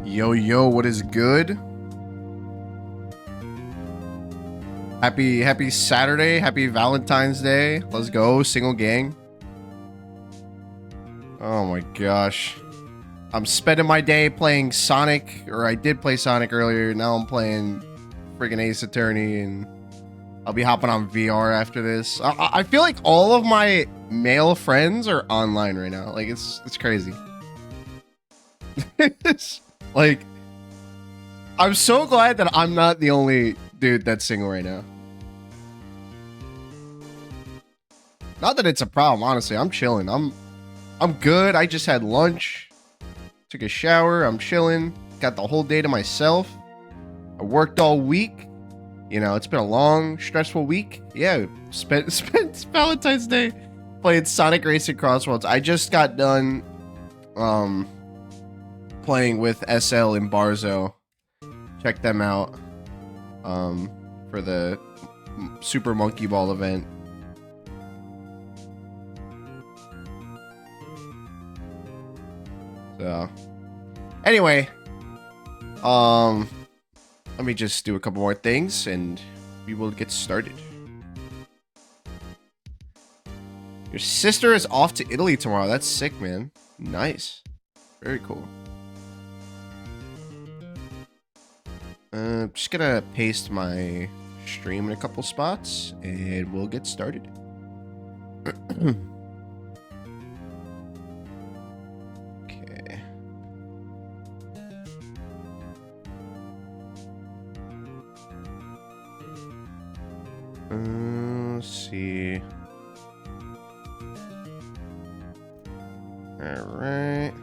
Yo, yo, what is good? Happy Saturday, happy Valentine's Day. Let's go, single gang. Oh my gosh. I'm spending my day playing Sonic, or I did play Sonic earlier. Now I'm playing friggin' Ace Attorney, and I'll be hopping on VR after this. I feel like all of my male friends are online right now. Like, it's crazy. Like, I'm so glad that I'm not the only dude that's single right now. Not that it's a problem, honestly. I'm chilling. I'm good. I just had lunch, took a shower. I'm chilling. Got the whole day to myself. I worked all week. You know, it's been a long, stressful week. Yeah, spent Valentine's Day playing Sonic Racing Crossroads. I just got done playing with SL and Barzo. Check them out for the Super Monkey Ball event. So, anyway, let me just do a couple more things and we will get started. Your sister is off to Italy tomorrow. That's sick, man. Nice. Very cool. Just gonna paste my stream in a couple spots and we'll get started. Okay. Let's see. Alright.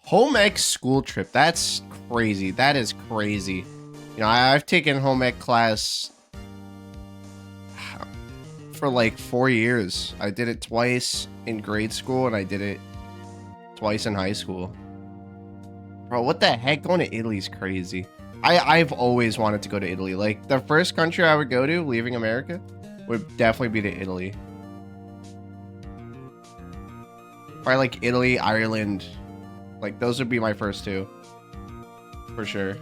Home ec school trip. That's crazy. That is crazy. You know, I've taken home ec class for like 4 years. I did it twice in grade school and I did it twice in high school. Bro, what the heck? Going to Italy is crazy. I've always wanted to go to Italy. Like, the first country I would go to, leaving America, would definitely be to Italy. Probably like Italy, Ireland. Like, those would be my first two. For sure.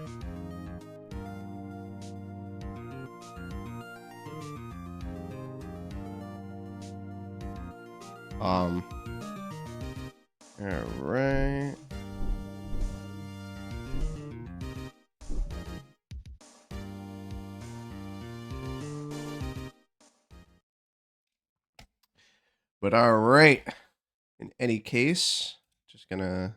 Alright. But alright. In any case, just gonna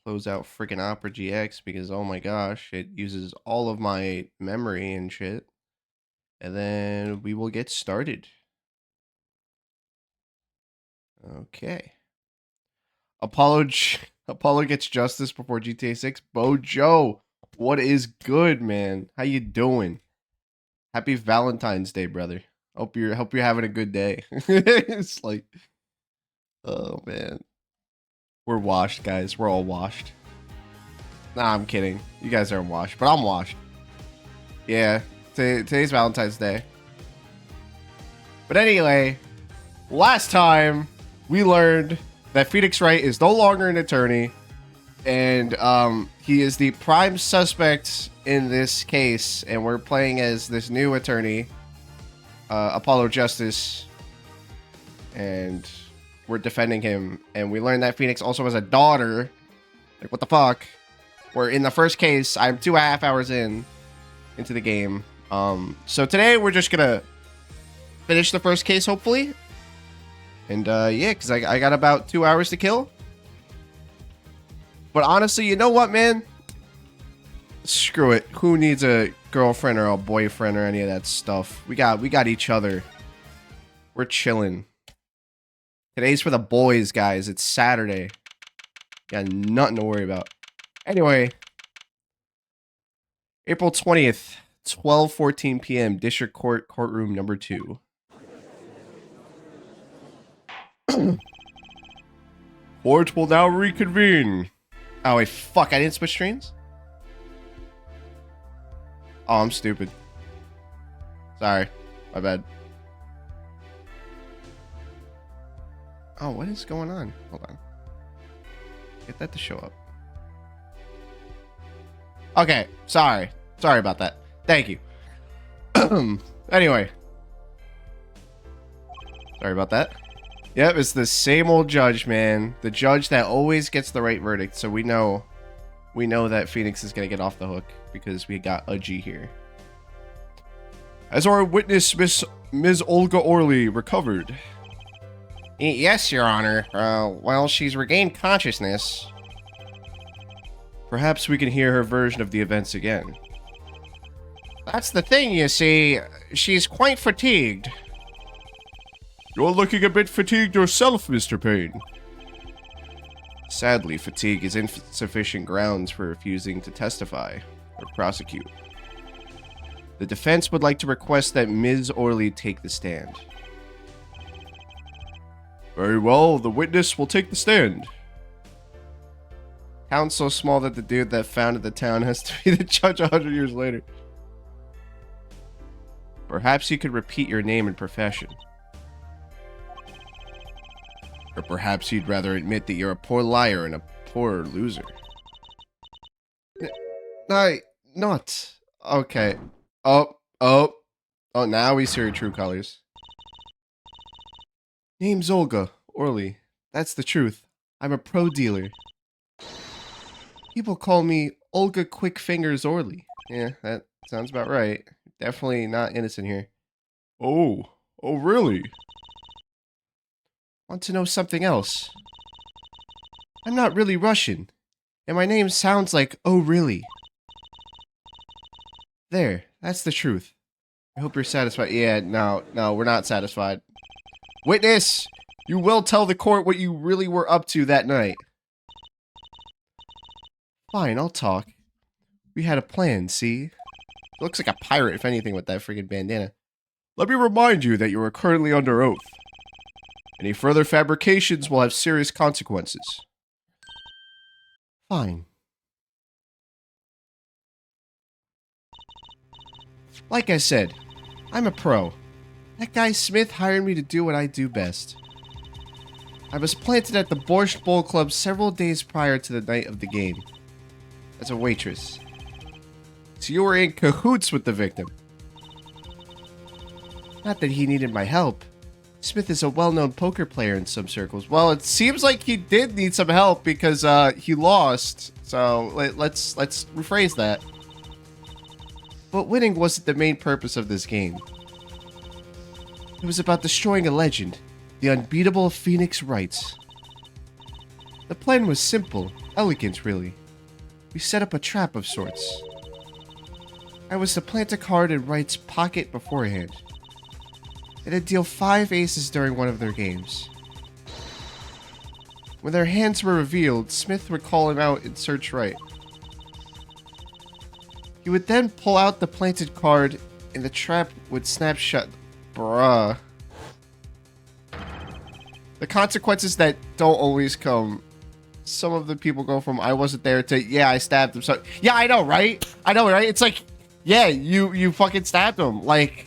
close out freaking Opera GX because, oh my gosh, it uses all of my memory and shit. And then we will get started. Okay. Apollo gets justice before GTA 6. Bojo, what is good, man? How you doing? Happy Valentine's Day, brother. Hope you're having a good day. It's like, oh man. We're washed, guys. We're all washed. Nah, I'm kidding. You guys aren't washed, but I'm washed. Yeah, today's Valentine's Day. But anyway, last time we learned that Phoenix Wright is no longer an attorney, and he is the prime suspect in this case, and we're playing as this new attorney, Apollo Justice, and we're defending him. And we learned that Phoenix also has a daughter. Like, what the fuck? Where in the first case, I'm 2.5 hours into the game. So today we're just gonna finish the first case, hopefully. And yeah, because I got about 2 hours to kill. But honestly, you know what, man? Screw it. Who needs a girlfriend or a boyfriend or any of that stuff? We got each other. We're chilling. Today's for the boys, guys. It's Saturday. Got nothing to worry about. Anyway, April 20th, 12:14 p.m. District Court, courtroom number 2. Court will now reconvene. Oh, wait, fuck. I didn't switch screens? Oh, I'm stupid. Sorry. My bad. Oh, what is going on? Hold on. Get that to show up. Okay, sorry. Sorry about that. Thank you. Anyway. Sorry about that. Yep, it's the same old judge, man. The judge that always gets the right verdict. So we know that Phoenix is going to get off the hook because we got a G here. Has our witness, Ms. Olga Orley, recovered? Yes, Your Honor. Well, she's regained consciousness. Perhaps we can hear her version of the events again. That's the thing, you see. She's quite fatigued. You're looking a bit fatigued yourself, Mr. Payne. Sadly, fatigue is insufficient grounds for refusing to testify or prosecute. The defense would like to request that Ms. Orley take the stand. Very well, the witness will take the stand. Town's so small that the dude that founded the town has to be the judge 100 years later. Perhaps you could repeat your name and profession. Or perhaps you'd rather admit that you're a poor liar and a poor loser. No, not. Okay. Oh, now we see your true colors. Name's Olga Orley. That's the truth. I'm a pro dealer. People call me Olga Quick Fingers Orley. Yeah, that sounds about right. Definitely not innocent here. Oh, really? Want to know something else? I'm not really Russian. And my name sounds like, oh really? There, that's the truth. I hope you're satisfied. Yeah, no, we're not satisfied. Witness, you will tell the court what you really were up to that night. Fine, I'll talk. We had a plan, see? Looks like a pirate, if anything, with that freaking bandana. Let me remind you that you are currently under oath. Any further fabrications will have serious consequences. Fine. Like I said, I'm a pro. That guy Smith hired me to do what I do best. I was planted at the Borscht Bowl Club several days prior to the night of the game. As a waitress. So you were in cahoots with the victim. Not that he needed my help. Smith is a well-known poker player in some circles. Well, it seems like he did need some help because he lost. So let's rephrase that. But winning wasn't the main purpose of this game. It was about destroying a legend, the unbeatable Phoenix Wrights. The plan was simple, elegant really. We set up a trap of sorts. I was to plant a card in Wright's pocket beforehand. It'd deal 5 aces during one of their games. When their hands were revealed, Smith would call him out and search Wright. He would then pull out the planted card and the trap would snap shut. Bruh. The consequences that don't always come. Some of the people go from I wasn't there to yeah, I stabbed him. So yeah, I know, right? I know, right? It's like, yeah, you fucking stabbed him. Like,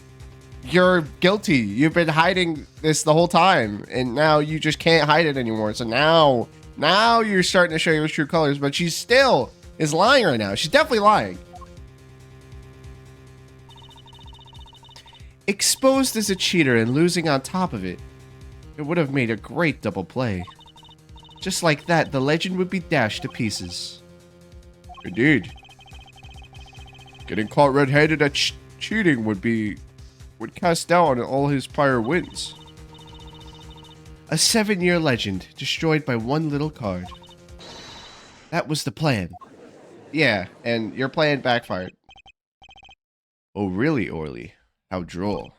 you're guilty. You've been hiding this the whole time, and now you just can't hide it anymore. So now you're starting to show your true colors, but she still is lying right now. She's definitely lying. Exposed as a cheater and losing on top of it, it would have made a great double play. Just like that, the legend would be dashed to pieces. Indeed. Getting caught red-handed at cheating would cast down all his prior wins. A 7-year legend destroyed by one little card. That was the plan. Yeah, and your plan backfired. Oh really, Orly? How droll.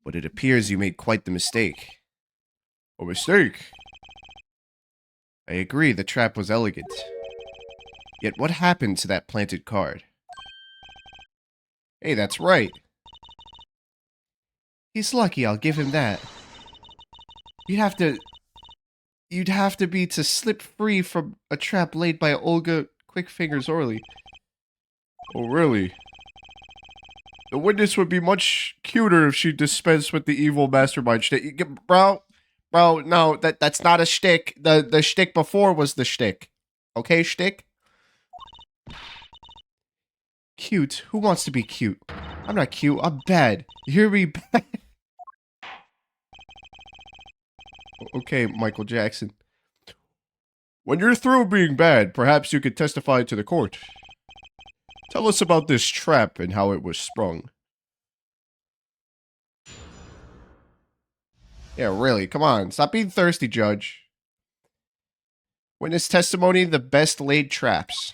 But it appears you made quite the mistake. A mistake? I agree, the trap was elegant. Yet what happened to that planted card? Hey, that's right. He's lucky, I'll give him that. You'd have to be to slip free from a trap laid by Olga Quickfingers Orly. Oh, really? The witness would be much cuter if she dispensed with the evil mastermind shtick. Bro, no, that's not a shtick. The shtick before was the shtick. Okay, shtick? Cute? Who wants to be cute? I'm not cute, I'm bad. You hear me? Bad. Okay, Michael Jackson. When you're through being bad, perhaps you could testify to the court. Tell us about this trap and how it was sprung. Yeah, really, come on. Stop being thirsty, Judge. Witness testimony, the best laid traps.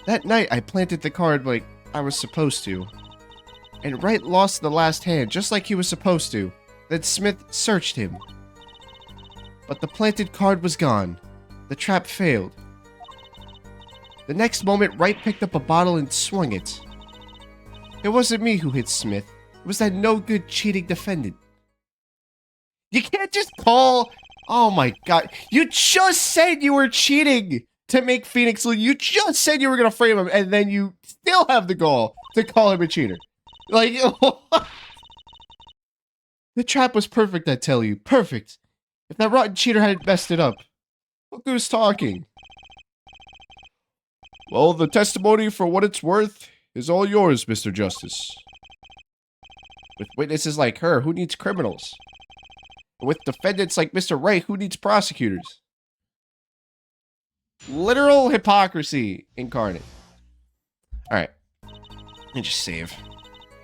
That night, I planted the card like I was supposed to. And Wright lost the last hand, just like he was supposed to. Then Smith searched him. But the planted card was gone. The trap failed. The next moment, Wright picked up a bottle and swung it. It wasn't me who hit Smith. It was that no-good cheating defendant. You can't just call... Oh my god. You just said you were cheating to make Phoenix lose. You just said you were going to frame him, and then you still have the goal to call him a cheater. Like... The trap was perfect, I tell you. Perfect. If that rotten cheater hadn't messed it up. Look who's talking. Well, the testimony, for what it's worth, is all yours, Mr. Justice. With witnesses like her, who needs criminals? With defendants like Mr. Wright, who needs prosecutors? Literal hypocrisy incarnate. Alright. Let me just save.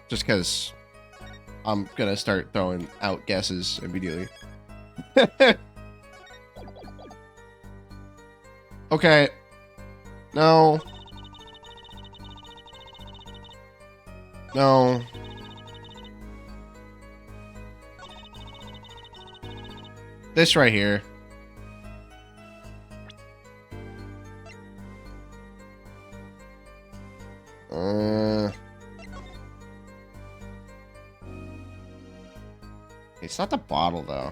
Just because I'm gonna start throwing out guesses immediately. Okay. No. No. This right here. It's not the bottle, though.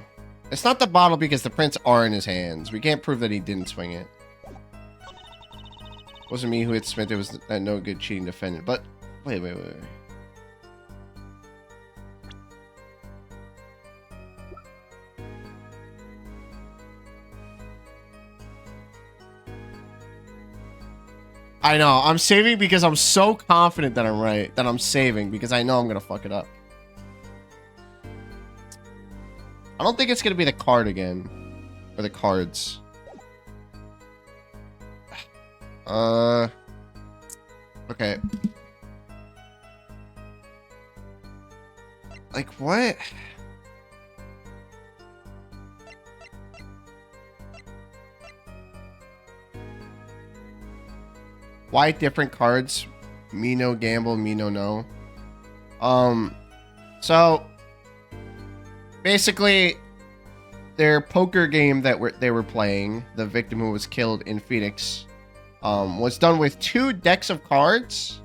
It's not the bottle because the prints are in his hands. We can't prove that he didn't swing it. It wasn't me who hit Smith. It was that no good cheating defendant. But, wait. I know. I'm saving because I'm so confident that I'm right. That I'm saving because I know I'm going to fuck it up. I don't think it's going to be the card again. Or the cards. Okay. Like, what? Why different cards? Me no gamble, me no no. So basically their poker game that they were playing, the victim who was killed in Phoenix, was done with 2 decks of cards,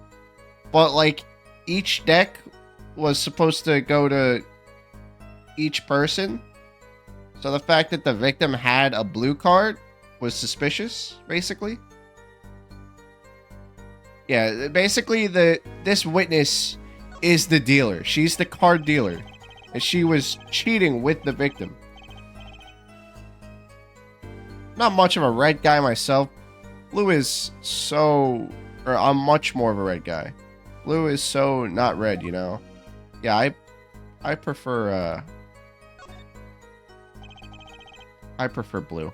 but like each deck was supposed to go to each person. So the fact that the victim had a blue card was suspicious, basically. Yeah, basically this witness is the dealer. She's the card dealer. And she was cheating with the victim. Not much of a red guy myself. Blue is so... Or I'm much more of a red guy. Blue is so not red, you know? Yeah, I prefer, I prefer blue.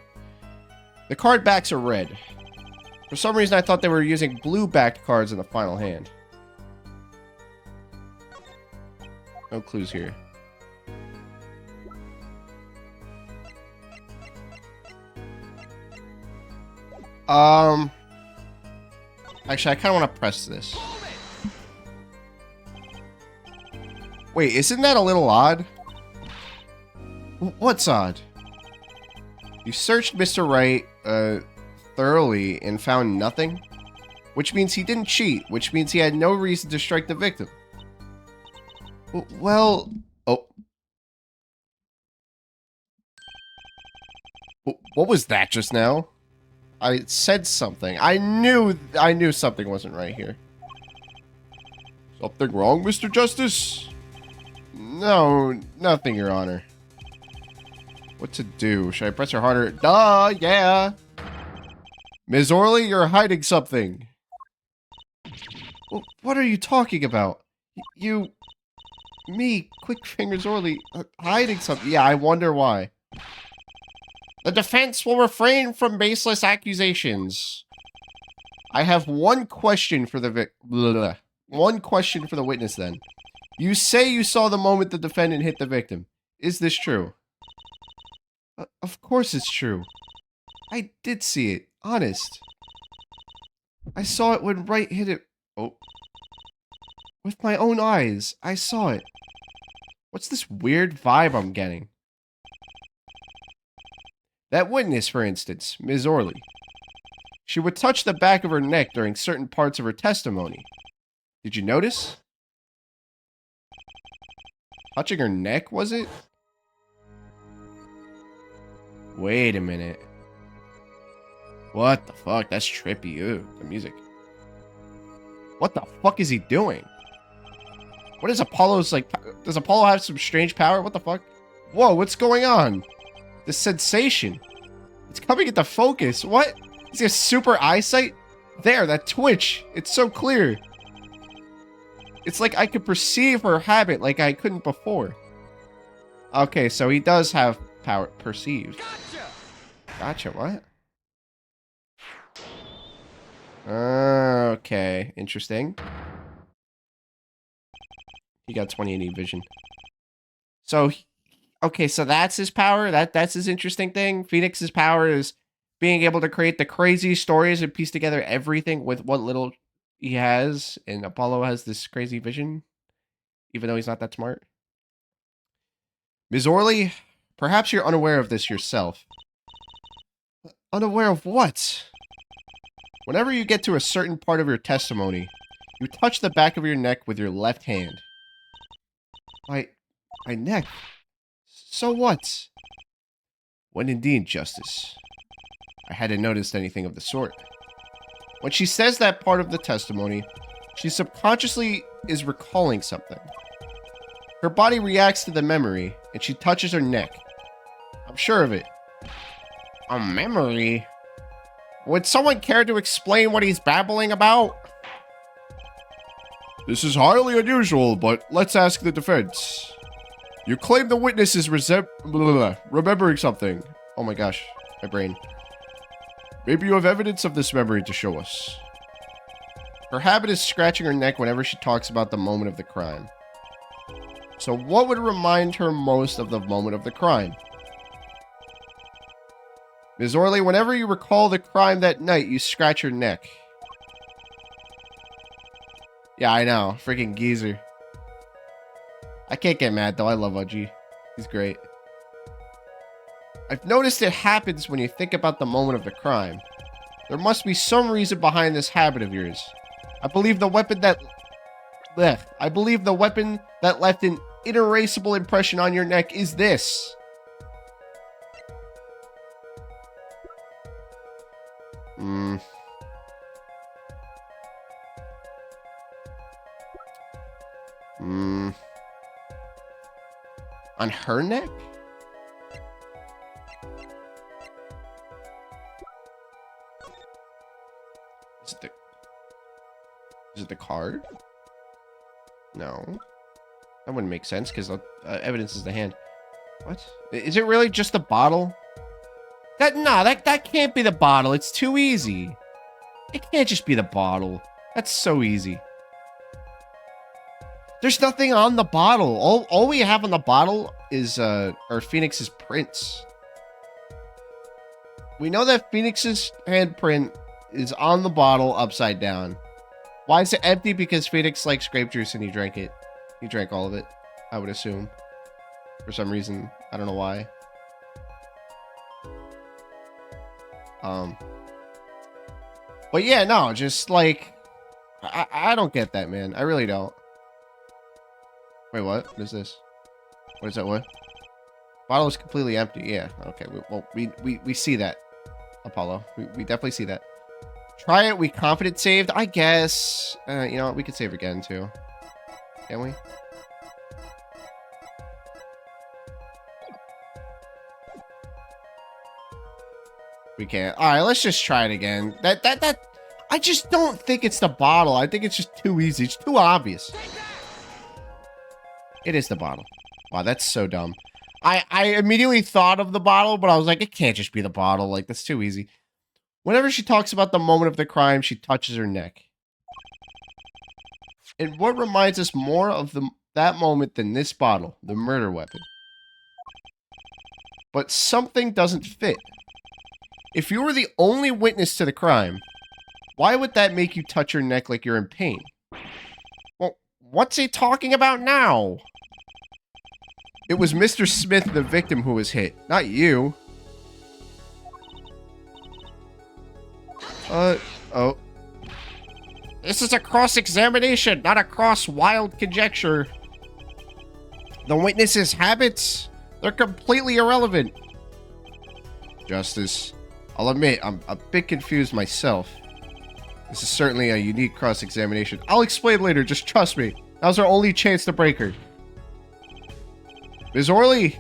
The card backs are red. For some reason, I thought they were using blue-backed cards in the final hand. No clues here. Actually, I kind of want to press this. Wait, isn't that a little odd? What's odd? You searched Mr. Wright, thoroughly and found nothing, which means he didn't cheat, which means he had no reason to strike the victim. Well, oh. What was that just now? I said something. I knew something wasn't right here. Something wrong, Mr. Justice? No, nothing, Your Honor. What to do? Should I press her harder? Duh, yeah. Ms. Orley, you're hiding something. What are you talking about? Me, Quick Fingers Orley, hiding something. Yeah, I wonder why. The defense will refrain from baseless accusations. I have one question for the one question for the witness then. You say you saw the moment the defendant hit the victim. Is this true? Of course it's true. I did see it. Honest. I saw it when Wright hit it. Oh. With my own eyes. I saw it. What's this weird vibe I'm getting? That witness, for instance, Ms. Orley. She would touch the back of her neck during certain parts of her testimony. Did you notice? Touching her neck, was it? Wait a minute. What the fuck? That's trippy. Ew, the music. What the fuck is he doing? What is Apollo's like? Does Apollo have some strange power? What the fuck? Whoa, what's going on? The sensation. It's coming into focus. What? Is he a super eyesight? There, that twitch. It's so clear. It's like I could perceive her habit like I couldn't before. Okay, so he does have power perceived. Gotcha, what? Okay, interesting. He got 2080 vision. So, okay, so that's his power. That's his interesting thing. Phoenix's power is being able to create the crazy stories and piece together everything with what little he has, and Apollo has this crazy vision, even though he's not that smart. Ms. Orley, perhaps you're unaware of this yourself. Unaware of what? Whenever you get to a certain part of your testimony, you touch the back of your neck with your left hand. My neck? So what? When indeed, Justice. I hadn't noticed anything of the sort. When she says that part of the testimony, she subconsciously is recalling something. Her body reacts to the memory, and she touches her neck. I'm sure of it. A memory? Would someone care to explain what he's babbling about? This is highly unusual, but let's ask the defense. You claim the witness is remembering something. Oh my gosh, my brain. Maybe you have evidence of this memory to show us. Her habit is scratching her neck whenever she talks about the moment of the crime. So what would remind her most of the moment of the crime? Ms. Orley, whenever you recall the crime that night, you scratch your neck. Yeah, I know. Freaking geezer. I can't get mad, though. I love Udgy. He's great. I've noticed it happens when you think about the moment of the crime. There must be some reason behind this habit of yours. I believe the weapon that left an inerasable impression on your neck is this. On her neck? Is it the card? No. That wouldn't make sense because evidence is the hand. What? Is it really just the bottle? That can't be the bottle. It's too easy. It can't just be the bottle. That's so easy. There's nothing on the bottle. All we have on the bottle is our Phoenix's prints. We know that Phoenix's handprint is on the bottle upside down. Why is it empty? Because Phoenix likes grape juice and he drank it. He drank all of it, I would assume. For some reason. I don't know why. But yeah, no, just like I don't get that, man. I really don't. Wait, what? What is this? What is that? What? Bottle is completely empty. Yeah. Okay. We see that, Apollo. We definitely see that. Try it. We confident saved. I guess. You know what? We could save again too. Can we? We can't. All right. Let's just try it again. That. I just don't think it's the bottle. I think it's just too easy. It's too obvious. It is the bottle. Wow, that's so dumb. I immediately thought of the bottle, but I was like, it can't just be the bottle. Like, that's too easy. Whenever she talks about the moment of the crime, she touches her neck. And what reminds us more of that moment than this bottle, the murder weapon? But something doesn't fit. If you were the only witness to the crime, why would that make you touch your neck like you're in pain? Well, what's he talking about now? It was Mr. Smith, the victim, who was hit, not you. Oh. This is a cross-examination, not a cross-wild conjecture. The witness's habits, they're completely irrelevant. Justice, I'll admit, I'm a bit confused myself. This is certainly a unique cross-examination. I'll explain later, just trust me. Now's our only chance to break her. Ms. Orley,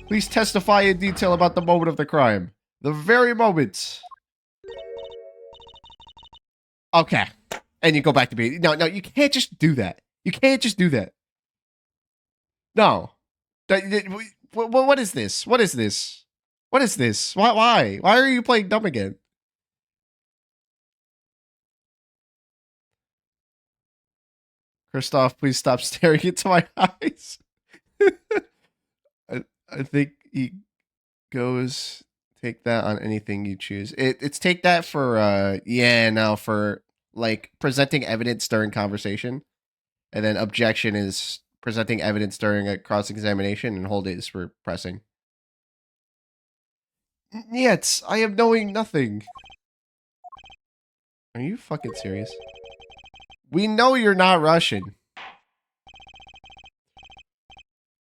please testify in detail about the moment of the crime. The very moment. Okay. And you go back to being... No, you can't just do that. You can't just do that. No. What is this? What is this? What is this? Why? Why are you playing dumb again? Kristoff, please stop staring into my eyes. I think he goes Take that on anything you choose. It's take that for for like presenting evidence during conversation. And then objection is presenting evidence during a cross-examination, and hold it is for pressing. Yet, I am knowing nothing. Are you fucking serious? We know you're not Russian.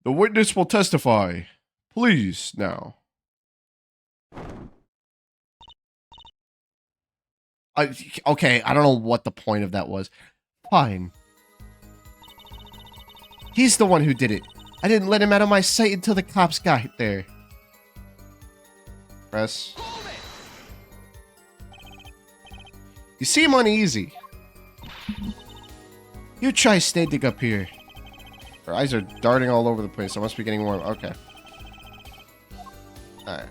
The witness will testify. Please, now. Okay, I don't know what the point of that was. Fine. He's the one who did it. I didn't let him out of my sight until the cops got there. Press. You seem uneasy. You try standing up here. Her eyes are darting all over the place. I must be getting warm. Okay. Alright.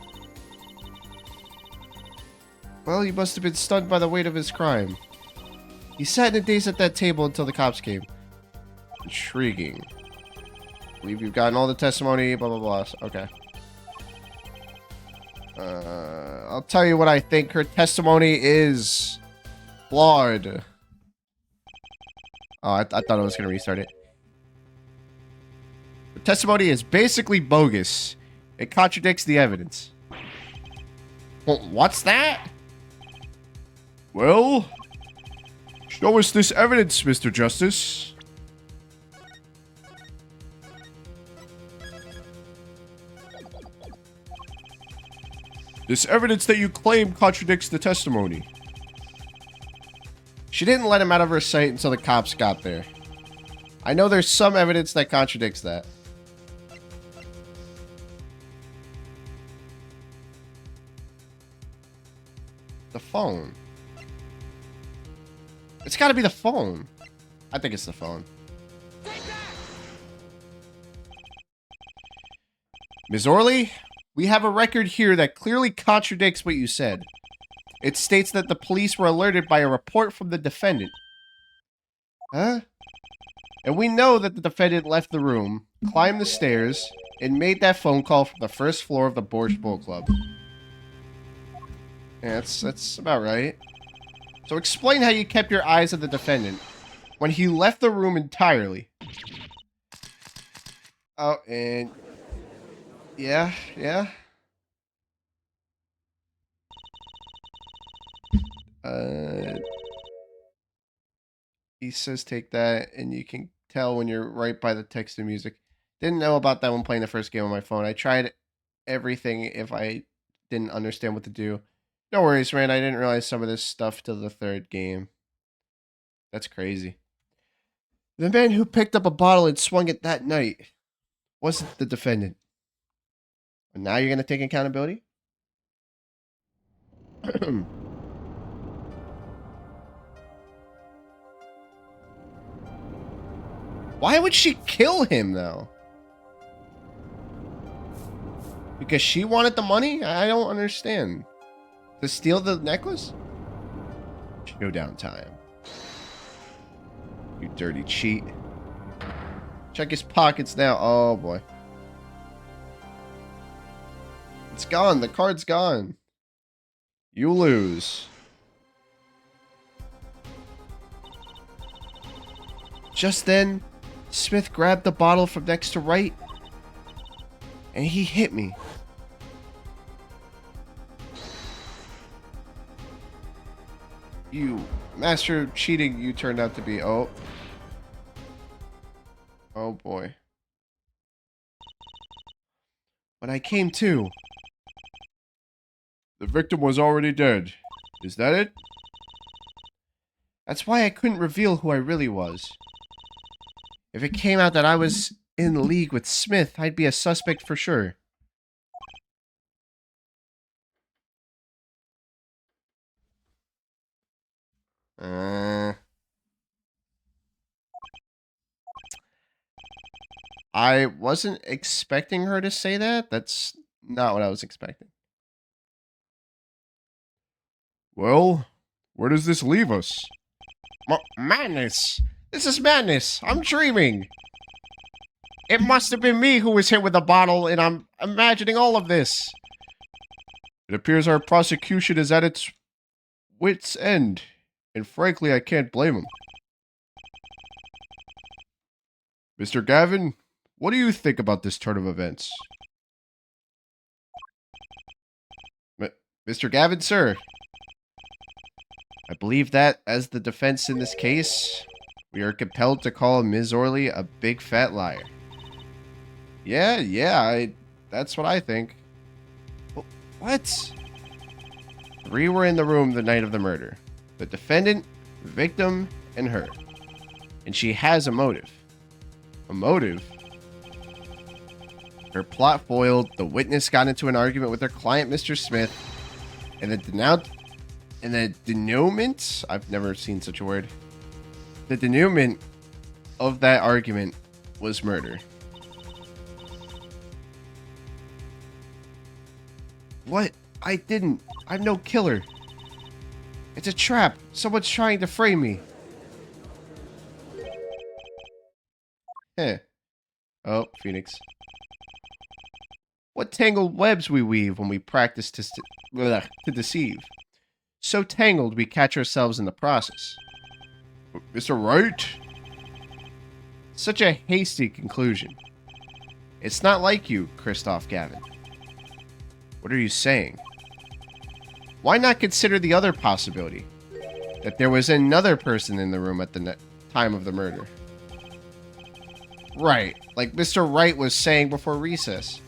Well, you must have been stunned by the weight of his crime. He sat in a daze at that table until the cops came. Intriguing. Believe you've gotten all the testimony, blah, blah, blah. Okay. I'll tell you what I think. Her testimony is flawed. Oh, I thought I was going to restart it. The testimony is basically bogus. It contradicts the evidence. Well, what's that? Well, show us this evidence, Mr. Justice. This evidence that you claim contradicts the testimony. She didn't let him out of her sight until the cops got there. I know there's some evidence that contradicts that. The phone. It's gotta be the phone. I think it's the phone. Ms. Orley, we have a record here that clearly contradicts what you said. It states that the police were alerted by a report from the defendant. Huh? And we know that the defendant left the room, climbed the stairs, and made that phone call from the first floor of the Borscht Bowl Club. Yeah, that's about right. So explain how you kept your eyes on the defendant when he left the room entirely. Oh, and... Yeah. He says take that, and you can tell when you're right by the text and music. Didn't know about that when playing the first game on my phone. I tried everything if I didn't understand what to do. No worries, man. I didn't realize some of this stuff till the third game. That's crazy. The man who picked up a bottle and swung it that night wasn't the defendant. And now you're going to take accountability? Why would she kill him, though? Because she wanted the money? I don't understand. To steal the necklace? Showdown time. You dirty cheat. Check his pockets now. Oh, boy. It's gone. The card's gone. You lose. Just then, Smith grabbed the bottle from next to right, and he hit me. You master of cheating you turned out to be. Oh. Oh boy. When I came to, the victim was already dead. Is that it? That's why I couldn't reveal who I really was. If it came out that I was in league with Smith, I'd be a suspect for sure. I wasn't expecting her to say that. That's not what I was expecting. Well, where does this leave us? Madness! This is madness! I'm dreaming! It must have been me who was hit with a bottle, and I'm imagining all of this. It appears our prosecution is at its wit's end, and frankly, I can't blame him. Mr. Gavin, what do you think about this turn of events? Mr. Gavin, sir, I believe that, as the defense in this case, we are compelled to call Ms. Orley a big fat liar. Yeah, that's what I think. What? 3 were in the room the night of the murder. The defendant, the victim, and her. And she has a motive. A motive? Her plot foiled, the witness got into an argument with her client, Mr. Smith, and the denouement, I've never seen such a word. The denouement of that argument was murder. What? I'm no killer. It's a trap. Someone's trying to frame me. Oh, Phoenix. What tangled webs we weave when we practice to deceive. So tangled we catch ourselves in the process. Mr. Wright? Such a hasty conclusion. It's not like you, Christoph Gavin. What are you saying? Why not consider the other possibility? That there was another person in the room at the time of the murder. Right, like Mr. Wright was saying before recess.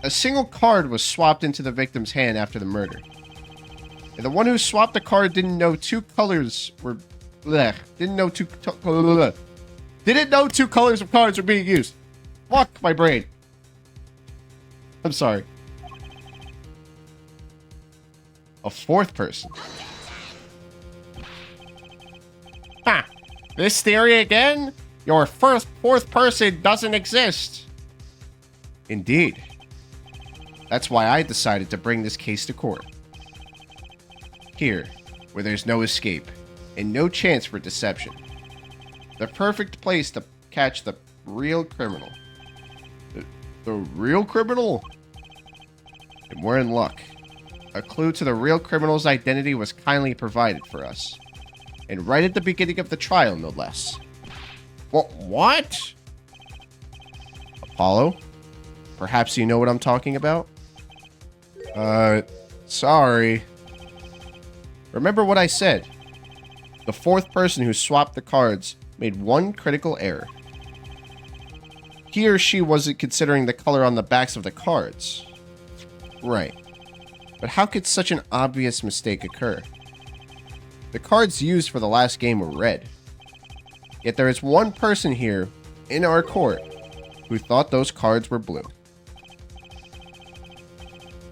A single card was swapped into the victim's hand after the murder. And the one who swapped the card didn't know two colors were... Didn't know two colors of cards were being used. Fuck my brain. I'm sorry. A fourth person. Ha! This theory again? Your fourth person doesn't exist. Indeed. That's why I decided to bring this case to court. Here, where there's no escape and no chance for deception. The perfect place to catch the real criminal. The real criminal? And we're in luck. A clue to the real criminal's identity was kindly provided for us. And right at the beginning of the trial, no less. What? Apollo? Perhaps you know what I'm talking about? Sorry. Remember what I said. The fourth person who swapped the cards made one critical error. He or she wasn't considering the color on the backs of the cards. Right. But how could such an obvious mistake occur? The cards used for the last game were red. Yet there is one person here, in our court, who thought those cards were blue.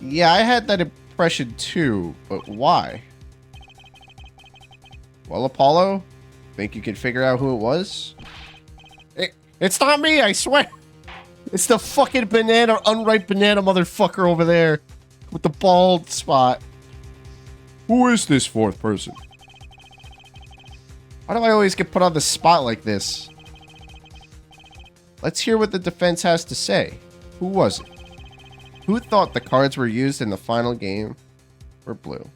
Yeah, I had that impression too, but why? Well, Apollo, think you can figure out who it was? It's not me, I swear. It's the fucking unripe banana motherfucker over there with the bald spot. Who is this fourth person? Why do I always get put on the spot like this? Let's hear what the defense has to say. Who was it? Who thought the cards were used in the final game were blue?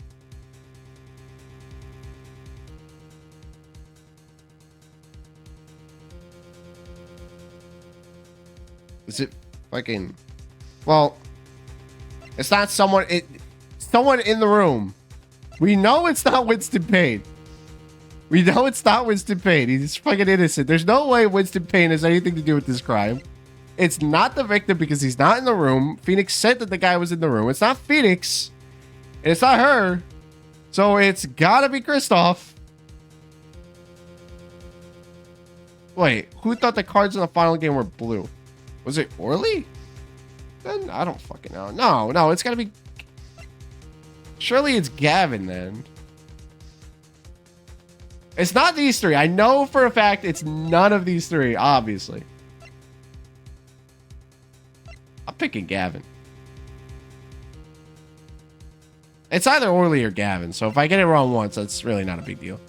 Is it fucking... Well, it's not someone... Someone in the room. We know it's not Winston Payne. We know it's not Winston Payne. He's fucking innocent. There's no way Winston Payne has anything to do with this crime. It's not the victim because he's not in the room. Phoenix said that the guy was in the room. It's not Phoenix. And it's not her. So it's gotta be Christoph. Wait, who thought the cards in the final game were blue? Was it Orley? Then I don't fucking know. No, it's gotta be... Surely it's Gavin then. It's not these three. I know for a fact it's none of these three, obviously. I'm picking Gavin. It's either Orley or Gavin, so if I get it wrong once, that's really not a big deal.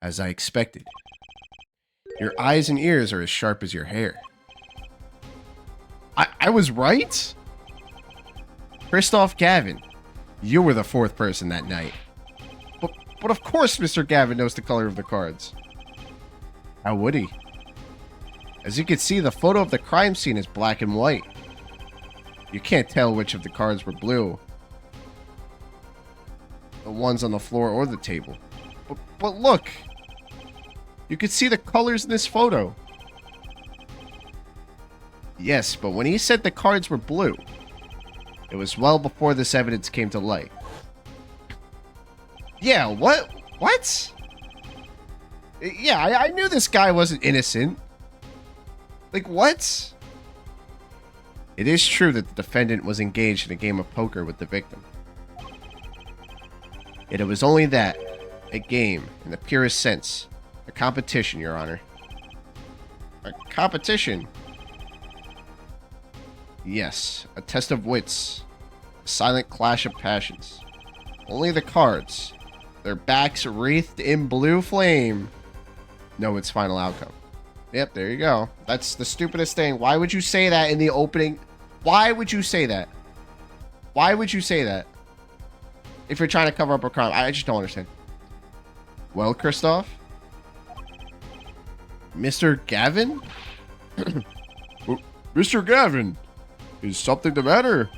As I expected. Your eyes and ears are as sharp as your hair. I was right? Christoph Gavin, you were the fourth person that night. But of course Mr. Gavin knows the color of the cards. How would he? As you can see, the photo of the crime scene is black and white. You can't tell which of the cards were blue. The ones on the floor or the table. But look! You can see the colors in this photo. Yes, but when he said the cards were blue, it was well before this evidence came to light. Yeah, what? What? Yeah, I knew this guy wasn't innocent. Like, what? It is true that the defendant was engaged in a game of poker with the victim. Yet it was only that, a game, in the purest sense. A competition, Your Honor. A competition? Yes, a test of wits. A silent clash of passions. Only the cards, their backs wreathed in blue flame, know its final outcome. Yep, there you go. That's the stupidest thing. Why would you say that in the opening? Why would you say that? Why would you say that? If you're trying to cover up a crime. I just don't understand. Well, Christoph? Mr. Gavin? Mr. Gavin, is something the matter?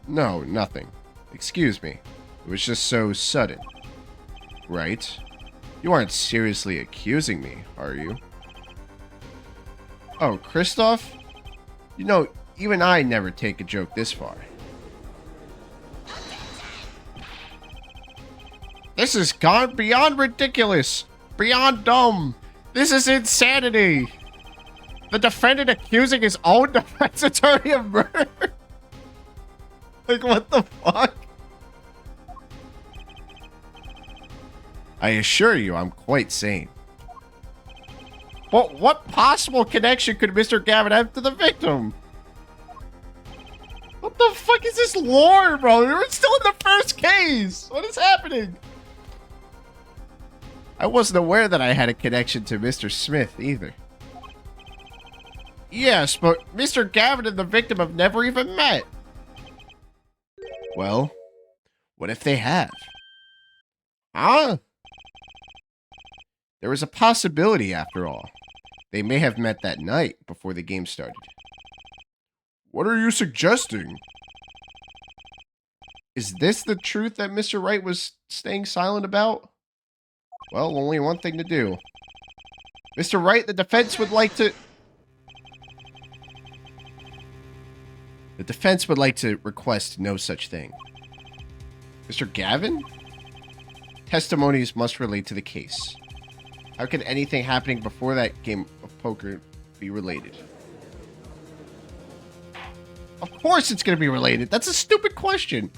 No, nothing. Excuse me. It was just so sudden. Right? You aren't seriously accusing me, are you? Oh, Christoph? You know, even I never take a joke this far. This has gone beyond ridiculous. Beyond dumb. This is insanity. The defendant accusing his own defense attorney of murder. Like, what the fuck? I assure you, I'm quite sane. But what possible connection could Mr. Gavin have to the victim? What the fuck is this lore, bro? We're still in the first case. What is happening? I wasn't aware that I had a connection to Mr. Smith either. Yes, but Mr. Gavin and the victim have never even met. Well, what if they have? Huh? There was a possibility, after all. They may have met that night before the game started. What are you suggesting? Is this the truth that Mr. Wright was staying silent about? Well, only one thing to do. Mr. Wright, the defense would like to... The defense would like to request no such thing. Mr. Gavin? Testimonies must relate to the case. How can anything happening before that game of poker be related? Of course it's going to be related. That's a stupid question.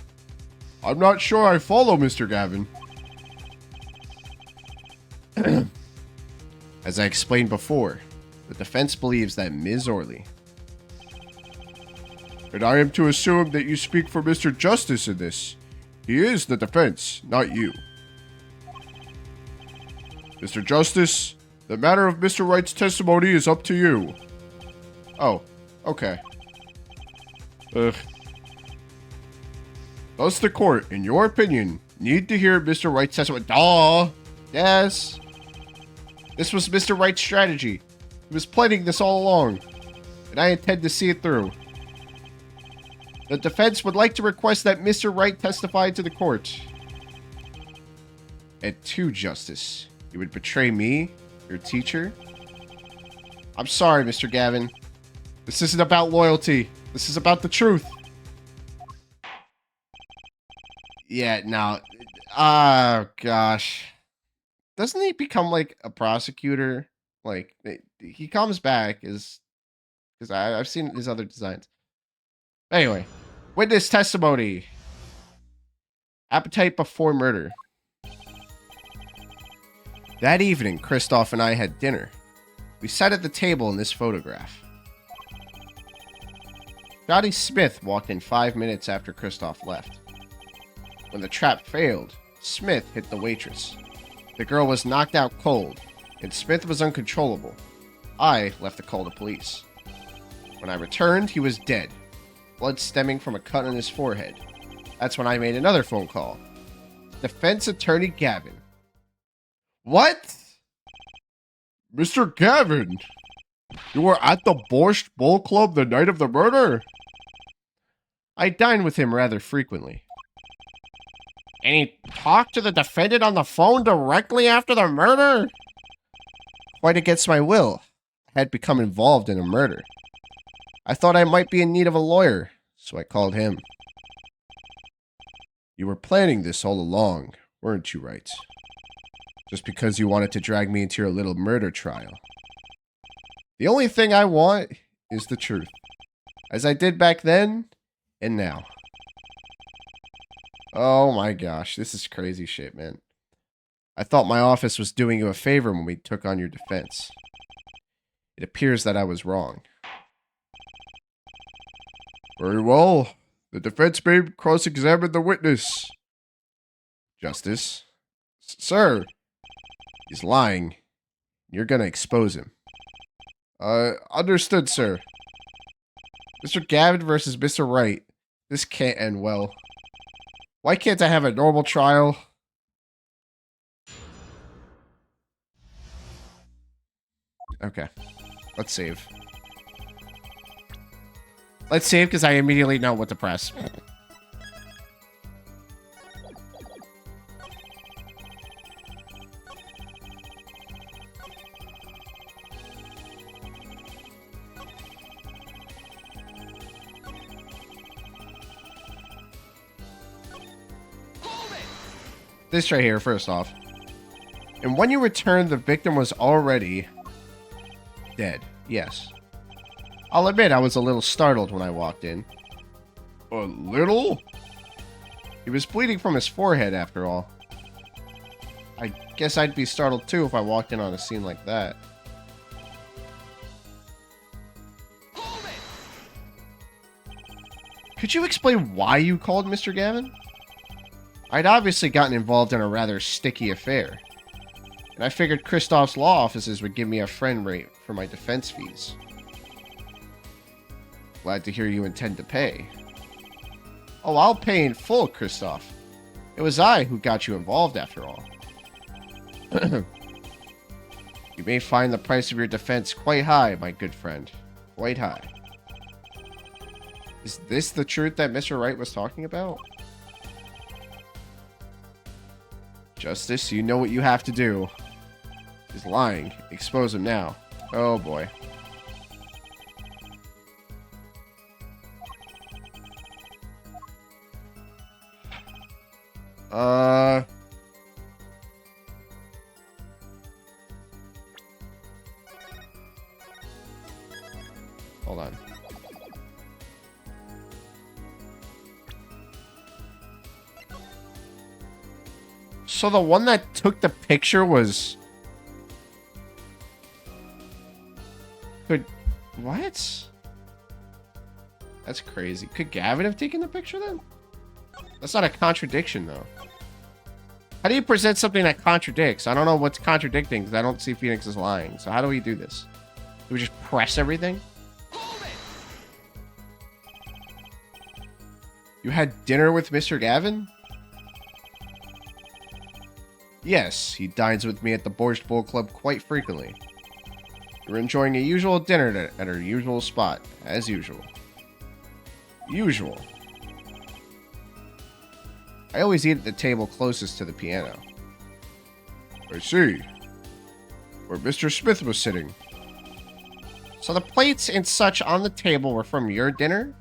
I'm not sure I follow, Mr. Gavin. As I explained before, the defense believes that Ms. Orley... And I am to assume that you speak for Mr. Justice in this. He is the defense, not you. Mr. Justice, the matter of Mr. Wright's testimony is up to you. Oh, okay. Does the court, in your opinion, need to hear Mr. Wright's testimony? Duh! Yes. This was Mr. Wright's strategy. He was planning this all along. And I intend to see it through. The defense would like to request that Mr. Wright testify to the court. At 2, Justice. You would betray me, your teacher? I'm sorry, Mr. Gavin. This isn't about loyalty. This is about the truth. Yeah, no. Oh, gosh. Doesn't he become, like, a prosecutor? Like, he comes back as... Because I've seen his other designs. Anyway. Witness testimony. Appetite before murder. That evening, Christoph and I had dinner. We sat at the table in this photograph. Johnny Smith walked in 5 minutes after Christoph left. When the trap failed, Smith hit the waitress. The girl was knocked out cold, and Smith was uncontrollable. I left to call the police. When I returned, he was dead, blood stemming from a cut on his forehead. That's when I made another phone call. Defense attorney Gavin. What? Mr. Gavin, you were at the Borscht Bowl Club the night of the murder? I dined with him rather frequently. And he talked to the defendant on the phone directly after the murder? Quite against my will. I had become involved in a murder. I thought I might be in need of a lawyer, so I called him. You were planning this all along, weren't you, right? Just because you wanted to drag me into your little murder trial. The only thing I want is the truth, as I did back then and now. Oh my gosh, this is crazy shit, man. I thought my office was doing you a favor when we took on your defense. It appears that I was wrong. Very well. The defense may cross-examine the witness. Justice. Sir. He's lying. You're gonna expose him. Understood, sir. Mr. Gavin versus Mr. Wright. This can't end well. Why can't I have a normal trial? Okay. Let's save. Let's save because I immediately know what to press. This right here, first off. And when you returned, the victim was already dead. Yes. I'll admit I was a little startled when I walked in. A little? He was bleeding from his forehead, after all. I guess I'd be startled too if I walked in on a scene like that. Could you explain why you called Mr. Gavin? I'd obviously gotten involved in a rather sticky affair, and I figured Kristoff's law offices would give me a friend rate for my defense fees. Glad to hear you intend to pay. Oh, I'll pay in full, Kristoff. It was I who got you involved, after all. You may find the price of your defense quite high, my good friend. Quite high. Is this the truth that Mr. Wright was talking about? Justice, you know what you have to do. He's lying. Expose him now. Oh boy. Hold on. So the one that took the picture was... What? That's crazy. Could Gavin have taken the picture then? That's not a contradiction, though. How do you present something that contradicts? I don't know what's contradicting, because I don't see Phoenix as lying. So how do we do this? Do we just press everything? You had dinner with Mr. Gavin? Yes, he dines with me at the Borscht Bowl Club quite frequently. We're enjoying a usual dinner at our usual spot, as usual. Usual. I always eat at the table closest to the piano. I see. Where Mr. Smith was sitting. So the plates and such on the table were from your dinner?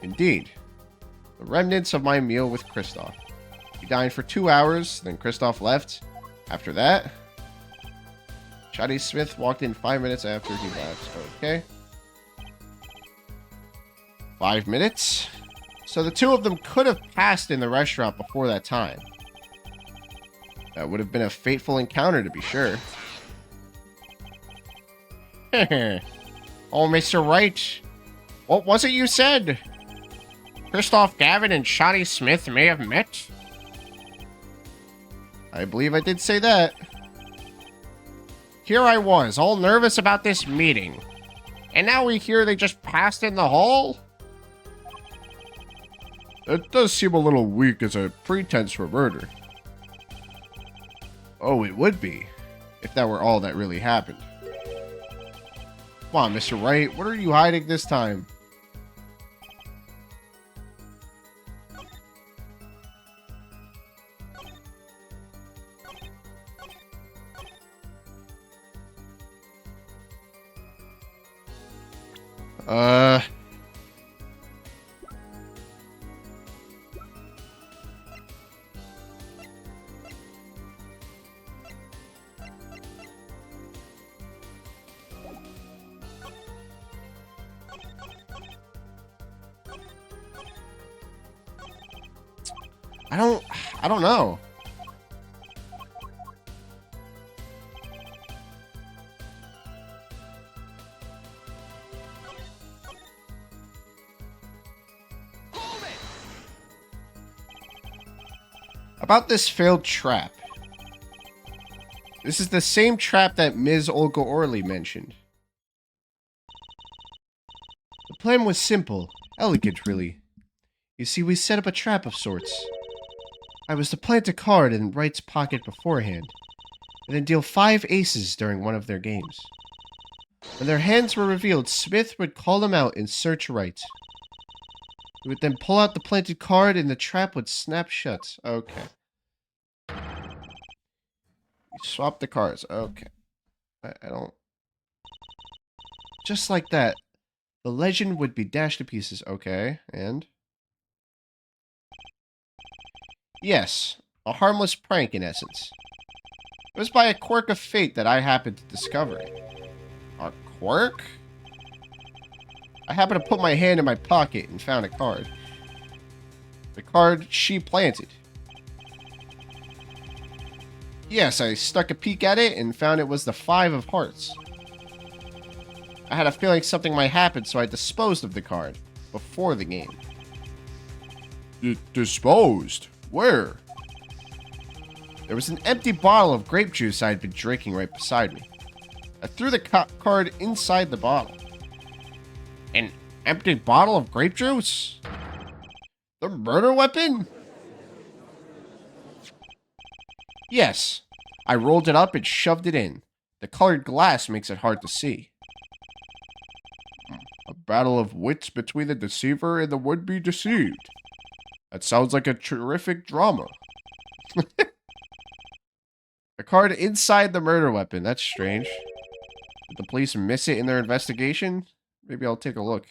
Indeed. The remnants of my meal with Kristoff. We dined for 2 hours, then Kristoff left. After that, Shotty Smith walked in 5 minutes after he left. Okay. 5 minutes. So the two of them could have passed in the restaurant before that time. That would have been a fateful encounter, to be sure. Oh, Mr. Wright. What was it you said? Kristoff Gavin and Shotty Smith may have met? I believe I did say that. here I was, all nervous about this meeting. And now we hear they just passed in the hall? It does seem a little weak as a pretense for murder. Oh, it would be, if that were all that really happened. Come on, Mr. Wright, what are you hiding this time? I don't know. About this failed trap. This is the same trap that Ms. Olga Orley mentioned. The plan was simple, elegant really. You see, we set up a trap of sorts. I was to plant a card in Wright's pocket beforehand, and then deal 5 aces during one of their games. When their hands were revealed, Smith would call them out and search Wright. He would then pull out the planted card and the trap would snap shut. Okay. You swap the cards. Okay. I don't... Just like that. The legend would be dashed to pieces. Okay, and... Yes, a harmless prank in essence. It was by a quirk of fate that I happened to discover it. A quirk? I happened to put my hand in my pocket and found a card. The card she planted. Yes, I stuck a peek at it and found it was the 5 of hearts. I had a feeling something might happen, so I disposed of the card before the game. Disposed? Where? There was an empty bottle of grape juice I had been drinking right beside me. I threw the card inside the bottle. An empty bottle of grape juice? The murder weapon? Yes. I rolled it up and shoved it in. The colored glass makes it hard to see. A battle of wits between the deceiver and the would-be deceived. That sounds like a terrific drama. A card inside the murder weapon. That's strange. Did the police miss it in their investigation? Maybe I'll take a look.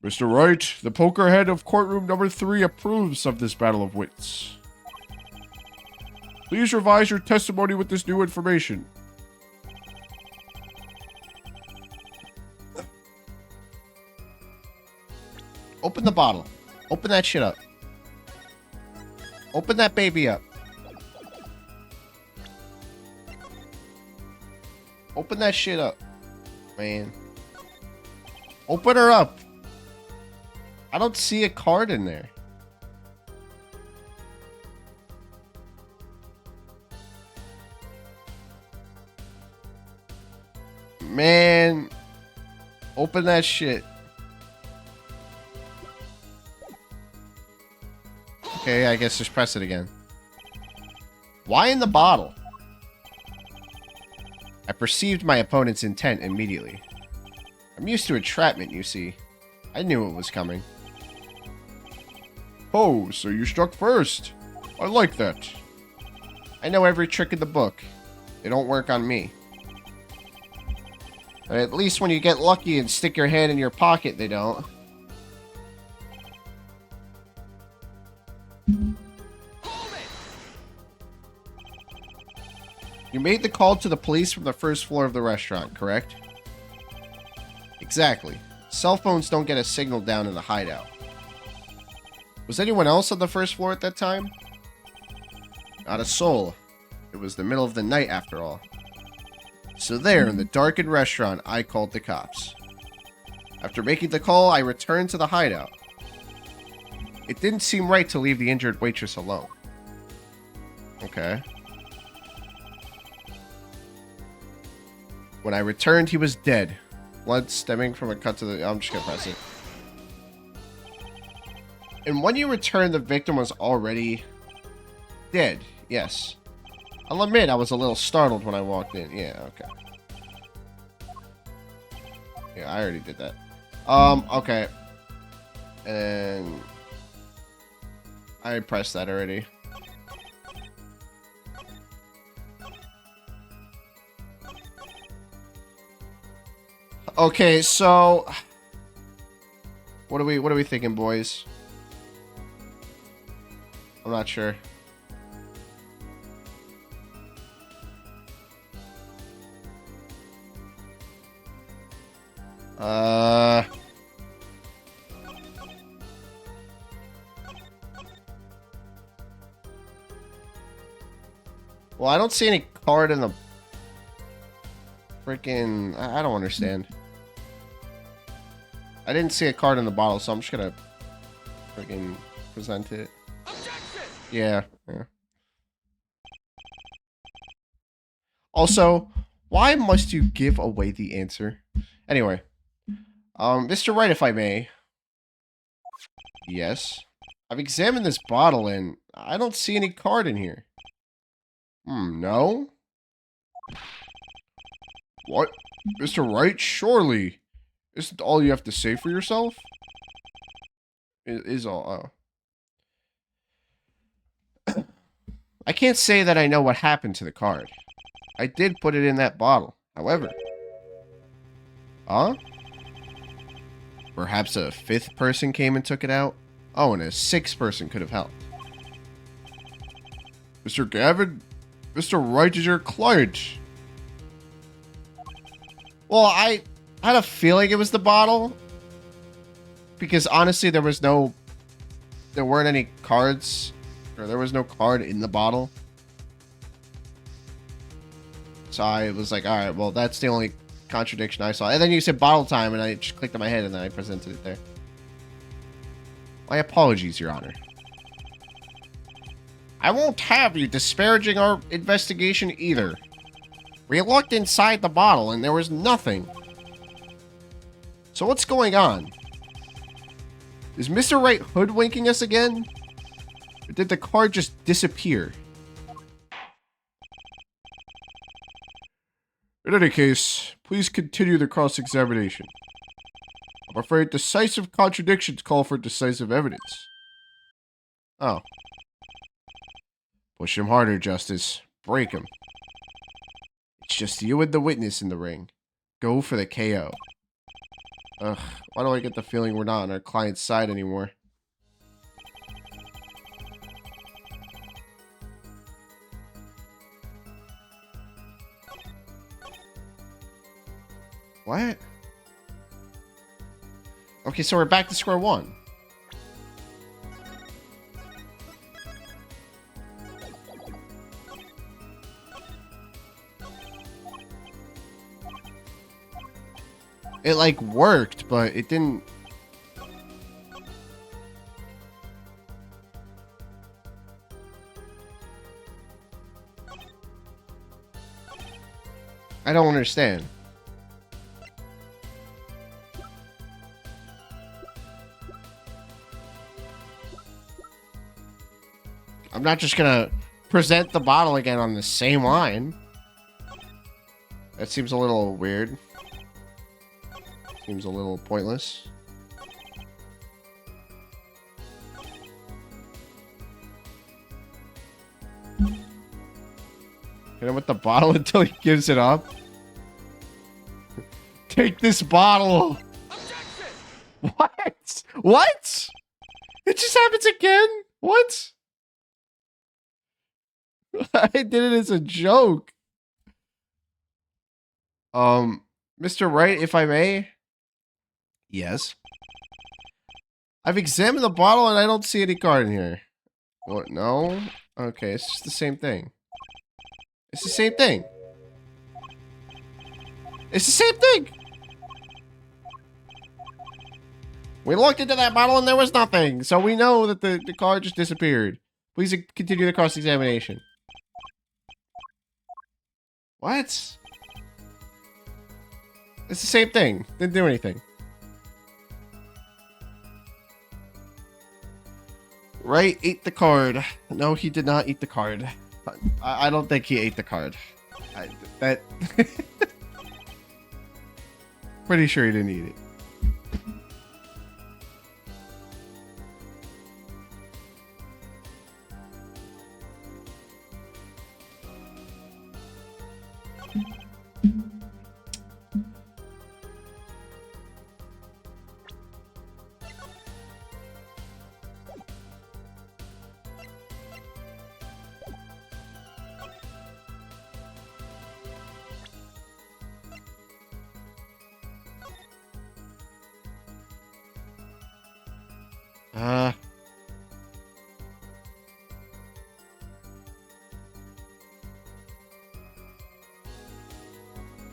Mr. Wright, the poker head of courtroom number 3 approves of this battle of wits. Please revise your testimony with this new information. Open the bottle. Open that shit up. Open that baby up. Open that shit up, man. Open her up. I don't see a card in there. Man. Open that shit. Okay, I guess just press it again. Why in the bottle? I perceived my opponent's intent immediately. I'm used to entrapment, you see. I knew it was coming. Oh, so you struck first. I like that. I know every trick in the book. They don't work on me. But at least when you get lucky and stick your hand in your pocket, they don't. You made the call to the police from the first floor of the restaurant, correct? Exactly. Cell phones don't get a signal down in the hideout. Was anyone else on the first floor at that time? Not a soul. It was the middle of the night after all. So there, in the darkened restaurant, I called the cops. After making the call, I returned to the hideout. It didn't seem right to leave the injured waitress alone. Okay. When I returned, he was dead. Blood stemming from a cut to the... I'm just gonna press it. And when you return, the victim was already dead. Yes. I'll admit, I was a little startled when I walked in. Yeah, okay. Yeah, I already did that. Okay. And... I pressed that already. Okay, so... What are we thinking, boys? I'm not sure. Well, I don't see any card in the freaking... I don't understand. I didn't see a card in the bottle, so I'm just gonna freaking present it. Yeah. Also, why must you give away the answer? Anyway. Mr. Wright, if I may. Yes. I've examined this bottle and I don't see any card in here. No? What? Mr. Wright, surely. Isn't all you have to say for yourself? It is all. Oh. I can't say that I know what happened to the card. I did put it in that bottle. However. Huh? Perhaps a fifth person came and took it out? Oh, and a sixth person could have helped. Mr. Gavin, Mr. Wright is your client. Well, I had a feeling it was the bottle. Because honestly, there weren't any cards. Or there was no card in the bottle. So I was like, alright, well, that's the only contradiction I saw. And then you said bottle time, and I just clicked on my head, and then I presented it there. My apologies, Your Honor. I won't have you disparaging our investigation either. We looked inside the bottle, and there was nothing. So what's going on? Is Mr. Wright hoodwinking us again? Or did the card just disappear? In any case, please continue the cross-examination. I'm afraid decisive contradictions call for decisive evidence. Oh. Push him harder, Justice. Break him. It's just you and the witness in the ring. Go for the KO. Ugh, why do I get the feeling we're not on our client's side anymore? What? Okay, so we're back to square one. It, like, worked, but it didn't... I don't understand. I'm not just gonna present the bottle again on the same line. That seems a little weird. Seems a little pointless. Hit him with the bottle until he gives it up. Take this bottle. What? What? It just happens again? What? I did it as a joke. Mr. Wright, if I may. Yes. I've examined the bottle and I don't see any card in here. What? No? Okay, it's just the same thing. It's the same thing. It's the same thing. We looked into that bottle and there was nothing. So we know that the card just disappeared. Please continue the cross-examination. What? It's the same thing. Didn't do anything. Right, ate the card. No, he did not eat the card. I don't think he ate the card. That pretty sure he didn't eat it.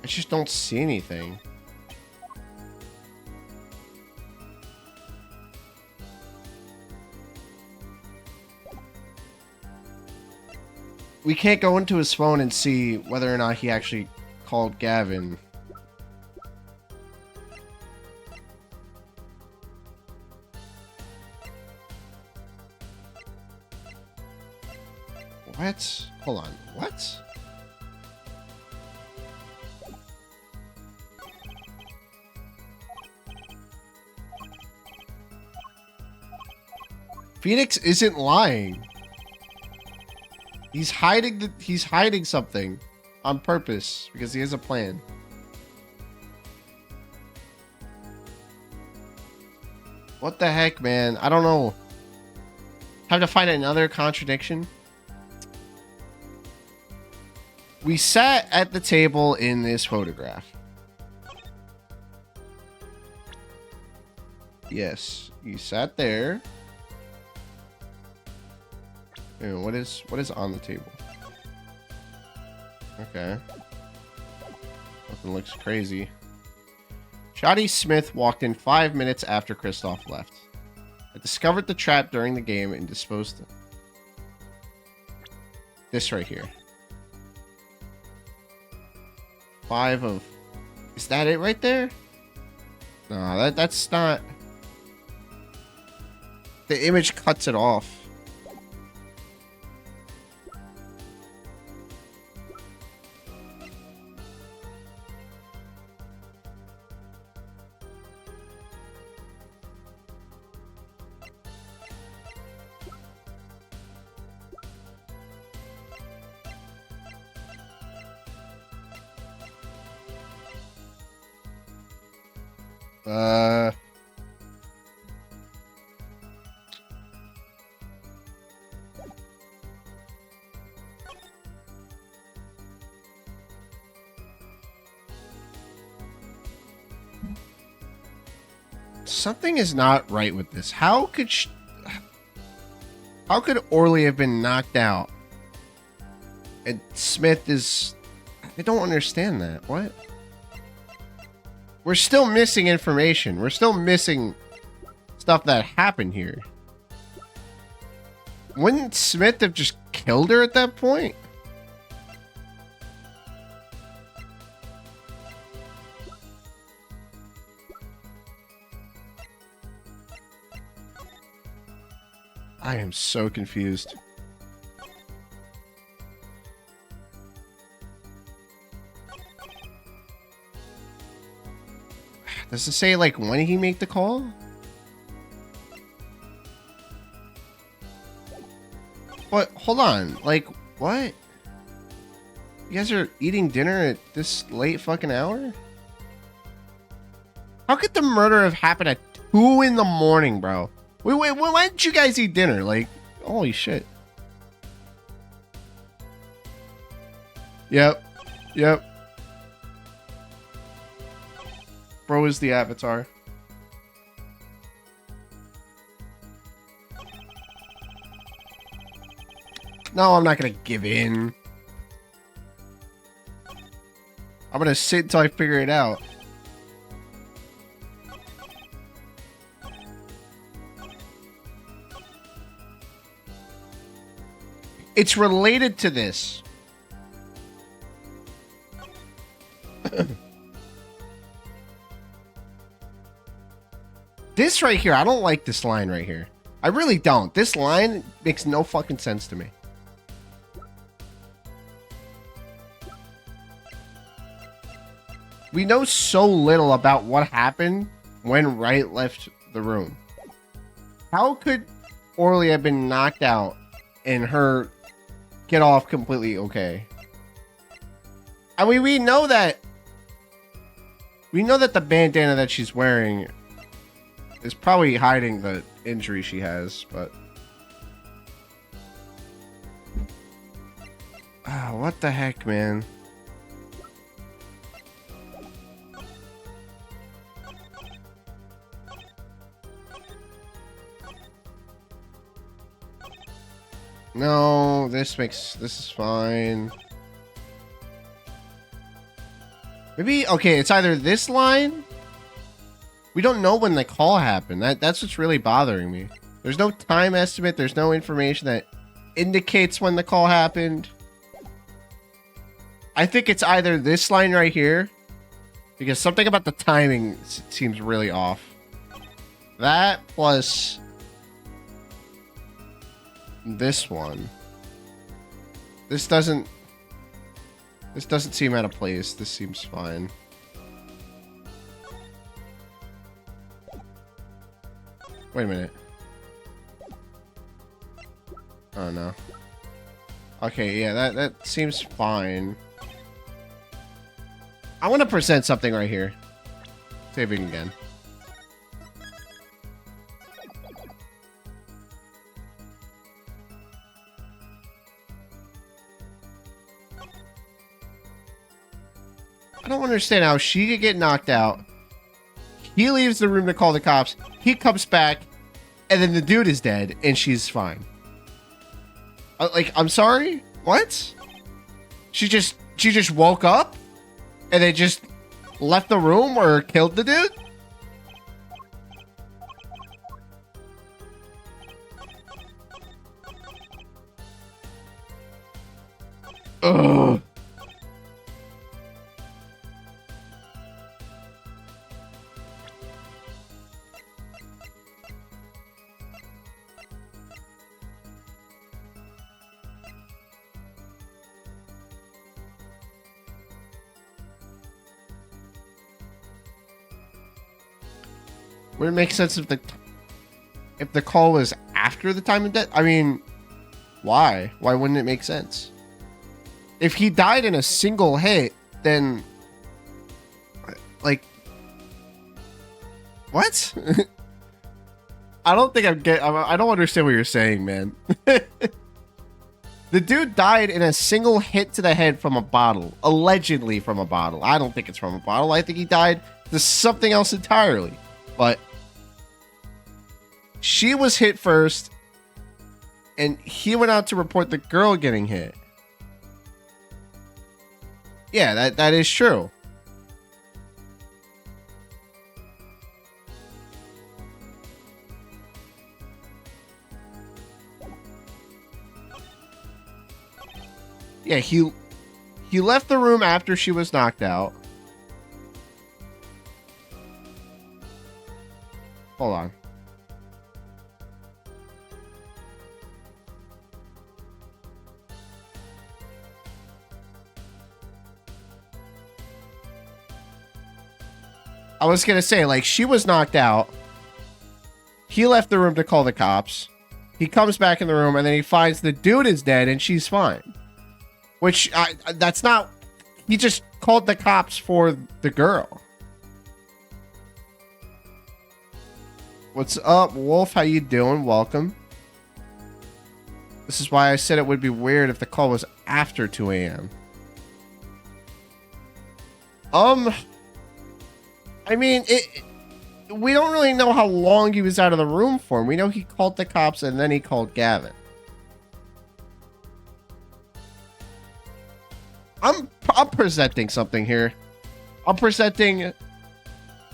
I just don't see anything. We can't go into his phone and see whether or not he actually called Gavin. What? Hold on. What? Phoenix isn't lying. He's hiding something on purpose because he has a plan. What the heck, man? I don't know. Have to find another contradiction. We sat at the table in this photograph. Yes, you sat there. Ew, what is on the table? Okay. Nothing looks crazy. Shoddy Smith walked in 5 minutes after Kristoff left. I discovered the trap during the game and disposed of this right here. 5 of... Is that it right there? No, that's not... The image cuts it off. Something is not right with this. How could Orly have been knocked out? And Smith is... I don't understand that. What? We're still missing information. We're still missing stuff that happened here. Wouldn't Smith have just killed her at that point? I am so confused. Does it say, like, when he made the call? What? Hold on. Like, what? You guys are eating dinner at this late fucking hour? How could the murder have happened at 2 in the morning, bro? Wait, why didn't you guys eat dinner? Like, holy shit. Yep. Bro is the avatar. No, I'm not gonna give in. I'm gonna sit until I figure it out. It's related to this. This right here, I don't like this line right here. I really don't. This line makes no fucking sense to me. We know so little about what happened when Wright left the room. How could Orly have been knocked out and her get off completely okay? I mean, we know that the bandana that she's wearing is probably hiding the injury she has, but what the heck, man? No, this is fine. Maybe, okay, it's either this line. We don't know when the call happened. That's what's really bothering me. There's no time estimate. There's no information that indicates when the call happened. I think it's either this line right here, because something about the timing seems really off. That plus this one. This doesn't seem out of place. This seems fine. Wait a minute. Oh no. Okay, yeah, that seems fine. I want to present something right here. Saving again. I don't understand how she could get knocked out. He leaves the room to call the cops. He comes back, and then the dude is dead, and she's fine. Like, I'm sorry? What? She just woke up? And they just left the room or killed the dude? Ugh. Would it make sense if the call was after the time of death? I mean, why? Why wouldn't it make sense? If he died in a single hit, then like what? I don't think I don't understand what you're saying, man. The dude died in a single hit to the head from a bottle, allegedly from a bottle. I don't think it's from a bottle. I think he died to something else entirely. But she was hit first, and he went out to report the girl getting hit. Yeah, that is true. Yeah, he left the room after she was knocked out. Hold on. I was gonna say, like, she was knocked out. He left the room to call the cops. He comes back in the room, and then he finds the dude is dead, and she's fine. Which, that's not... He just called the cops for the girl. What's up, Wolf? How you doing? Welcome. This is why I said it would be weird if the call was after 2 a.m. I mean, we don't really know how long he was out of the room for. We know he called the cops and then he called Gavin. I'm presenting something here. I'm presenting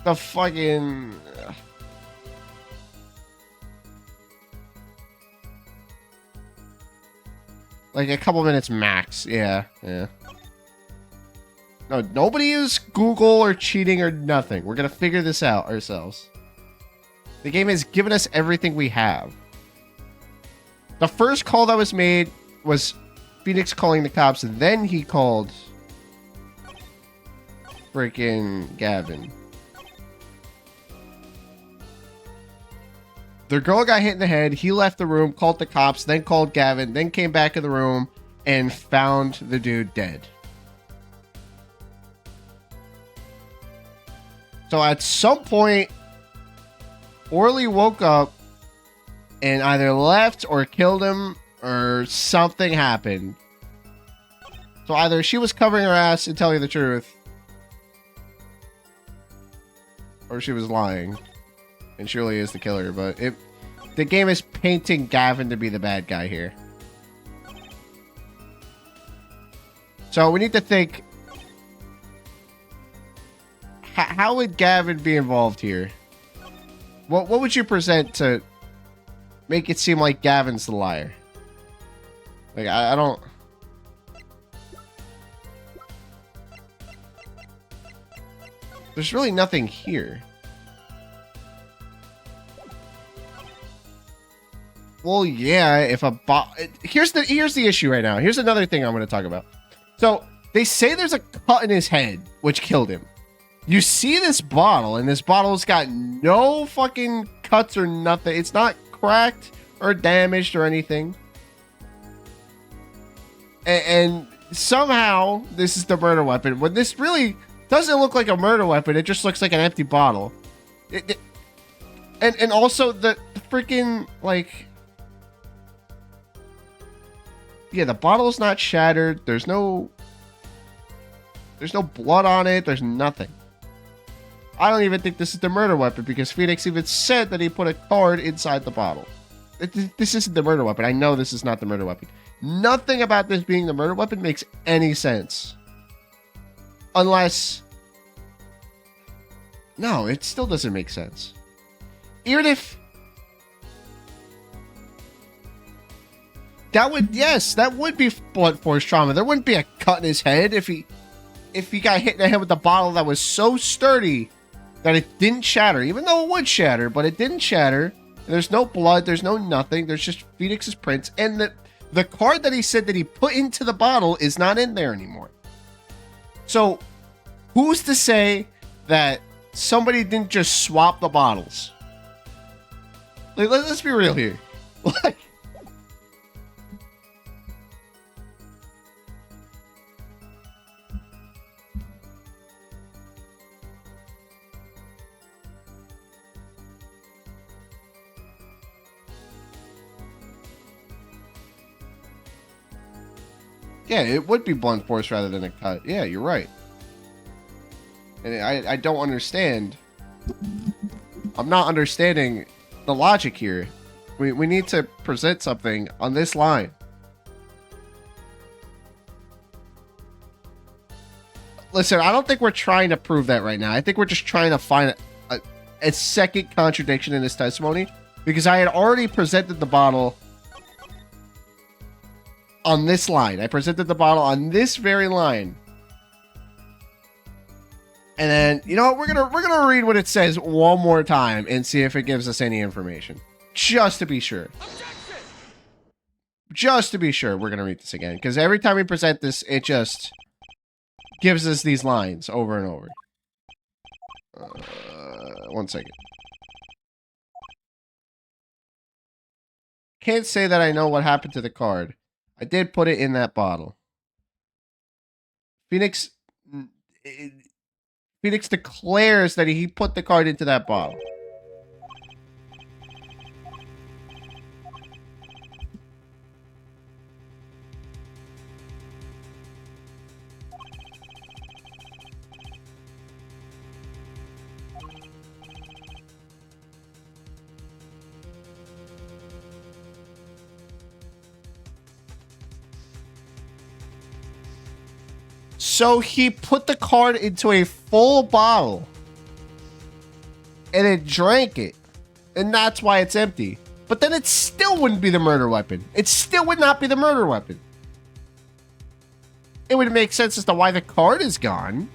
the fucking... like a couple minutes max. Yeah. No, nobody is Google or cheating or nothing. We're gonna figure this out ourselves. The game has given us everything we have. The first call that was made was Phoenix calling the cops, and then he called freaking Gavin. The girl got hit in the head. He left the room, called the cops, then called Gavin, then came back in the room and found the dude dead. So at some point, Orly woke up and either left or killed him or something happened. So either she was covering her ass and telling the truth, or she was lying and Shirley is the killer. But the game is painting Gavin to be the bad guy here. So we need to think, how would Gavin be involved here? What would you present to make it seem like Gavin's the liar? Like, I don't... There's really nothing here. Well, yeah, if a here's the issue right now. Here's another thing I'm going to talk about. So, they say there's a cut in his head, which killed him. You see this bottle, and this bottle's got no fucking cuts or nothing. It's not cracked or damaged or anything. And somehow, this is the murder weapon. When this really doesn't look like a murder weapon, it just looks like an empty bottle. And also, the freaking, like... Yeah, the bottle's not shattered. There's no blood on it. There's nothing. I don't even think this is the murder weapon because Phoenix even said that he put a card inside the bottle. This isn't the murder weapon. I know this is not the murder weapon. Nothing about this being the murder weapon makes any sense. Unless... No, it still doesn't make sense. Even if... That would be blunt force trauma. There wouldn't be a cut in his head if he got hit in the head with a bottle that was so sturdy that it didn't shatter. Even though it would shatter, but it didn't shatter. There's no blood. There's no nothing. There's just Phoenix's prints. And the card that he said that he put into the bottle is not in there anymore. So, who's to say that somebody didn't just swap the bottles? Like, let's be real here. Like, yeah, it would be blunt force rather than a cut. Yeah, you're right. And I don't understand. I'm not understanding the logic here. We need to present something on this line. Listen, I don't think we're trying to prove that right now. I think we're just trying to find a second contradiction in his testimony. Because I had already presented the bottle on this line. I presented the bottle on this very line. And then, you know what? We're gonna read what it says one more time and see if it gives us any information. Just to be sure. Objection! Just to be sure, we're gonna read this again. Because every time we present this, it just gives us these lines over and over. 1 second. Can't say that I know what happened to the card. I did put it in that bottle. Phoenix declares that he put the card into that bottle. So he put the card into a full bottle and then drank it. And that's why it's empty. But then it still wouldn't be the murder weapon. It still would not be the murder weapon. It would make sense as to why the card is gone.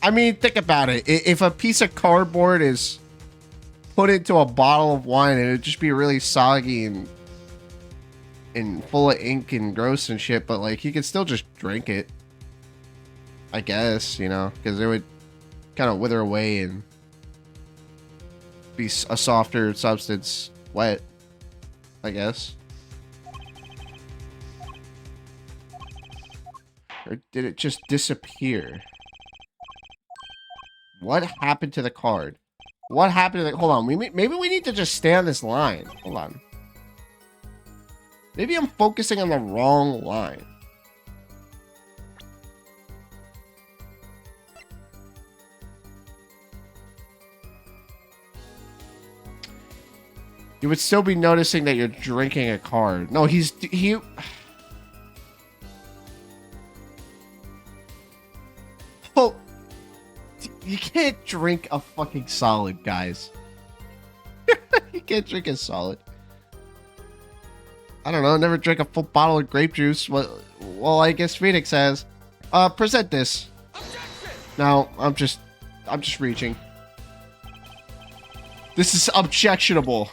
I mean, think about it. If a piece of cardboard is put into a bottle of wine, it would just be really soggy and full of ink and gross and shit. But like, you could still just drink it, I guess, you know, because it would kind of wither away and be a softer substance, wet, I guess. Or did it just disappear? What happened to the card? What happened to the... Hold on. Maybe we need to just stay on this line. Hold on. Maybe I'm focusing on the wrong line. You would still be noticing that you're drinking a card. No, he... Oh... You can't drink a fucking solid, guys. You can't drink a solid. I don't know. Never drank a full bottle of grape juice. Well, I guess Phoenix has. Present this. No, I'm just reaching. This is objectionable.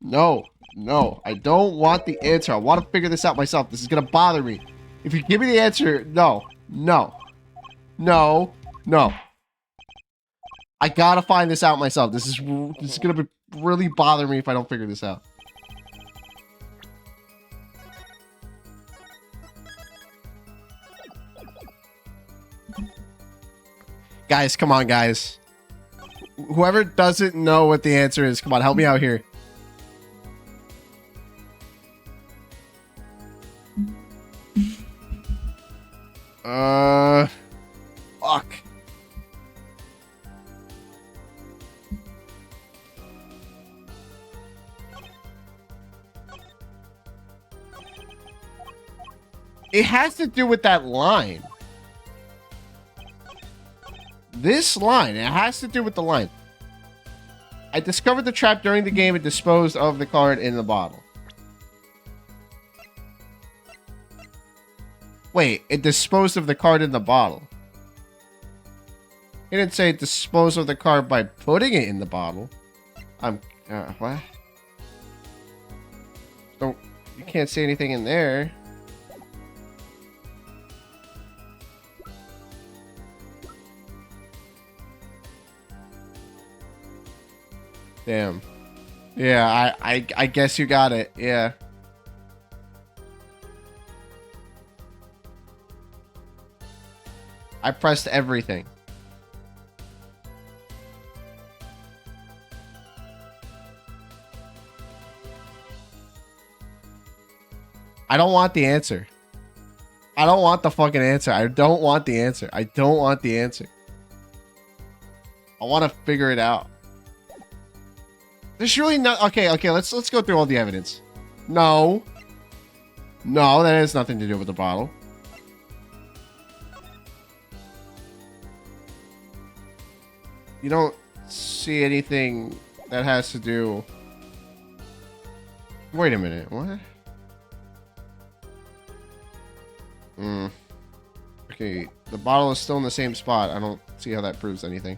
No, no, I don't want the answer. I want to figure this out myself. This is going to bother me. If you give me the answer, no, no, no, no. I got to find this out myself. This is going to really bother me if I don't figure this out. Guys, come on, guys. Whoever doesn't know what the answer is, come on, help me out here. Fuck. It has to do with that line. This line, it has to do with the line. I discovered the trap during the game and disposed of the card in the bottle. Wait, it disposed of the card in the bottle. It didn't say it disposed of the card by putting it in the bottle. What? Don't, you can't see anything in there. Damn. Yeah, I guess you got it. Yeah. I pressed everything. I don't want the answer. I don't want the fucking answer. I don't want the answer. I don't want the answer. I want to figure it out. There's really not... Okay, let's go through all the evidence. No. No, that has nothing to do with the bottle. You don't see anything that has to do... Wait a minute, what? Okay, the bottle is still in the same spot. I don't see how that proves anything.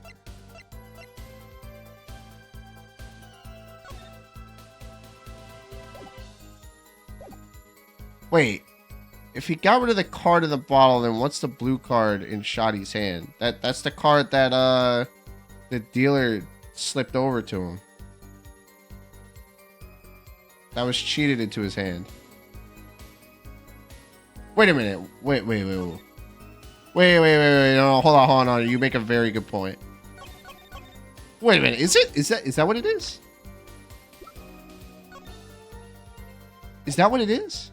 Wait, if he got rid of the card in the bottle, then what's the blue card in Shoddy's hand? That's the card that the dealer slipped over to him. That was cheated into his hand. Wait a minute. Wait. No, hold on. You make a very good point. Wait a minute. Is that what it is? Is that what it is?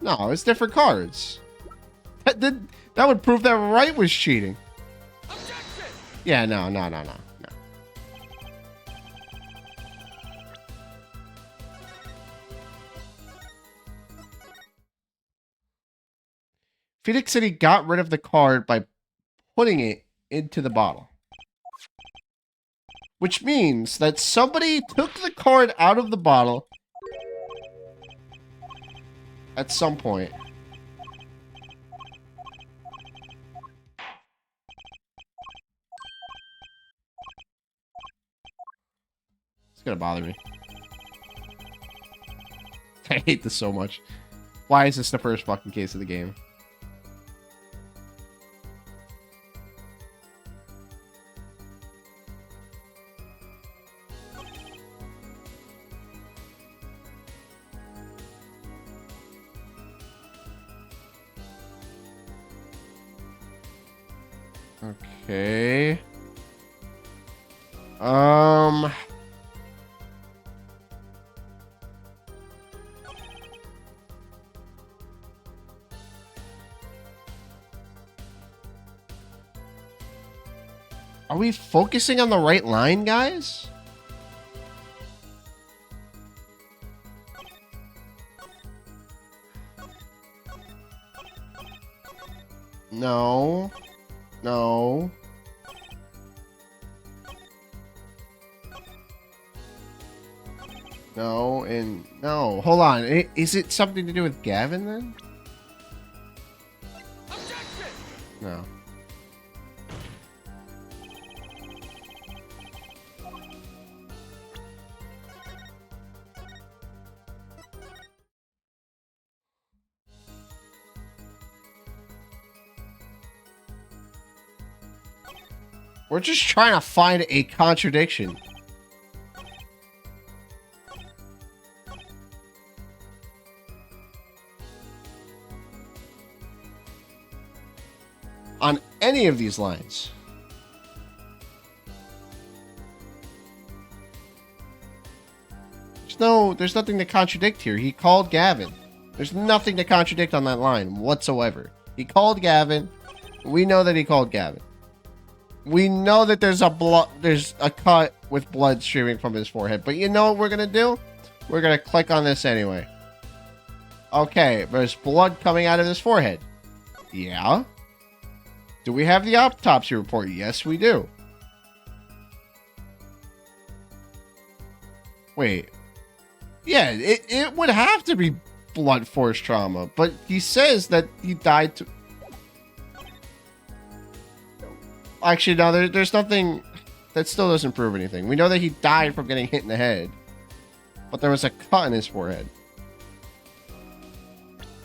No, it's different cards. That would prove that Wright was cheating. Objection! Yeah, no. Phoenix said he got rid of the card by putting it into the bottle. which means that somebody took the card out of the bottle at some point. It's gonna bother me. I hate this so much. Why is this the first fucking case of the game? Okay. Are we focusing on the right line, guys? No. No. No, and no. Hold on. Is it something to do with Gavin then? No. We're just trying to find a contradiction. On any of these lines. There's nothing to contradict here. He called Gavin. There's nothing to contradict on that line whatsoever. He called Gavin. We know that he called Gavin. We know that there's a cut with blood streaming from his forehead. But you know what we're gonna do? We're gonna click on this anyway. Okay, there's blood coming out of his forehead. Yeah. Do we have the autopsy report? Yes, we do. Wait. Yeah, it would have to be blunt force trauma, but he says that he died to... Actually, no, there's nothing... That still doesn't prove anything. We know that he died from getting hit in the head, but there was a cut in his forehead.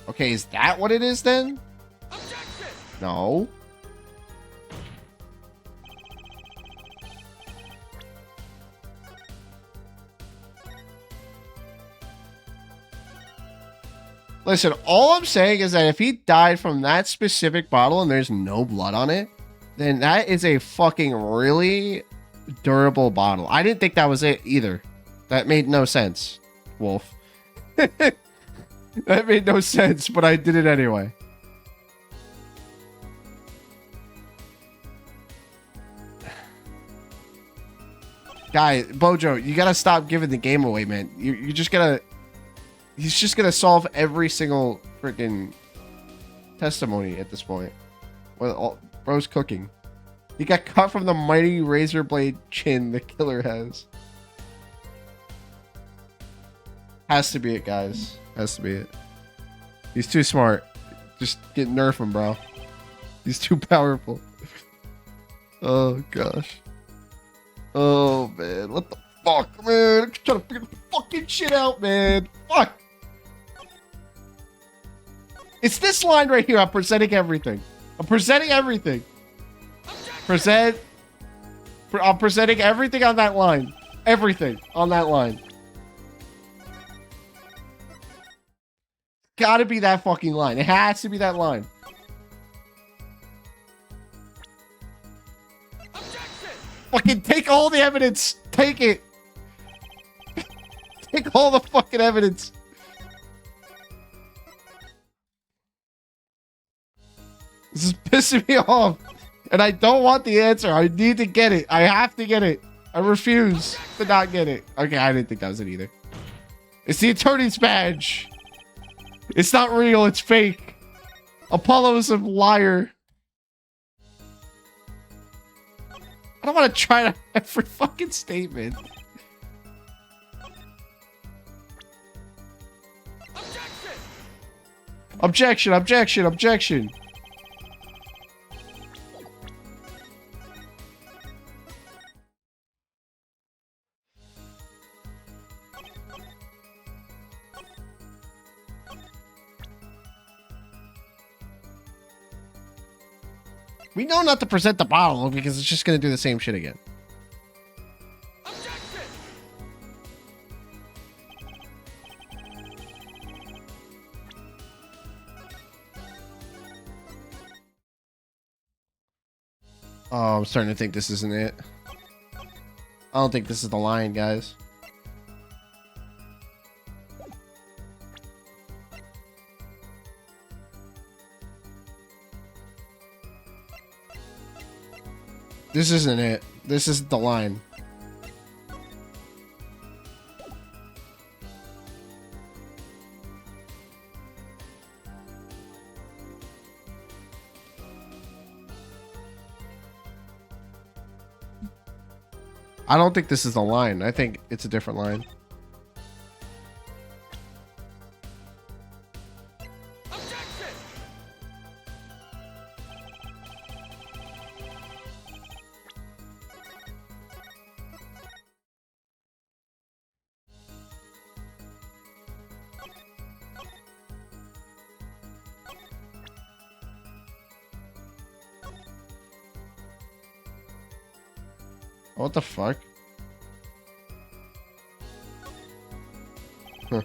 Okay, is that what it is then? No. Listen, all I'm saying is that if he died from that specific bottle and there's no blood on it, then that is a fucking really durable bottle. I didn't think that was it either. That made no sense, Wolf. That made no sense, but I did it anyway. Guy, Bojo, you gotta stop giving the game away, man. You're just gonna... He's just gonna solve every single freaking testimony at this point. Well, bro's cooking. He got cut from the mighty razor blade chin the killer has. Has to be it, guys. Has to be it. He's too smart. Just get nerf him, bro. He's too powerful. Oh gosh. Oh man, what the fuck, man? I'm trying to figure the fucking shit out, man. Fuck. It's this line right here. I'm presenting everything. I'm presenting everything. I'm presenting everything on that line. Everything on that line. Gotta be that fucking line. It has to be that line. Fucking take all the evidence. Take it. Take all the fucking evidence. This is pissing me off. And I don't want the answer. I need to get it. I have to get it. I refuse to not get it. Okay, I didn't think that was it either. It's the attorney's badge. It's not real. It's fake. Apollo is a liar. I don't want to try to every fucking statement. Objection, objection, objection. We know not to present the bottle because it's just going to do the same shit again. Oh, I'm starting to think this isn't it. I don't think this is the line, guys. This isn't it. This isn't the line. I don't think this is the line. I think it's a different line. What the fuck? Huh.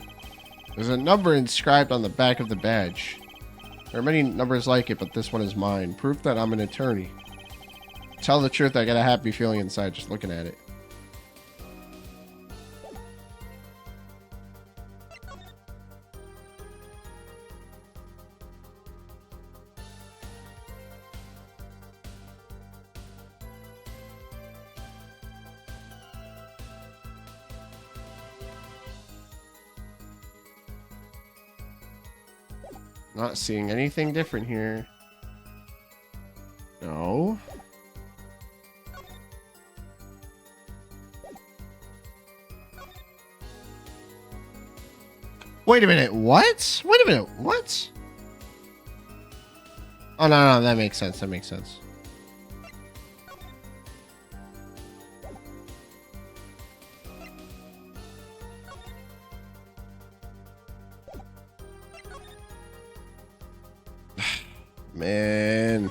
There's a number inscribed on the back of the badge. There are many numbers like it, but this one is mine. Proof that I'm an attorney. Tell the truth, I got a happy feeling inside just looking at it. Not seeing anything different here. No. Wait a minute, what? Wait a minute, what? Oh, no, that makes sense, that makes sense. Man.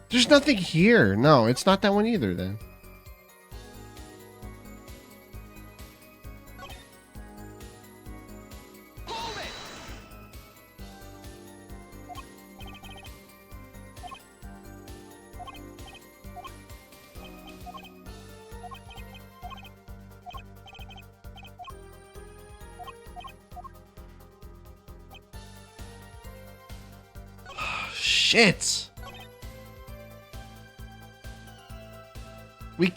There's nothing here. No, it's not that one either then. Shit. We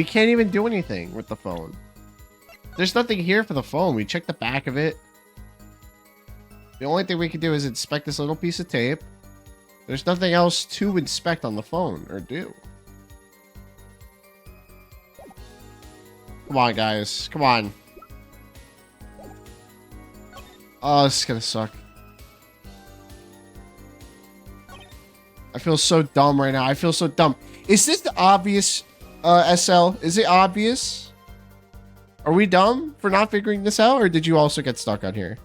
can't even do anything with the phone. There's nothing here for the phone. We checked the back of it. The only thing we can do is inspect this little piece of tape. There's nothing else to inspect on the phone or do. Come on, guys. Come on. Oh, this is gonna suck. I feel so dumb right now. I feel so dumb. Is this the obvious, SL? Is it obvious? Are we dumb for not figuring this out, or did you also get stuck on here?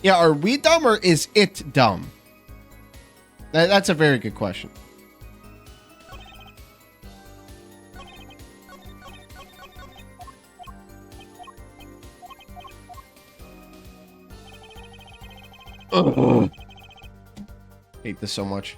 Yeah, are we dumb or is it dumb? That's a very good question. Ugh. Hate this so much.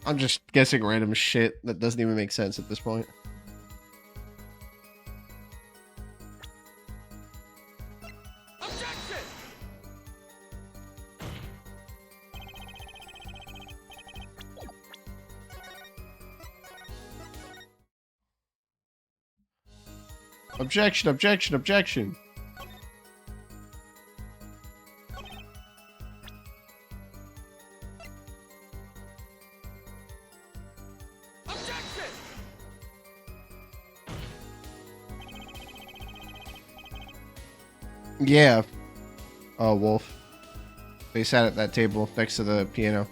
I'm just guessing random shit that doesn't even make sense at this point. Objection, objection, objection. Yeah. Oh, Wolf. They sat at that table next to the piano.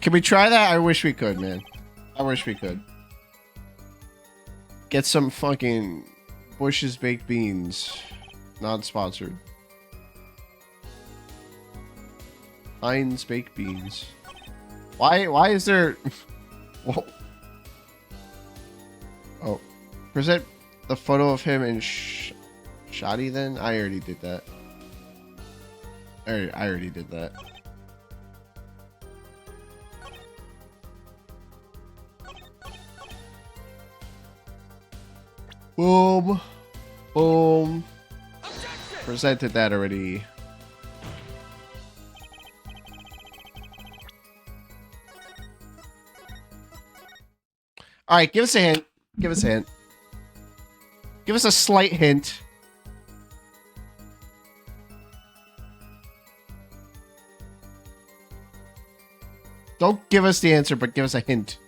Can we try that? I wish we could, man. I wish we could. Get some fucking Bush's Baked Beans. Non-sponsored. Heinz Baked Beans. Why is there... Whoa. Oh. Present the photo of him in Shoddy then? I already did that. I already did that. Boom. Boom. Presented that already. Alright, give us a hint. Give us a hint. Give us a slight hint. Don't give us the answer, but give us a hint.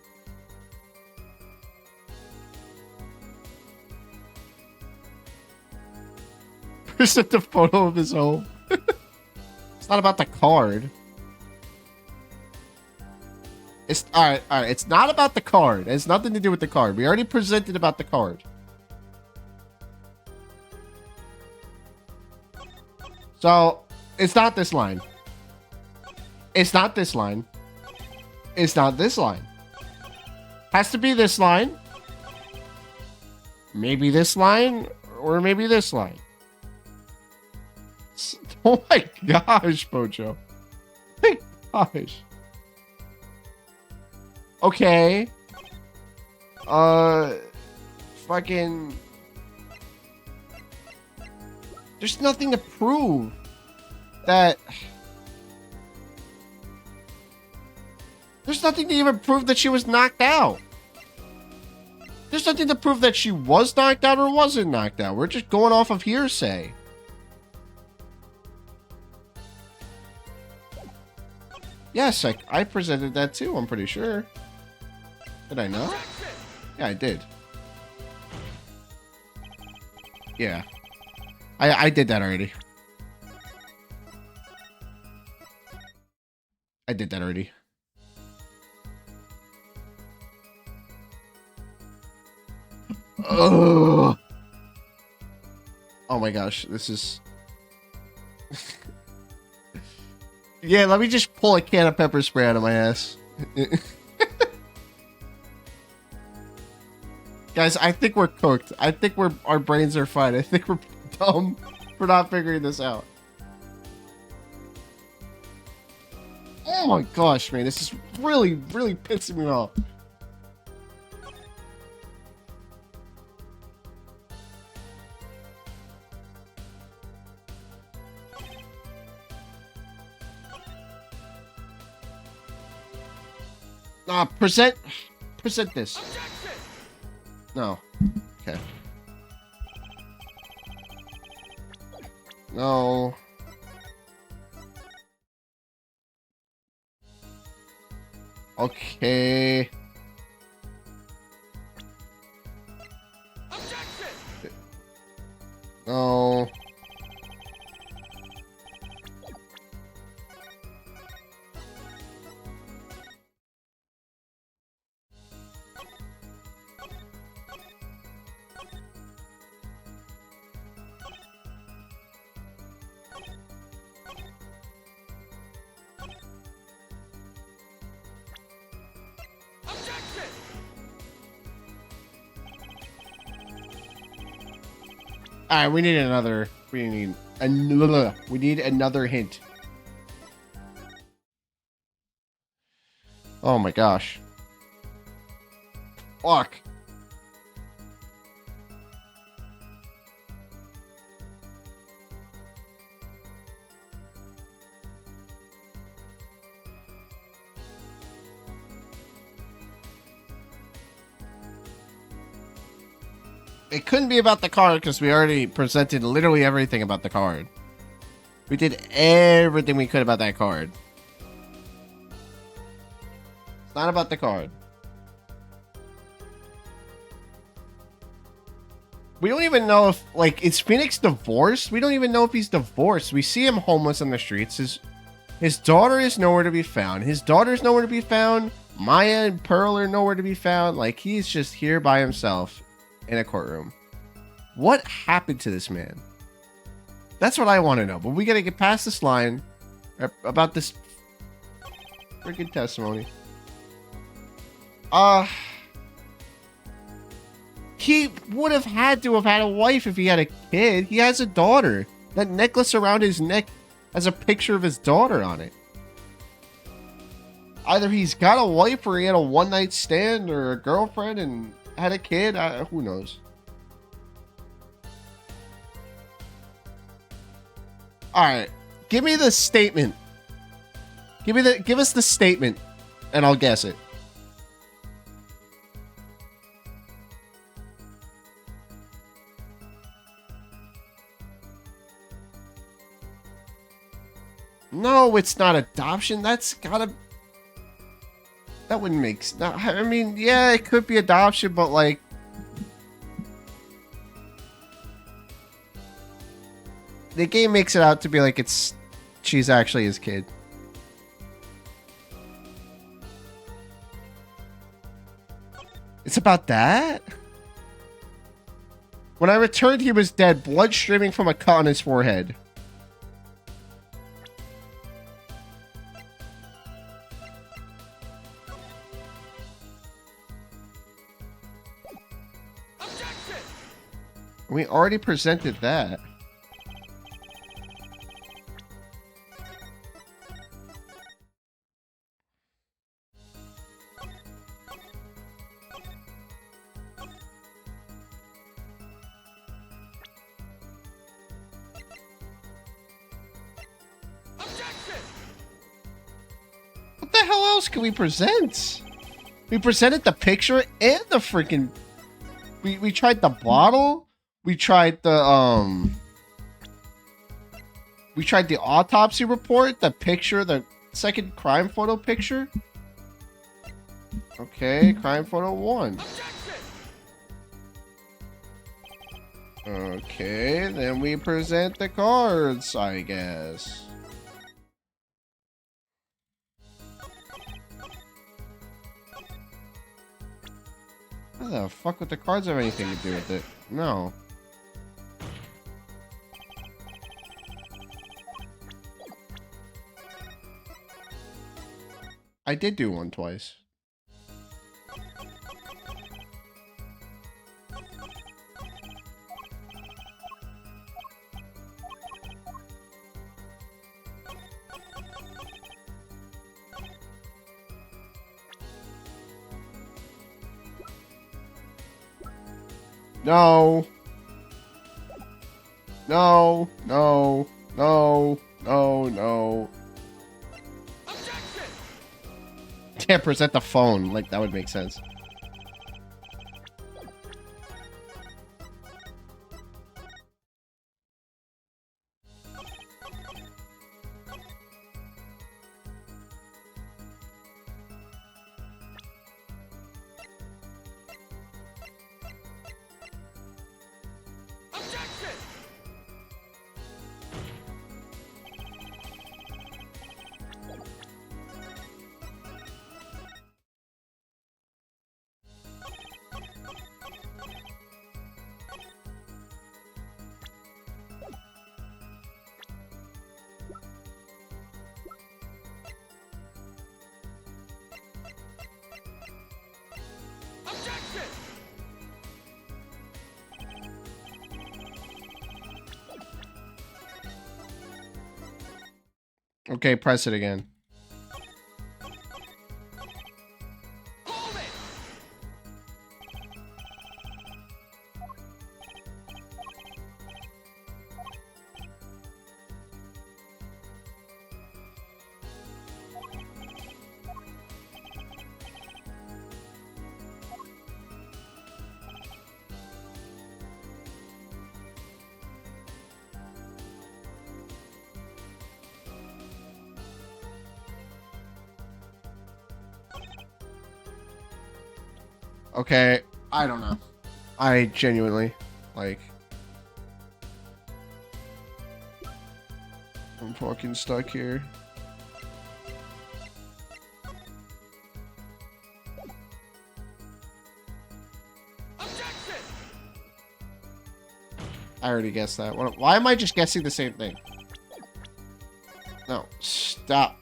Present the photo of his home. It's not about the card. It's all right. It's not about the card. It has nothing to do with the card. We already presented about the card. So it's not this line. It's not this line. It's not this line. Has to be this line. Maybe this line, or maybe this line. Oh my gosh, Pocho. My gosh. Okay. Fucking... There's nothing to prove that... There's nothing to even prove that she was knocked out. There's nothing to prove that she was knocked out or wasn't knocked out. We're just going off of hearsay. Yes, I presented that too, I'm pretty sure. Did I not? Yeah, I did. Yeah. I did that already. I did that already. Oh. Oh my gosh, this is... Yeah, let me just pull a can of pepper spray out of my ass. Guys, I think we're cooked. I think our brains are fried. I think we're dumb for not figuring this out. Oh my gosh, man. This is really, really pissing me off. Present this. No. Okay. No. Okay. No. All right, we need another. We need another hint. Oh my gosh. Fuck. It couldn't be about the card because we already presented literally everything about the card. We did everything we could about that card. It's not about the card. We don't even know if, like, is Phoenix divorced? We don't even know if he's divorced. We see him homeless on the streets. His daughter is nowhere to be found. His daughter's nowhere to be found. Maya and Pearl are nowhere to be found. Like, he's just here by himself in a courtroom. What happened to this man? That's what I want to know. But we got to get past this line about this freaking testimony. He would have had to have had a wife if he had a kid. He has a daughter. That necklace around his neck has a picture of his daughter on it. Either he's got a wife or he had a one-night stand or a girlfriend and had a kid. Who knows? All right, give me the statement. Give us the statement, and I'll guess it. No, it's not adoption. That's gotta. That wouldn't make sense. I mean, yeah, it could be adoption, but like. The game makes it out to be like she's actually his kid. It's about that? When I returned, he was dead, blood streaming from a cut on his forehead. Objection! We already presented that. What the hell else can we present? We presented the picture and the freaking. We tried the bottle. We tried the We tried the autopsy report, the picture, the second crime photo picture. Okay, crime photo 1. Okay, then we present the cards, I guess. What the fuck would the cards have anything to do with it? No. I did do one twice. No. No, no, no, no, no. Can't present the phone. Like, that would make sense. Okay, press it again. Okay, I don't know. I genuinely, like... I'm fucking stuck here. I already guessed that. Why am I just guessing the same thing? No, stop.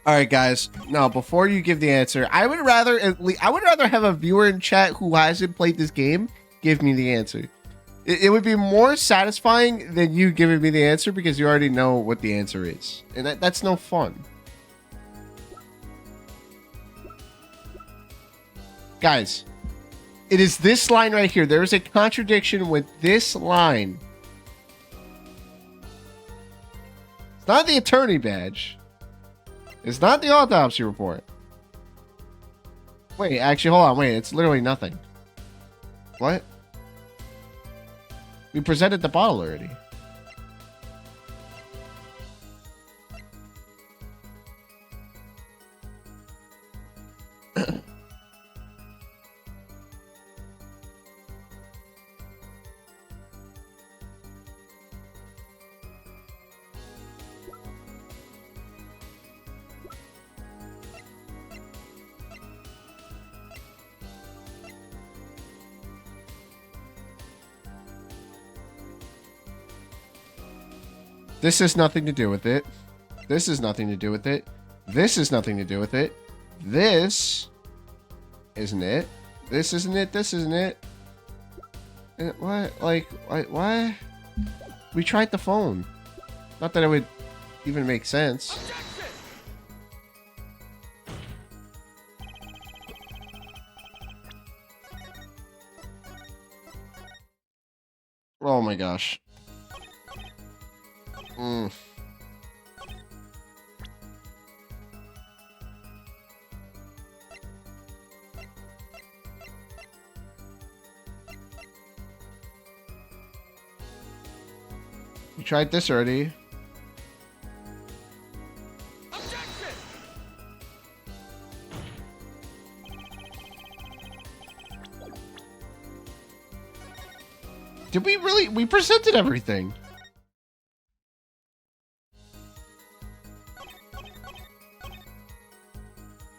All right, guys. No, before you give the answer, I would rather have a viewer in chat who hasn't played this game give me the answer. It would be more satisfying than you giving me the answer because you already know what the answer is, and that's no fun. Guys, it is this line right here. There is a contradiction with this line. It's not the attorney badge. It's not the autopsy report. Wait, actually, hold on. Wait, it's literally nothing. What? We presented the bottle already. This has nothing to do with it. This has nothing to do with it. This has nothing to do with it. This isn't it. This isn't it. This isn't it. What? Like, what? We tried the phone. Not that it would even make sense. Oh my gosh. We tried this already. Did we really? We presented everything.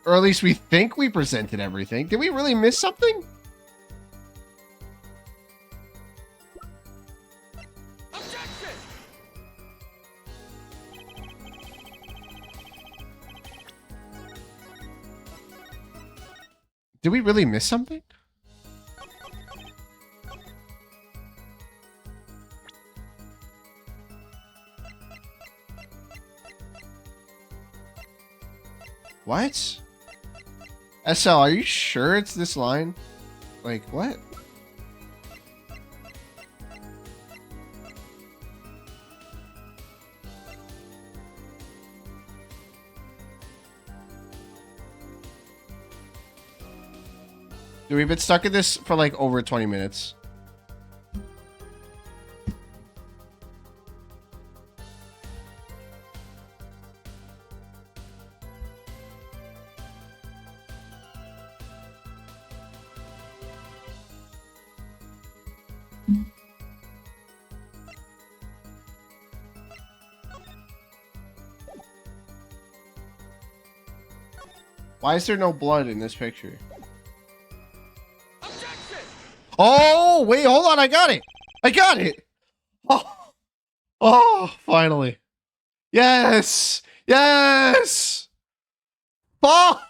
Or at least we think we presented everything. Did we really miss something? Did we really miss something? What? SL, are you sure it's this line? Like, what? Dude, we've been stuck in this for like over 20 minutes. Why is there no blood in this picture? Oh, wait, hold on. I got it. I got it. Oh, finally. Yes. Yes. Fuck.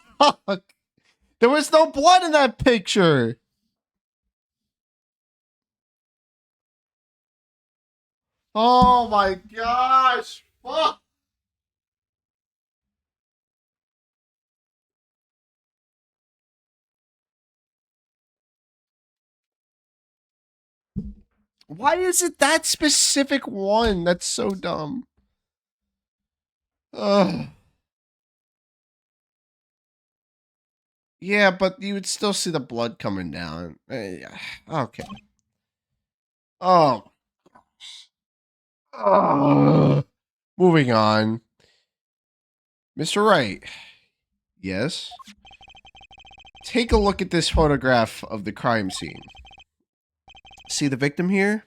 There was no blood in that picture. Oh my gosh! Fuck! Why is it that specific one? That's so dumb. Ugh. Yeah, but you would still see the blood coming down. Okay. Oh. Ugh. Moving on. Mr. Wright. Yes? Take a look at this photograph of the crime scene. See the victim here?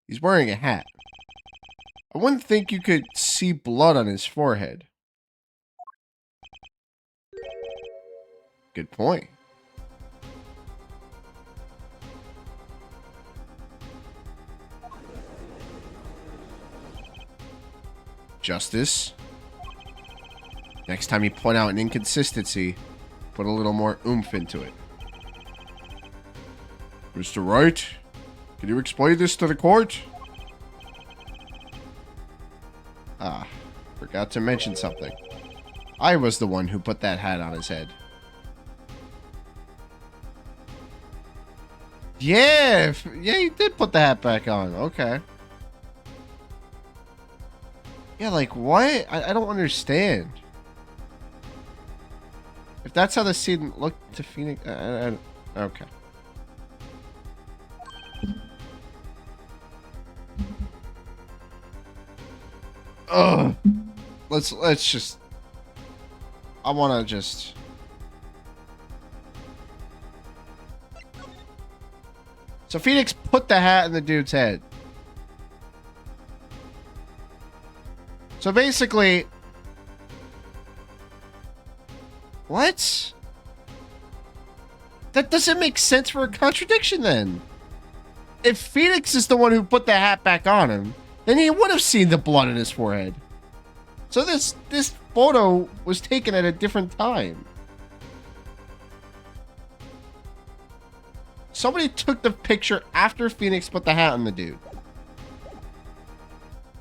He's wearing a hat. I wouldn't think you could see blood on his forehead. Good point. Justice. Next time you point out an inconsistency, put a little more oomph into it. Mr. Wright, can you explain this to the court? Ah, forgot to mention something. I was the one who put that hat on his head. Yeah, yeah, you did put the hat back on. Okay. Yeah, like, what? I don't understand. If that's how the scene looked to Phoenix... okay. Ugh. Let's just... I want to just... So Phoenix put the hat in the dude's head. So basically... What? That doesn't make sense for a contradiction then. If Phoenix is the one who put the hat back on him, then he would have seen the blood in his forehead. So this photo was taken at a different time. Somebody took the picture after Phoenix put the hat on the dude.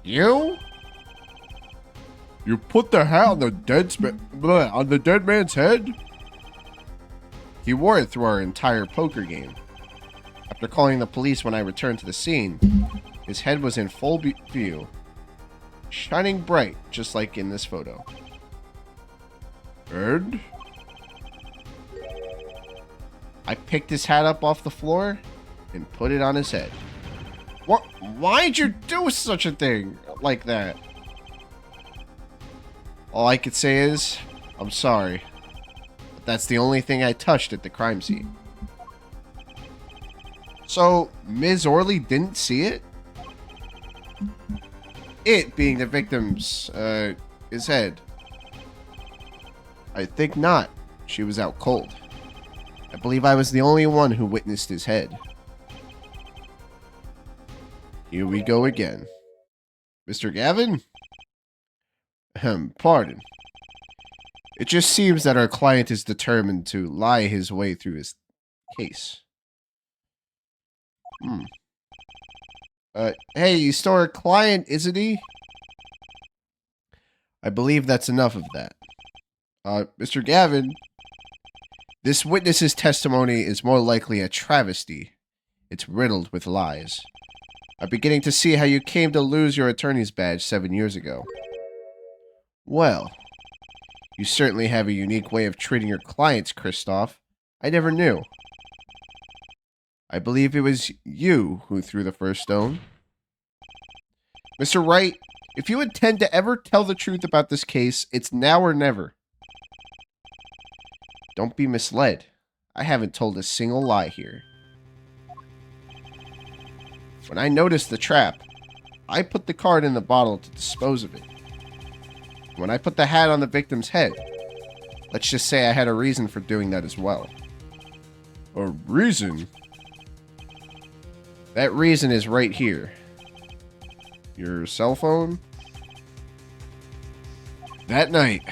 You? You put the hat on the dead man's head? He wore it through our entire poker game. After calling the police when I returned to the scene, his head was in full view, shining bright, just like in this photo. And? I picked his hat up off the floor and put it on his head. What? Why'd you do such a thing like that? All I could say is, I'm sorry. But that's the only thing I touched at the crime scene. So, Ms. Orley didn't see it? It being the victim's, his head. I think not. She was out cold. I believe I was the only one who witnessed his head. Here we go again. Mr. Gavin? Pardon. It just seems that our client is determined to lie his way through his case. Hey, he's still our client, isn't he? I believe that's enough of that. Mr. Gavin, this witness's testimony is more likely a travesty. It's riddled with lies. I'm beginning to see how you came to lose your attorney's badge 7 years ago. Well, you certainly have a unique way of treating your clients, Kristoff. I never knew. I believe it was you who threw the first stone. Mr. Wright, if you intend to ever tell the truth about this case, it's now or never. Don't be misled. I haven't told a single lie here. When I noticed the trap, I put the card in the bottle to dispose of it. When I put the hat on the victim's head, let's just say I had a reason for doing that as well. A reason? That reason is right here. Your cell phone? That night,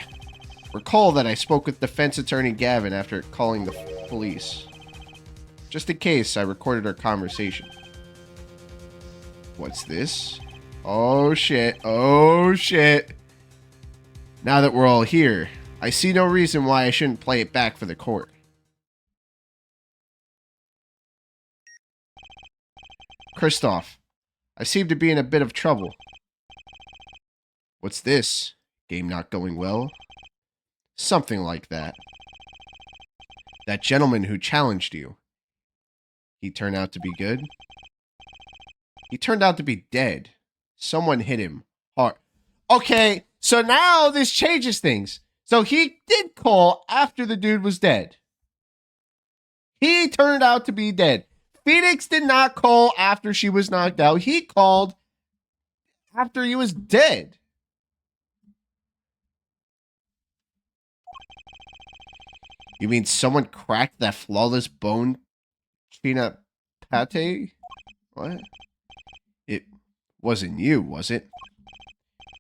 recall that I spoke with defense attorney Gavin after calling the police. Just in case, I recorded our conversation. What's this? Oh, shit. Oh, shit. Now that we're all here, I see no reason why I shouldn't play it back for the court. Kristoff, I seem to be in a bit of trouble. What's this? Game not going well? Something like that. That gentleman who challenged you. He turned out to be good? He turned out to be dead. Someone hit him hard. Okay, so now this changes things. So he did call after the dude was dead. He turned out to be dead. Phoenix did not call after she was knocked out. He called after he was dead. You mean someone cracked that flawless bone china pate? What? It wasn't you, was it?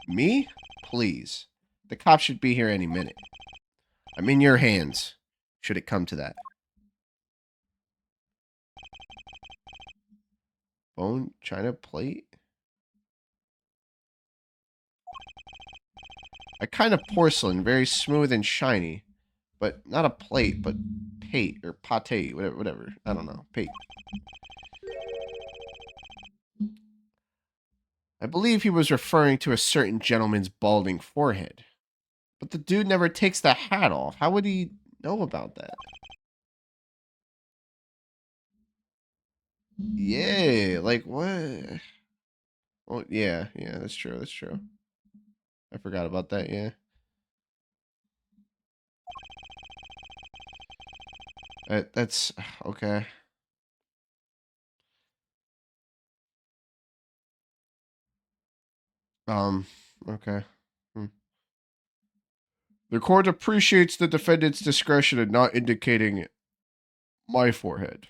Me? Please. The cops should be here any minute. I'm in your hands, should it come to that. Bone china plate? A kind of porcelain, very smooth and shiny. But not a plate, but pate or pate, whatever. I don't know. Pate. I believe he was referring to a certain gentleman's balding forehead. But the dude never takes the hat off. How would he know about that? Yeah, like what? Oh, yeah, that's true. That's true. I forgot about that, yeah. That's okay. Okay. The court appreciates the defendant's discretion in not indicating my forehead.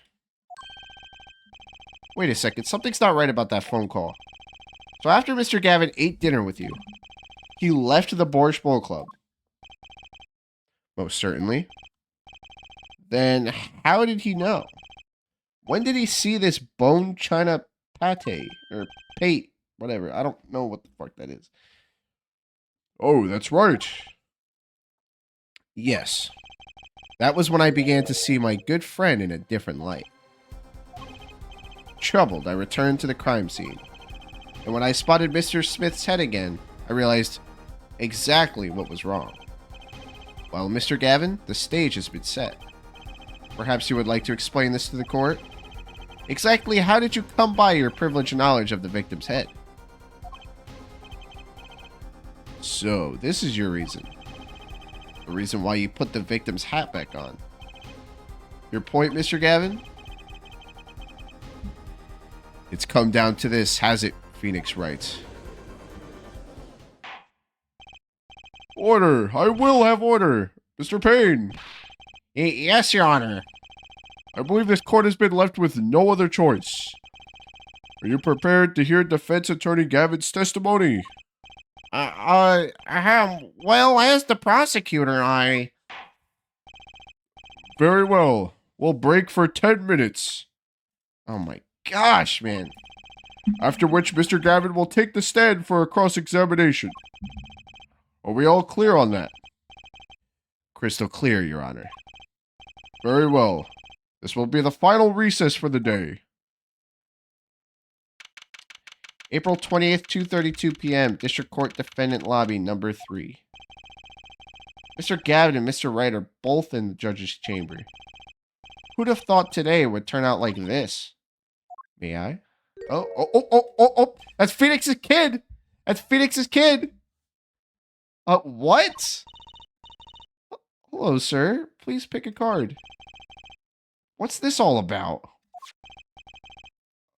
Wait a second, something's not right about that phone call. So after Mr. Gavin ate dinner with you, he left the Borscht Bowl Club. Most certainly. Then how did he know? When did he see this bone china pate or pate, whatever? I don't know what the fuck that is. Oh, that's right. Yes. That was when I began to see my good friend in a different light. Troubled, I returned to the crime scene. And when I spotted Mr. Smith's head again, I realized exactly what was wrong. Well, Mr. Gavin, the stage has been set. Perhaps you would like to explain this to the court? Exactly how did you come by your privileged knowledge of the victim's head? So, this is your reason. The reason why you put the victim's hat back on. Your point, Mr. Gavin? It's come down to this, has it? Phoenix writes. Order! I will have order! Mr. Payne! Yes, Your Honor. I believe this court has been left with no other choice. Are you prepared to hear defense attorney Gavin's testimony? Well, as the prosecutor, Very well. We'll break for 10 minutes. Oh my gosh, man. After which Mr. Gavin will take the stand for a cross-examination. Are we all clear on that? Crystal clear, Your Honor. Very well. This will be the final recess for the day. April 20th, 2:32 p.m., District Court Defendant Lobby, number 3. Mr. Gavin and Mr. Wright are both in the judge's chamber. Who'd have thought today would turn out like this? May I? Oh. That's Phoenix's kid. That's Phoenix's kid. What? Hello, sir. Please pick a card. What's this all about?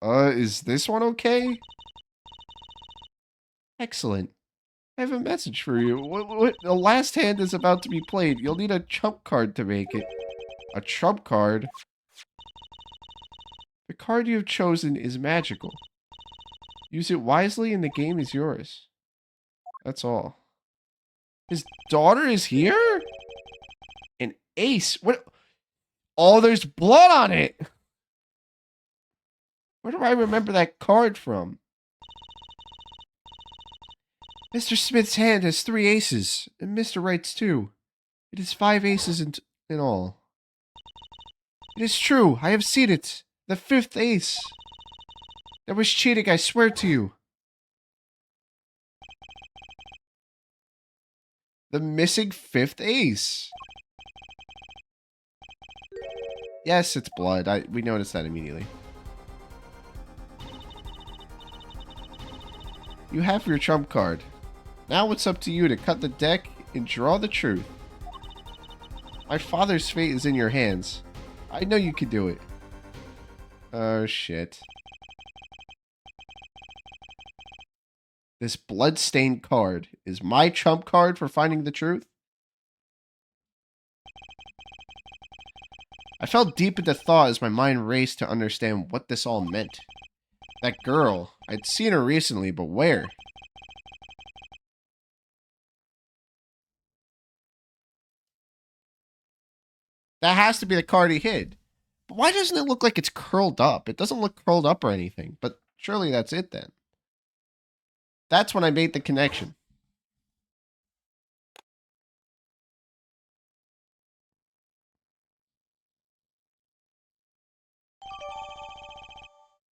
Is this one okay? Excellent. I have a message for you. What? The last hand is about to be played. You'll need a trump card to make it. A trump card? The card you have chosen is magical. Use it wisely and the game is yours. That's all. His daughter is here? An ace? What? Oh, there's blood on it! Where do I remember that card from? Mr. Smith's hand has 3 aces, and Mr. Wright's too. It is 5 aces in all. It is true, I have seen it. The 5th ace. That was cheating, I swear to you. The missing 5th ace. Yes, it's blood. We noticed that immediately. You have your trump card. Now it's up to you to cut the deck and draw the truth. My father's fate is in your hands. I know you can do it. Oh, shit. This blood-stained card is my trump card for finding the truth? I fell deep into thought as my mind raced to understand what this all meant. That girl, I'd seen her recently, but where? That has to be the card he hid. But why doesn't it look like it's curled up? It doesn't look curled up or anything, but surely that's it then. That's when I made the connection.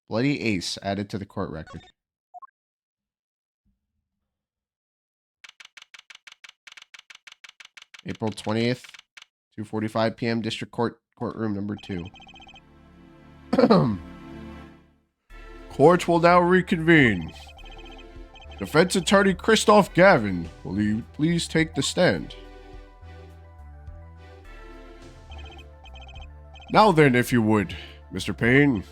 Bloody ace added to the court record. April 20th, 2:45 p.m. District Court, courtroom number 2. Court will now reconvene. Defense attorney Christoph Gavin, will you please take the stand? Now then, if you would, Mr. Payne.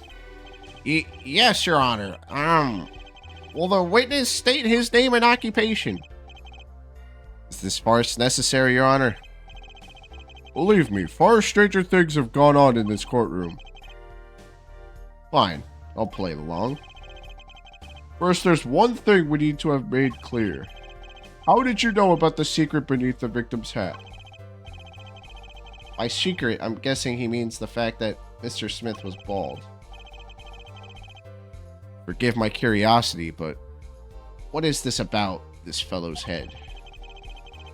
Yes, Your Honor. Will the witness state his name and occupation? Is this farce necessary, Your Honor? Believe me, far stranger things have gone on in this courtroom. Fine, I'll play along. First, there's one thing we need to have made clear. How did you know about the secret beneath the victim's hat? By secret, I'm guessing he means the fact that Mr. Smith was bald. Forgive my curiosity, but what is this about this fellow's head?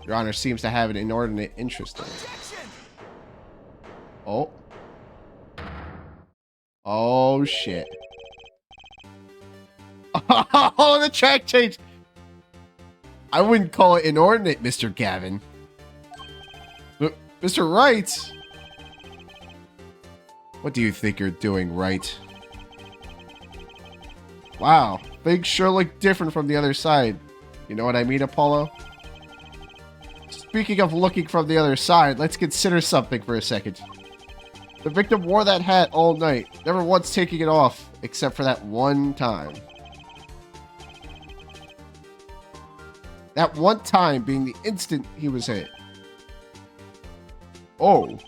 Your Honor seems to have an inordinate interest in it. Oh. Oh, shit. Oh, the track changed. I wouldn't call it inordinate, Mr. Gavin. But Mr. Wright. What do you think you're doing, Wright? Wow, things sure look different from the other side. You know what I mean, Apollo? Speaking of looking from the other side, let's consider something for a second. The victim wore that hat all night, never once taking it off, except for that one time. That one time being the instant he was hit. Oh.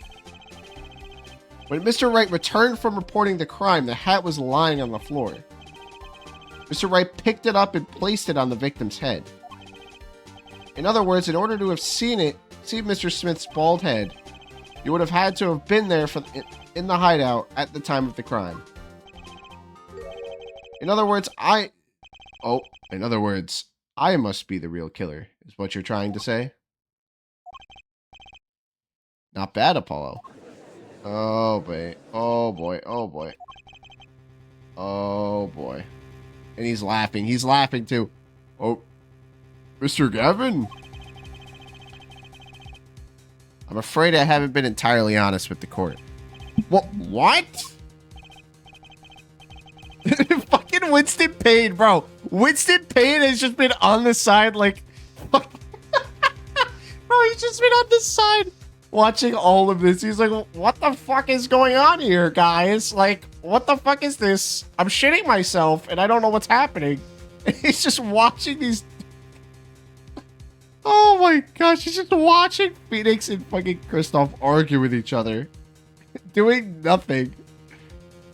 When Mr. Wright returned from reporting the crime, the hat was lying on the floor. Mr. Wright picked it up and placed it on the victim's head. In other words, in order to have seen Mr. Smith's bald head, you would have had to have been there in the hideout at the time of the crime. In other words, I must be the real killer, is what you're trying to say? Not bad, Apollo. Oh, boy. Oh, boy. Oh, boy. Oh, boy. And he's laughing. He's laughing, too. Oh, Mr. Gavin? I'm afraid I haven't been entirely honest with the court. What? Fucking Winston Payne, bro. Winston Payne has just been on the side, like... Bro, he's just been on the side watching all of this. He's like, what the fuck is going on here, guys? Like, what the fuck is this? I'm shitting myself, and I don't know what's happening. And he's just watching these... Oh my gosh, he's just watching Phoenix and fucking Kristoff argue with each other. Doing nothing.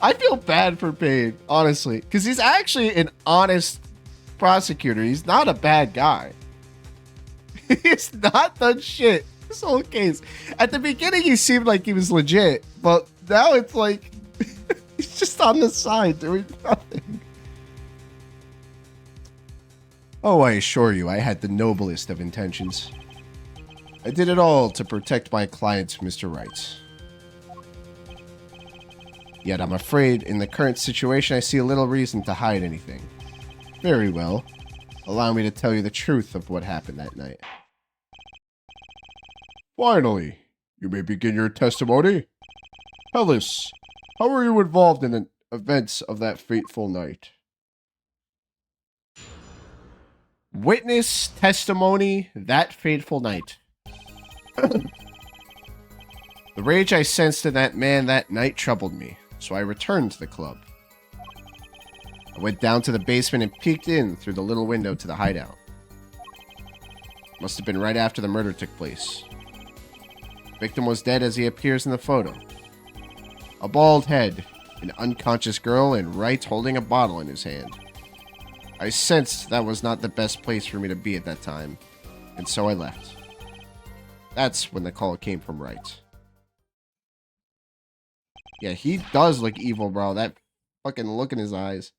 I feel bad for Payne, honestly, because he's actually an honest prosecutor. He's not a bad guy. He's not done shit this whole case. At the beginning, he seemed like he was legit, but now it's like he's just on the side doing nothing. Oh, I assure you, I had the noblest of intentions. I did it all to protect my client, Mr. Wright. Yet I'm afraid in the current situation I see little reason to hide anything. Very well. Allow me to tell you the truth of what happened that night. Finally, you may begin your testimony. Hellas, how were you involved in the events of that fateful night? Witness testimony that fateful night. The rage I sensed in that man that night troubled me, so I returned to the club. I went down to the basement and peeked in through the little window to the hideout. Must have been right after the murder took place. The victim was dead as he appears in the photo. A bald head, an unconscious girl, and Wright holding a bottle in his hand. I sensed that was not the best place for me to be at that time, and so I left. That's when the call came from Wright. Yeah, he does look evil, bro. That fucking look in his eyes.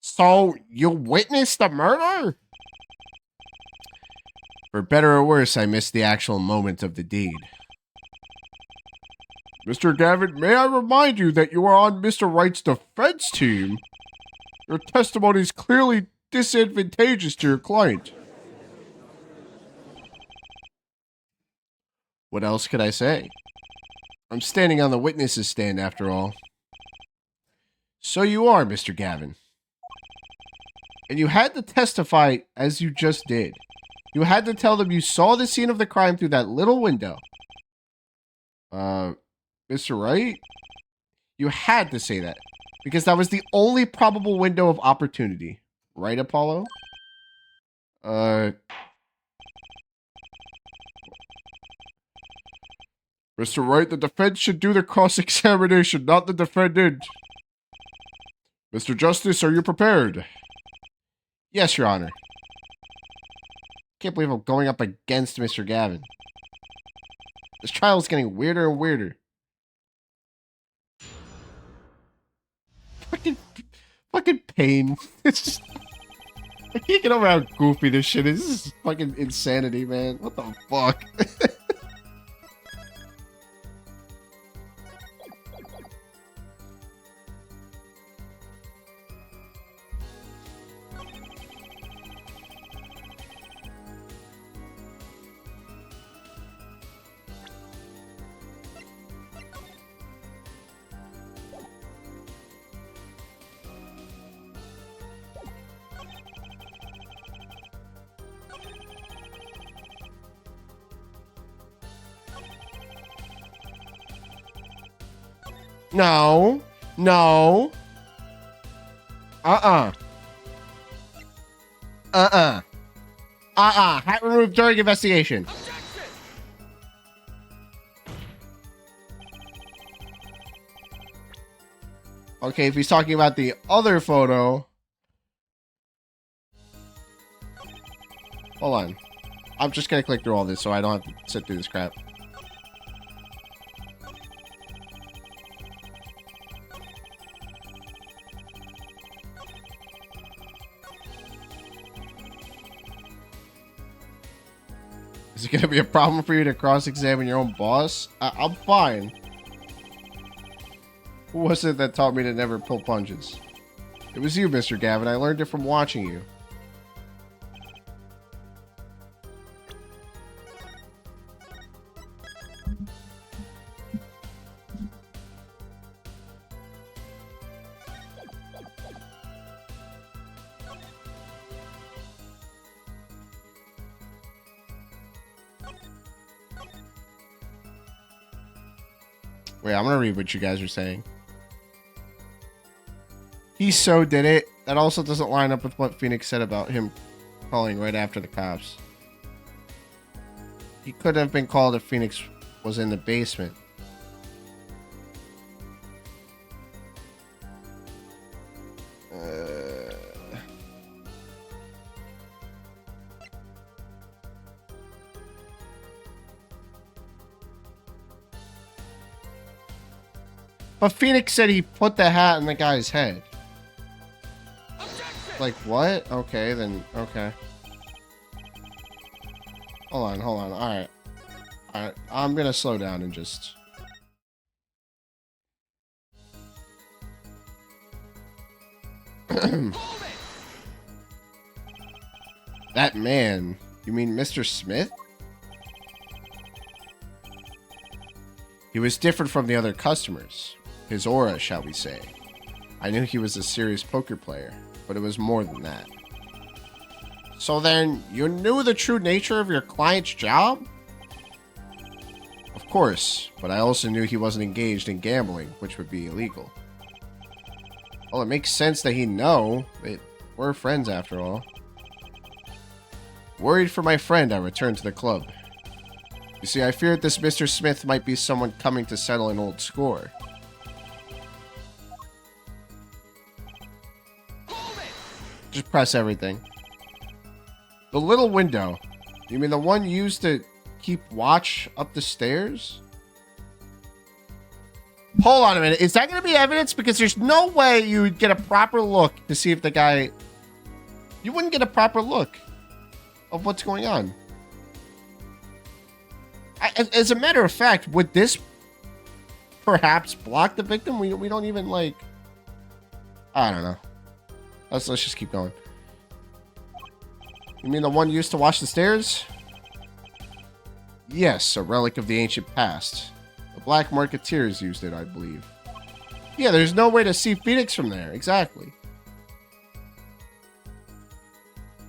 So, you witnessed the murder? For better or worse, I missed the actual moment of the deed. Mr. Gavin, may I remind you that you are on Mr. Wright's defense team? Your testimony is clearly disadvantageous to your client. What else could I say? I'm standing on the witness's stand after all. So you are, Mr. Gavin. And you had to testify as you just did. You had to tell them you saw the scene of the crime through that little window. Mr. Wright? You had to say that. Because that was the only probable window of opportunity. Right, Apollo? Mr. Wright, the defense should do the cross-examination, not the defendant. Mr. Justice, are you prepared? Yes, Your Honor. Can't believe I'm going up against Mr. Gavin. This trial is getting weirder and weirder. Fucking pain. It's just... I can't get over how goofy this shit is. This is fucking insanity, man. What the fuck? No. No. Hat removed during investigation. Okay, if he's talking about the other photo. Hold on. I'm just gonna click through all this so I don't have to sit through this crap. Is it going to be a problem for you to cross-examine your own boss? I'm fine. Who was it that taught me to never pull punches? It was you, Mr. Gavin. I learned it from watching you. Wait, I'm gonna read what you guys are saying. He so did it. That also doesn't line up with what Phoenix said about him calling right after the cops. He could have been called if Phoenix was in the basement. But Phoenix said he put the hat in the guy's head. Like, what? Okay, then, okay. Hold on, hold on. Alright. Alright, I'm gonna slow down and just... That man. You mean Mr. Smith? He was different from the other customers. His aura, shall we say. I knew he was a serious poker player, but it was more than that. So then, you knew the true nature of your client's job? Of course, but I also knew he wasn't engaged in gambling, which would be illegal. Well, it makes sense that he'd know. We're friends after all. Worried for my friend, I returned to the club. You see, I feared this Mr. Smith might be someone coming to settle an old score. Just press everything. The little window. You mean the one used to keep watch up the stairs? Hold on a minute. Is that going to be evidence? Because there's no way you would get a proper look to see if the guy... You wouldn't get a proper look of what's going on. As a matter of fact, would this perhaps block the victim? We don't even, like... I don't know. Let's just keep going. You mean the one used to watch the stairs? Yes, a relic of the ancient past. The Black Marketeers used it, I believe. Yeah, there's no way to see Phoenix from there. Exactly.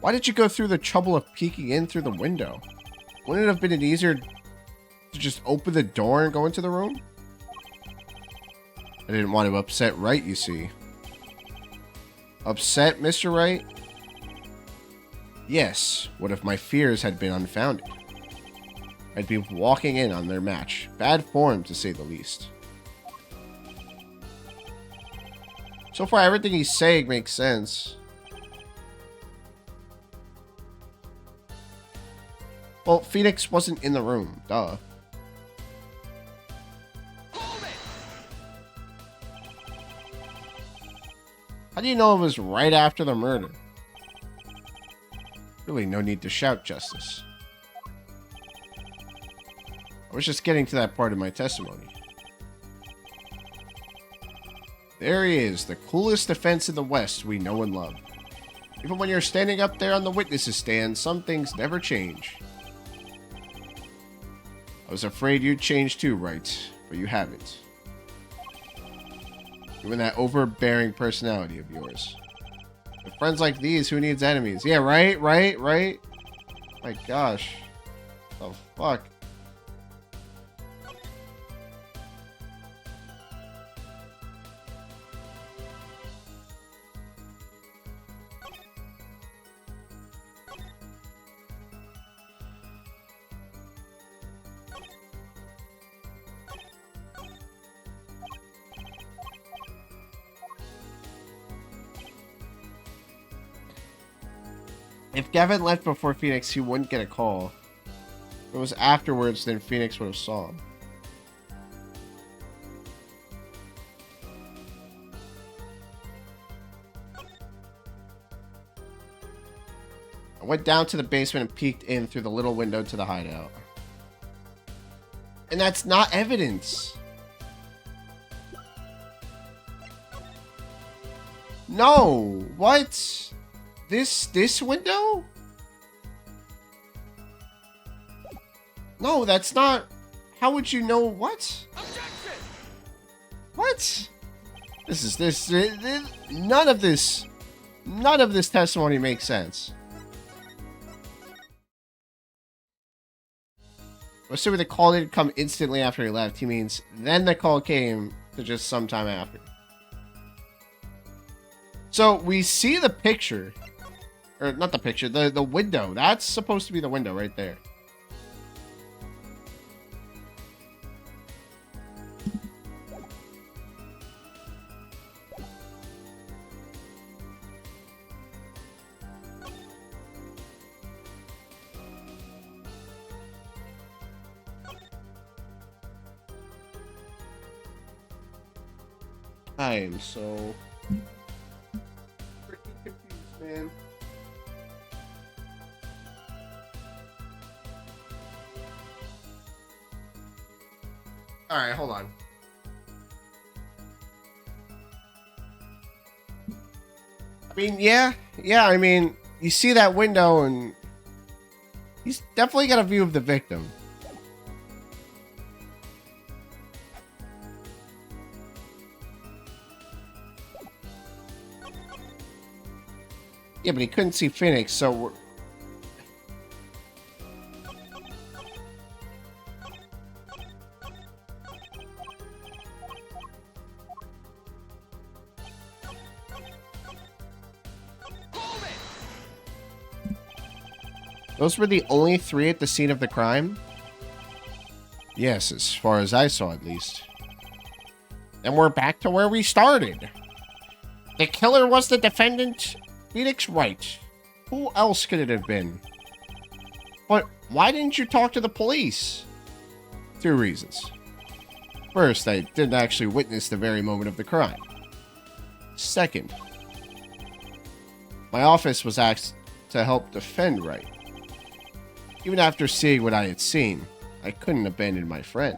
Why did you go through the trouble of peeking in through the window? Wouldn't it have been easier to just open the door and go into the room? I didn't want to upset Wright, you see. Upset, Mr. Wright? Yes, what if my fears had been unfounded? I'd be walking in on their match. Bad form, to say the least. So far, everything he's saying makes sense. Well, Phoenix wasn't in the room. Duh. How do you know it was right after the murder? Really, no need to shout, Justice. I was just getting to that part of my testimony. There he is, the coolest defense in the West we know and love. Even when you're standing up there on the witnesses stand, some things never change. I was afraid you'd change too, Wright, but you haven't. You and that overbearing personality of yours. With friends like these, who needs enemies? Yeah, right? My gosh. The fuck? If Gavin left before Phoenix, he wouldn't get a call. If it was afterwards, then Phoenix would have saw him. I went down to the basement and peeked in through the little window to the hideout. And that's not evidence. No, what? This window? No, that's not. How would you know what? Objection! What? None of this testimony makes sense. Assuming the call didn't come instantly after he left, he means then the call came to just sometime after. So we see the picture. Or not the picture, the window. That's supposed to be the window right there. I am so freaking confused, man. Alright, hold on. I mean, yeah, I mean, you see that window and he's definitely got a view of the victim. Yeah, but he couldn't see Phoenix, so those were the only 3 at the scene of the crime? Yes, as far as I saw at least. And we're back to where we started. The killer was the defendant, Phoenix Wright. Who else could it have been? But why didn't you talk to the police? 2 reasons. First, I didn't actually witness the very moment of the crime. Second, my office was asked to help defend Wright. Even after seeing what I had seen, I couldn't abandon my friend.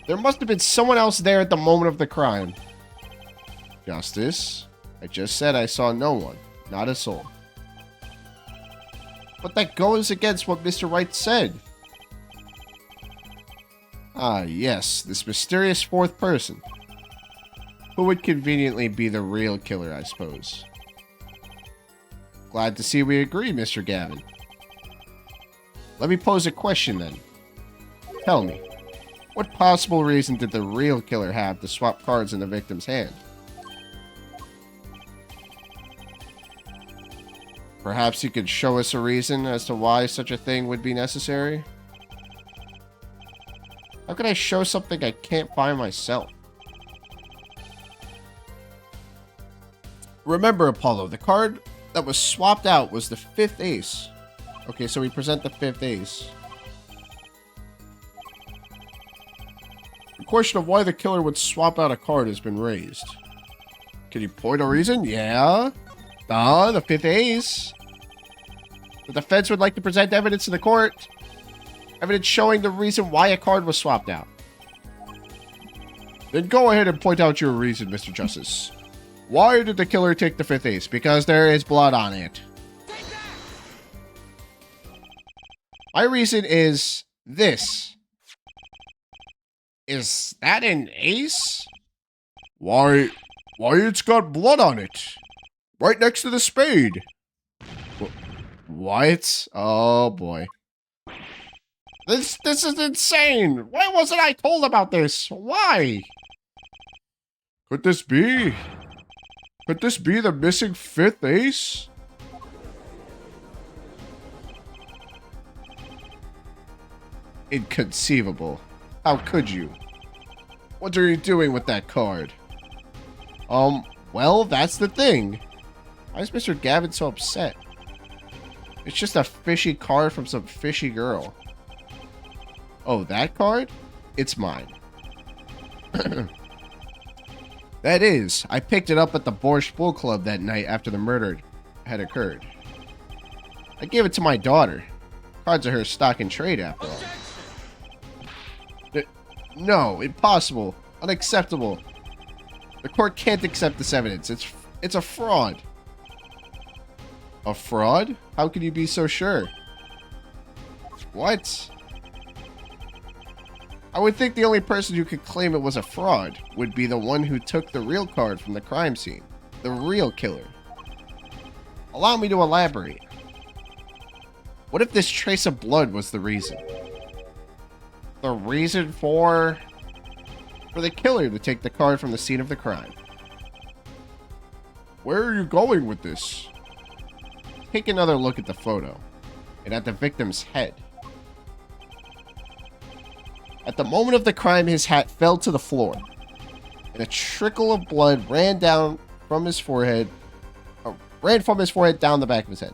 There must have been someone else there at the moment of the crime. Justice, I just said I saw no one, not a soul. But that goes against what Mr. Wright said. Ah, yes, this mysterious 4th person. Who would conveniently be the real killer, I suppose. Glad to see we agree, Mr. Gavin. Let me pose a question then. Tell me, what possible reason did the real killer have to swap cards in the victim's hand? Perhaps you could show us a reason as to why such a thing would be necessary? How could I show something I can't find myself? Remember, Apollo, the card that was swapped out was the 5th ace. Okay, so we present the 5th ace. The question of why the killer would swap out a card has been raised. Can you point a reason? Yeah. The 5th ace. The defense would like to present evidence to the court. Evidence showing the reason why a card was swapped out. Then go ahead and point out your reason, Mr. Justice. Why did the killer take the 5th ace? Because there is blood on it. My reason is this. Is that an ace? Why it's got blood on it. Right next to the spade. What? Oh boy. This is insane. Why wasn't I told about this? Why? Could this be? Could this be the missing 5th ace? Inconceivable. How could you? What are you doing with that card? Well, that's the thing. Why is Mr. Gavin so upset? It's just a fishy card from some fishy girl. Oh, that card? It's mine. That is, I picked it up at the Borscht Bull Club that night after the murder had occurred. I gave it to my daughter. Cards are her stock in trade, after all. No, impossible. Unacceptable. The court can't accept this evidence. It's a fraud. A fraud? How can you be so sure? What? I would think the only person who could claim it was a fraud would be the one who took the real card from the crime scene. The real killer. Allow me to elaborate. What if this trace of blood was the reason? The reason for the killer to take the card from the scene of the crime. Where are you going with this? Take another look at the photo and at the victim's head. At the moment of the crime, his hat fell to the floor, and a trickle of blood ran from his forehead down the back of his head.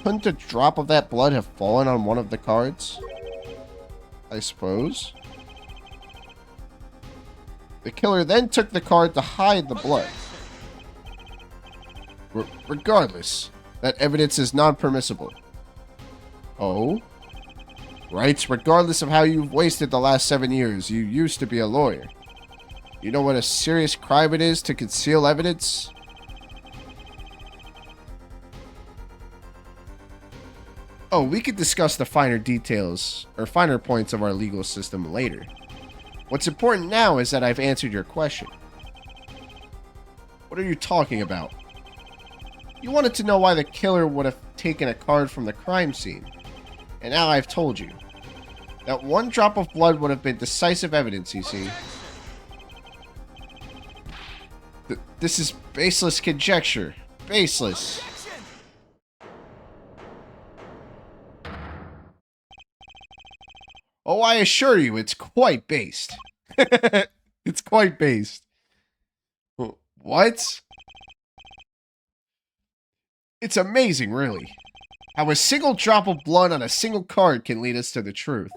Couldn't a drop of that blood have fallen on one of the cards? I suppose. The killer then took the card to hide the blood. Regardless, that evidence is non-permissible. Oh? Right? Regardless of how you've wasted the last 7 years, you used to be a lawyer. You know what a serious crime it is to conceal evidence? Oh, we could discuss the finer details, or finer points of our legal system later. What's important now is that I've answered your question. What are you talking about? You wanted to know why the killer would have taken a card from the crime scene. And now I've told you. That one drop of blood would have been decisive evidence, you see. This is baseless conjecture. Baseless. Oh, I assure you, it's quite based. It's quite based. What? It's amazing, really. How a single drop of blood on a single card can lead us to the truth.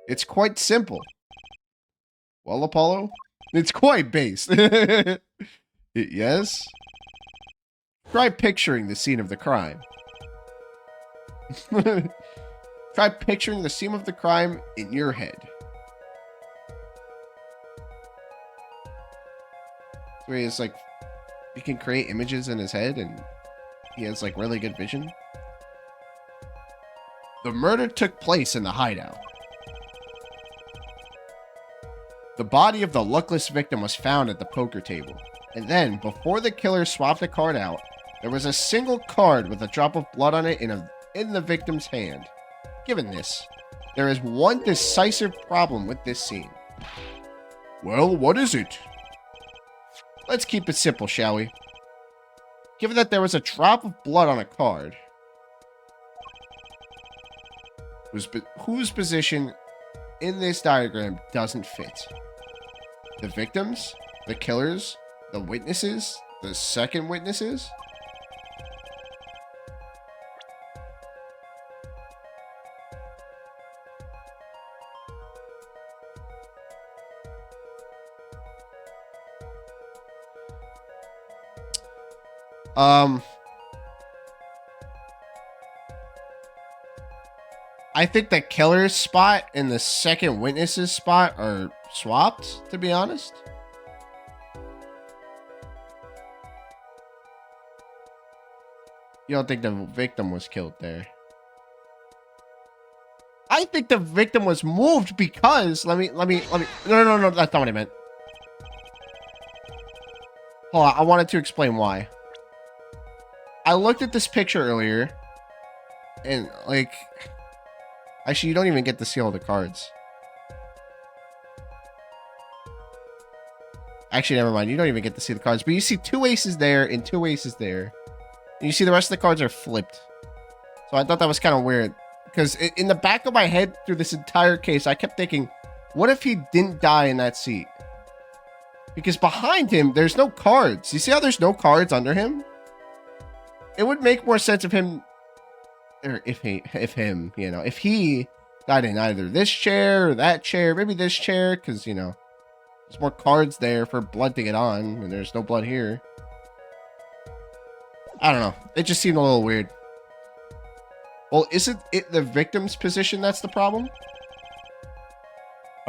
It's quite simple. Well, Apollo, it's quite based. Yes? Try picturing the scene of the crime. Try picturing the scene of the crime in your head. So he has like, he can create images in his head and he has like really good vision. The murder took place in the hideout. The body of the luckless victim was found at the poker table. And then, before the killer swapped the card out, there was a single card with a drop of blood on it in the victim's hand. Given this, there is one decisive problem with this scene. Well, what is it? Let's keep it simple, shall we? Given that there was a drop of blood on a card, whose position in this diagram doesn't fit? The victims? The killers? The witnesses? The second witnesses? I think the killer's spot and the second witness's spot are swapped, to be honest. You don't think the victim was killed there? I think the victim was moved because let me no, that's not what I meant. Hold on, I wanted to explain why. I looked at this picture earlier and like actually you don't even get to see all the cards. Actually, never mind. You don't even get to see the cards, but you see 2 aces there and 2 aces there. And you see the rest of the cards are flipped. So I thought that was kind of weird. Because in the back of my head through this entire case, I kept thinking, what if he didn't die in that seat? Because behind him, there's no cards. You see how there's no cards under him? It would make more sense if him, or if he died in either this chair or that chair, maybe this chair, because, you know, there's more cards there for blood to get on, and there's no blood here. I don't know. It just seemed a little weird. Well, isn't it the victim's position that's the problem?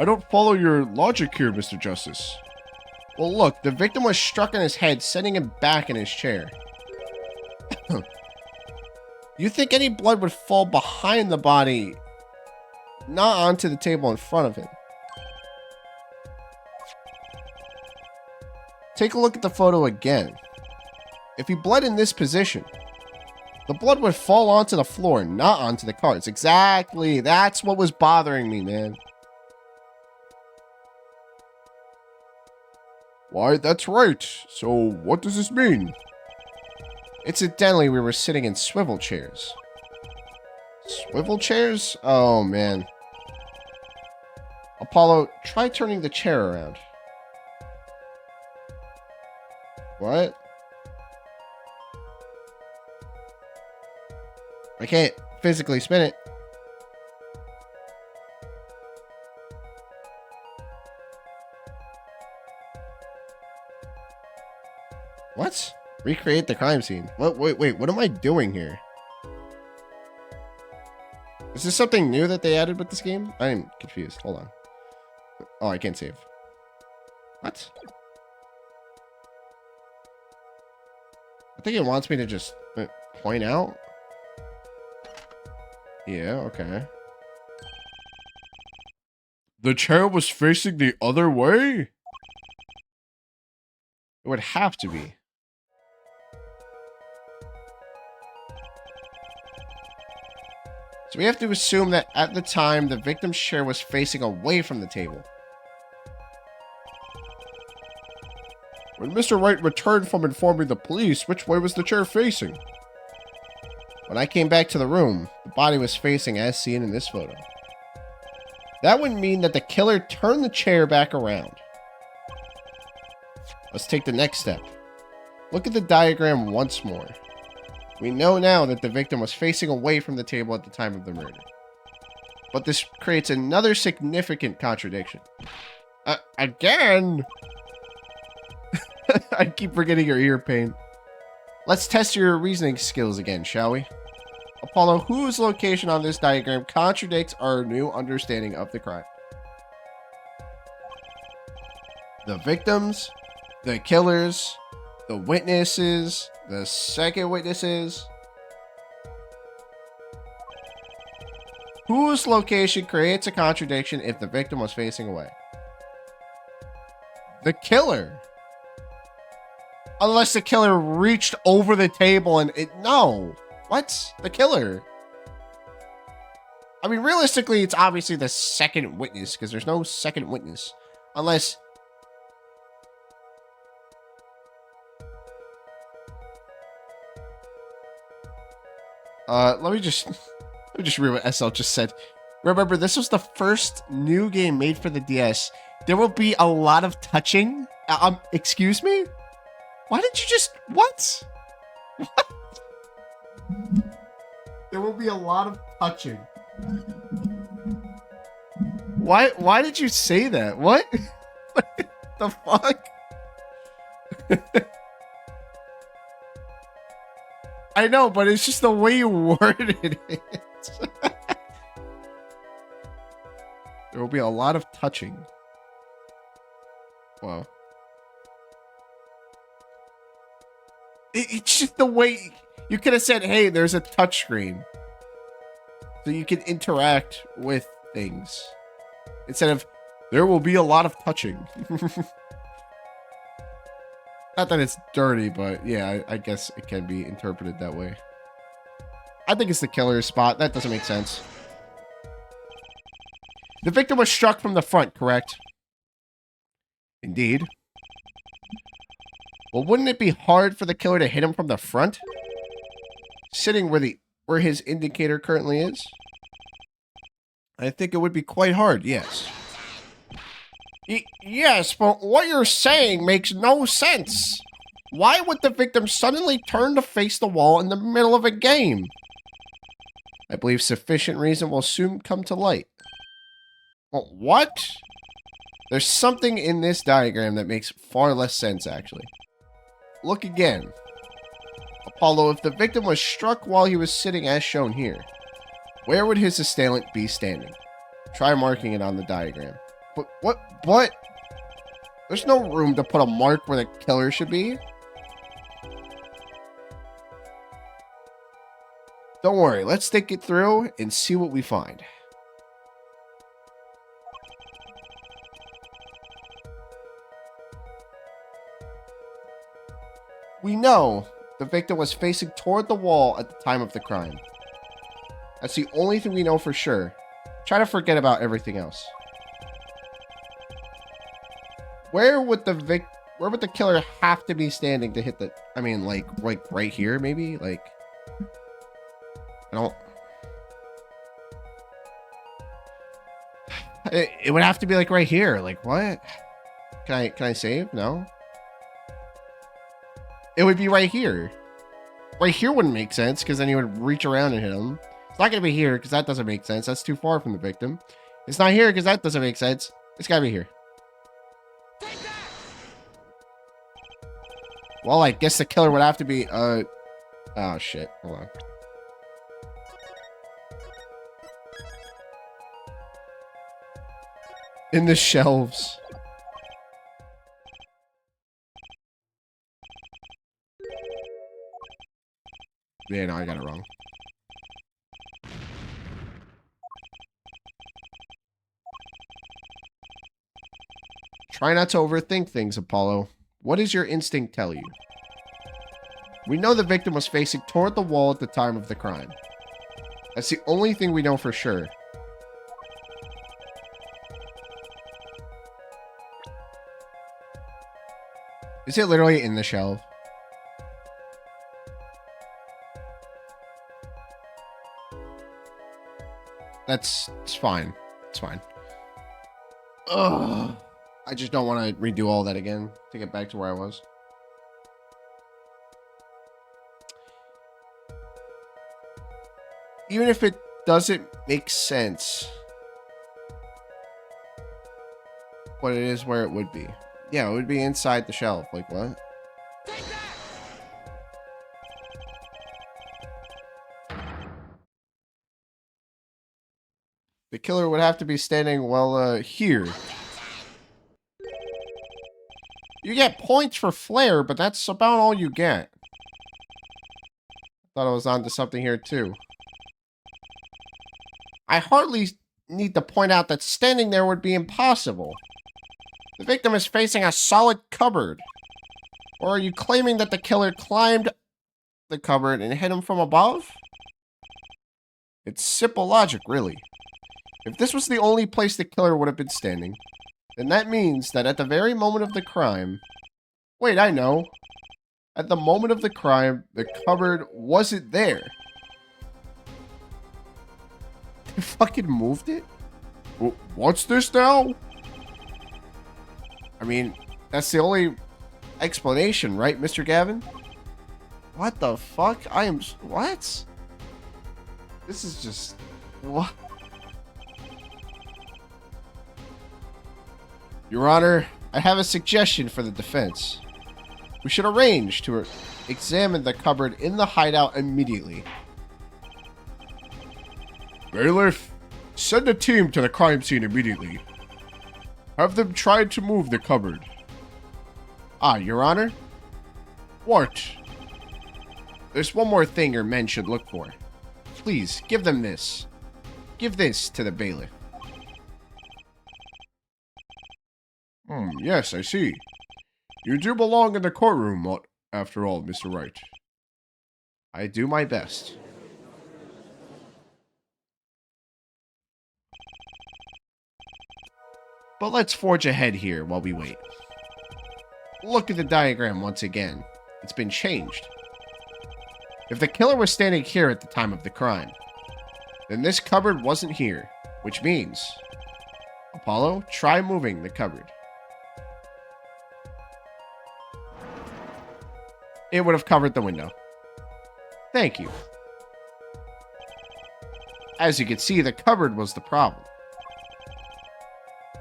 I don't follow your logic here, Mr. Justice. Well, look, the victim was struck in his head, sending him back in his chair. You think any blood would fall behind the body, not onto the table in front of him? Take a look at the photo again. If he bled in this position, the blood would fall onto the floor, not onto the cards. Exactly. That's what was bothering me, man. Why, that's right. So, what does this mean? Incidentally, we were sitting in swivel chairs. Swivel chairs? Oh, man. Apollo, try turning the chair around. What? I can't physically spin it. What? Recreate the crime scene. What? Wait, what am I doing here? Is this something new that they added with this game? I'm confused. Hold on. Oh, I can't save. What? I think it wants me to just point out. Yeah, okay. The chair was facing the other way? It would have to be. So we have to assume that at the time, the victim's chair was facing away from the table. When Mr. Wright returned from informing the police, which way was the chair facing? When I came back to the room, the body was facing as seen in this photo. That would mean that the killer turned the chair back around. Let's take the next step. Look at the diagram once more. We know now that the victim was facing away from the table at the time of the murder. But this creates another significant contradiction. Again? I keep forgetting your ear pain. Let's test your reasoning skills again, shall we? Apollo, whose location on this diagram contradicts our new understanding of the crime? The victims, the killers, the witnesses, the second witnesses. Whose location creates a contradiction if the victim was facing away? The killer. Unless the killer reached over the table and no. What? The killer. I mean, realistically, it's obviously the second witness because there's no second witness. Unless... let me just read what SL just said. Remember, this was the first new game made for the DS. There will be a lot of touching. Excuse me? Why did you just... What? What? There will be a lot of touching. Why did you say that? What? What the fuck? I know, but it's just the way you worded it. There will be a lot of touching. Wow. It's just the way... You could have said, hey, there's a touchscreen. So you can interact with things. Instead of, there will be a lot of touching. Not that it's dirty, but yeah, I guess it can be interpreted that way. I think it's the killer's spot. That doesn't make sense. The victim was struck from the front, correct? Indeed. Well, wouldn't it be hard for the killer to hit him from the front? Sitting where his indicator currently is? I think it would be quite hard, yes. Yes, but what you're saying makes no sense. Why would the victim suddenly turn to face the wall in the middle of a game? I believe sufficient reason will soon come to light. Well, what? There's something in this diagram that makes far less sense, actually. Look again. Apollo, if the victim was struck while he was sitting as shown here, where would his assailant be standing? Try marking it on the diagram. But what? There's no room to put a mark where the killer should be. Don't worry, let's think it through and see what we find. We know the victim was facing toward the wall at the time of the crime. That's the only thing we know for sure. Try to forget about everything else. Where would the killer have to be standing to hit the... I mean, like right here, maybe? Like... I don't... It would have to be like right here. Like, what? Can I save? No? It would be right here. Right here wouldn't make sense because then you would reach around and hit him. It's not going to be here because that doesn't make sense. That's too far from the victim. It's not here because that doesn't make sense. It's got to be here. Well, I guess the killer would have to be, oh shit. Hold on. In the shelves. Yeah, no, I got it wrong. Try not to overthink things, Apollo. What does your instinct tell you? We know the victim was facing toward the wall at the time of the crime. That's the only thing we know for sure. Is it literally in the shelf? It's fine. It's fine. Ugh. I just don't want to redo all that again to get back to where I was. Even if it doesn't make sense, but it is where it would be. Yeah, it would be inside the shelf. Like, what? The killer would have to be standing, well, here. You get points for flair, but that's about all you get. Thought I was onto something here, too. I hardly need to point out that standing there would be impossible. The victim is facing a solid cupboard. Or are you claiming that the killer climbed the cupboard and hit him from above? It's simple logic, really. If this was the only place the killer would have been standing, then that means that at the very moment of the crime... Wait, I know. At the moment of the crime, the cupboard wasn't there. They fucking moved it? What's this now? I mean, that's the only explanation, right, Mr. Gavin? What the fuck? What? This is just... What? Your Honor, I have a suggestion for the defense. We should arrange to examine the cupboard in the hideout immediately. Bailiff, send a team to the crime scene immediately. Have them try to move the cupboard. Ah, Your Honor? What? There's one more thing your men should look for. Please, give them this. Give this to the bailiff. Yes, I see. You do belong in the courtroom, after all, Mr. Wright. I do my best. But let's forge ahead here while we wait. Look at the diagram once again. It's been changed. If the killer was standing here at the time of the crime, then this cupboard wasn't here, which means... Apollo, try moving the cupboard. It would have covered the window. Thank you. As you can see, the cupboard was the problem.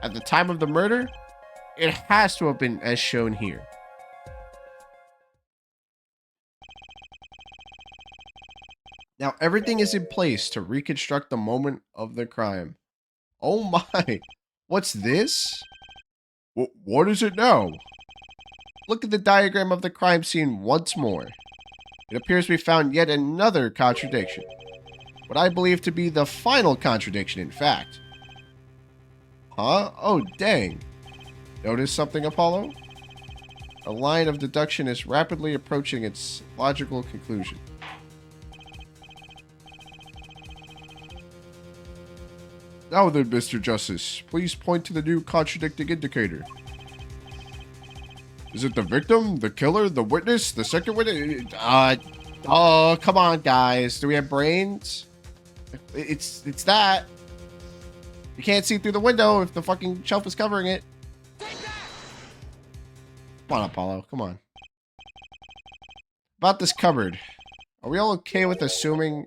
At the time of the murder, it has to have been as shown here. Now everything is in place to reconstruct the moment of the crime. Oh my, what's this? What is it now? Look at the diagram of the crime scene once more. It appears we found yet another contradiction. What I believe to be the final contradiction, in fact. Huh? Oh, dang. Notice something, Apollo? A line of deduction is rapidly approaching its logical conclusion. Now then, Mr. Justice, please point to the new contradicting indicator. Is it the victim, the killer, the witness, the second witness? Oh, come on, guys. Do we have brains? It's that. You can't see through the window if the fucking shelf is covering it. Come on, Apollo. Come on. About this cupboard. Are we all okay with assuming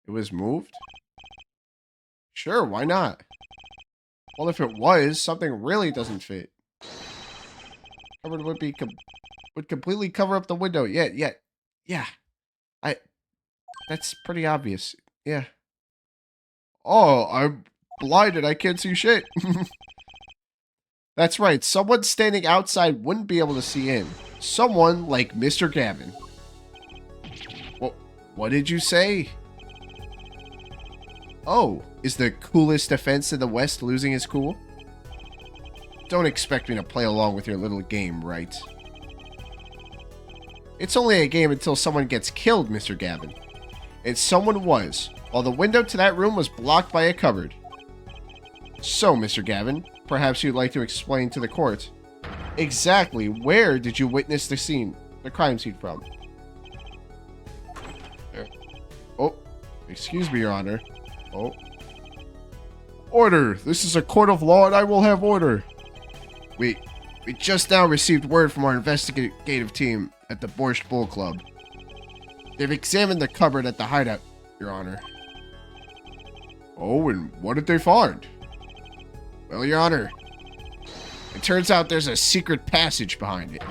it was moved? Sure, why not? Well, if it was, something really doesn't fit. Cupboard would completely cover up the window. Yeah. That's pretty obvious. Yeah. Oh, I'm blinded. I can't see shit. That's right, someone standing outside wouldn't be able to see in. Someone like Mr. Gavin. What did you say? Oh, is the coolest defense in the West losing his cool? Don't expect me to play along with your little game, right? It's only a game until someone gets killed, Mr. Gavin. And someone was, while the window to that room was blocked by a cupboard. So, Mr. Gavin, perhaps you'd like to explain to the court. Exactly where did you witness the crime scene from? There. Oh, excuse me, Your Honor. Oh. Order! This is a court of law and I will have order. We just now received word from our investigative team at the Borscht Bull Club. They've examined the cupboard at the hideout, Your Honor. Oh, and what did they find? Well, Your Honor, it turns out there's a secret passage behind it.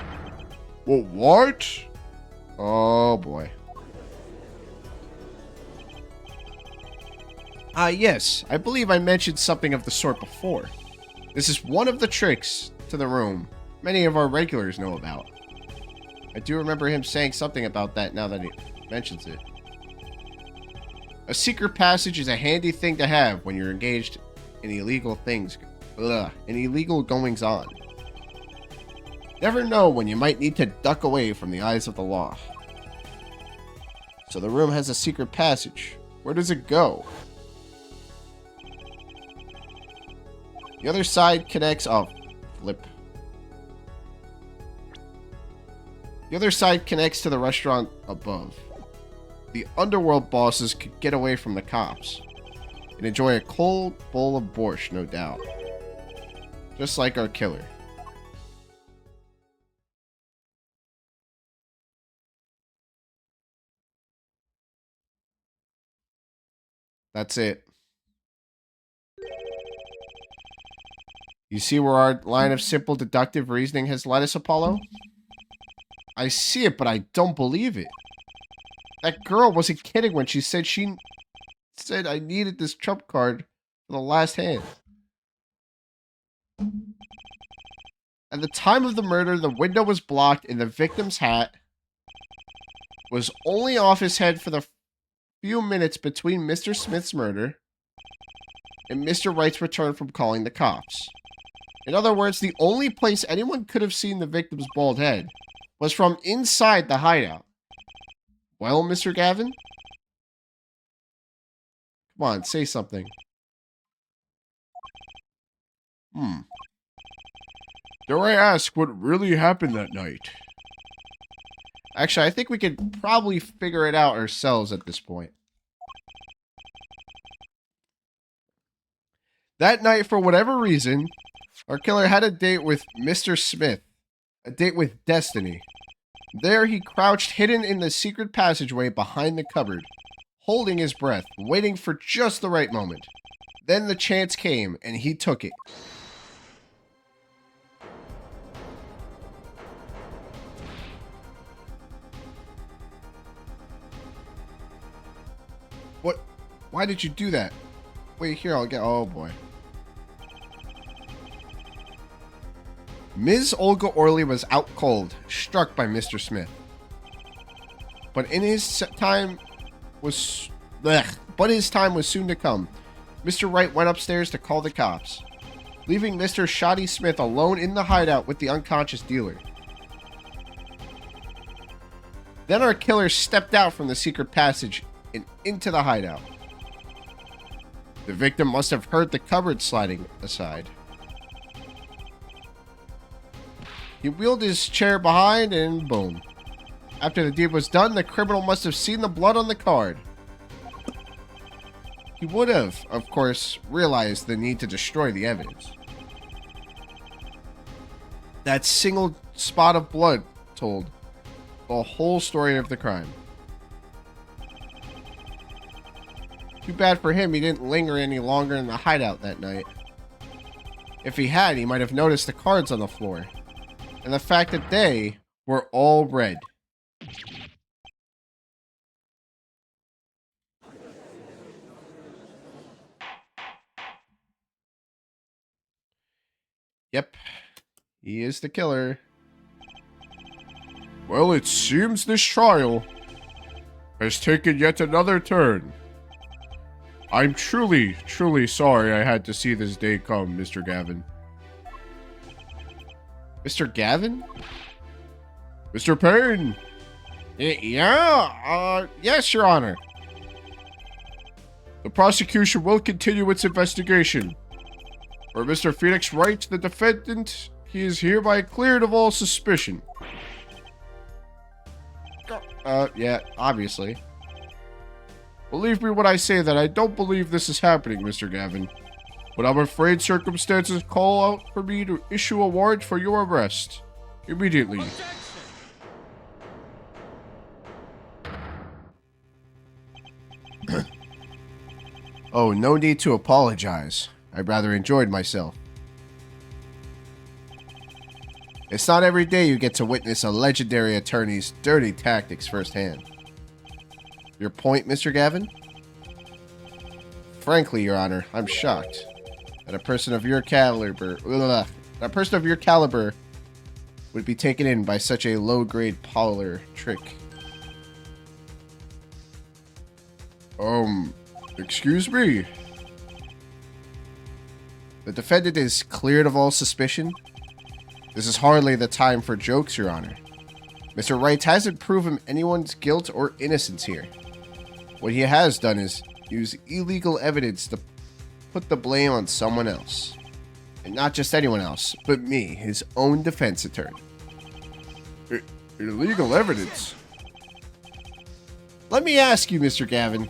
Well, what? Oh, boy. Yes, I believe I mentioned something of the sort before. This is one of the tricks to the room many of our regulars know about. I do remember him saying something about that now that he mentions it. A secret passage is a handy thing to have when you're engaged in illegal things, in illegal goings-on. Never know when you might need to duck away from the eyes of the law. So the room has a secret passage. Where does it go? The other side connects... Oh, flip. The other side connects to the restaurant above. The underworld bosses could get away from the cops and enjoy a cold bowl of borscht, no doubt. Just like our killer. That's it. You see where our line of simple deductive reasoning has led us, Apollo? I see it, but I don't believe it. That girl wasn't kidding when she said I needed this trump card for the last hand. At the time of the murder, the window was blocked and the victim's hat was only off his head for the few minutes between Mr. Smith's murder and Mr. Wright's return from calling the cops. In other words, the only place anyone could have seen the victim's bald head was from inside the hideout. Well, Mr. Gavin? Come on, say something. Dare I ask what really happened that night? Actually, I think we could probably figure it out ourselves at this point. That night, for whatever reason, our killer had a date with Mr. Smith. A date with destiny. There he crouched hidden in the secret passageway behind the cupboard, holding his breath, waiting for just the right moment. Then the chance came, and he took it. What? Why did you do that? Wait, here, I'll get... Oh, boy. Ms. Olga Orley was out cold, struck by Mr. Smith. But his time was soon to come. Mr. Wright went upstairs to call the cops, leaving Mr. Shoddy Smith alone in the hideout with the unconscious dealer. Then our killer stepped out from the secret passage and into the hideout. The victim must have heard the cupboard sliding aside. He wheeled his chair behind and boom. After the deed was done, the criminal must have seen the blood on the card. He would have, of course, realized the need to destroy the evidence. That single spot of blood told the whole story of the crime. Too bad for him he didn't linger any longer in the hideout that night. If he had, he might have noticed the cards on the floor. And the fact that they were all red. Yep, he is the killer. Well, it seems this trial has taken yet another turn. I'm truly, truly sorry I had to see this day come, Mr. Gavin. Mr. Gavin? Mr. Payne! Yes, Your Honor. The prosecution will continue its investigation. For Mr. Phoenix Wright, the defendant, he is hereby cleared of all suspicion. Yeah, obviously. Believe me when I say that I don't believe this is happening, Mr. Gavin. But I'm afraid circumstances call out for me to issue a warrant for your arrest. Immediately. Oh, no need to apologize. I rather enjoyed myself. It's not every day you get to witness a legendary attorney's dirty tactics firsthand. Your point, Mr. Gavin? Frankly, Your Honor, I'm shocked that a person of your caliber would be taken in by such a low-grade parlor trick. Excuse me? The defendant is cleared of all suspicion? This is hardly the time for jokes, Your Honor. Mr. Wright hasn't proven anyone's guilt or innocence here. What he has done is use illegal evidence to put the blame on someone else. And not just anyone else, but me, his own defense attorney. Illegal evidence? Let me ask you, Mr. Gavin.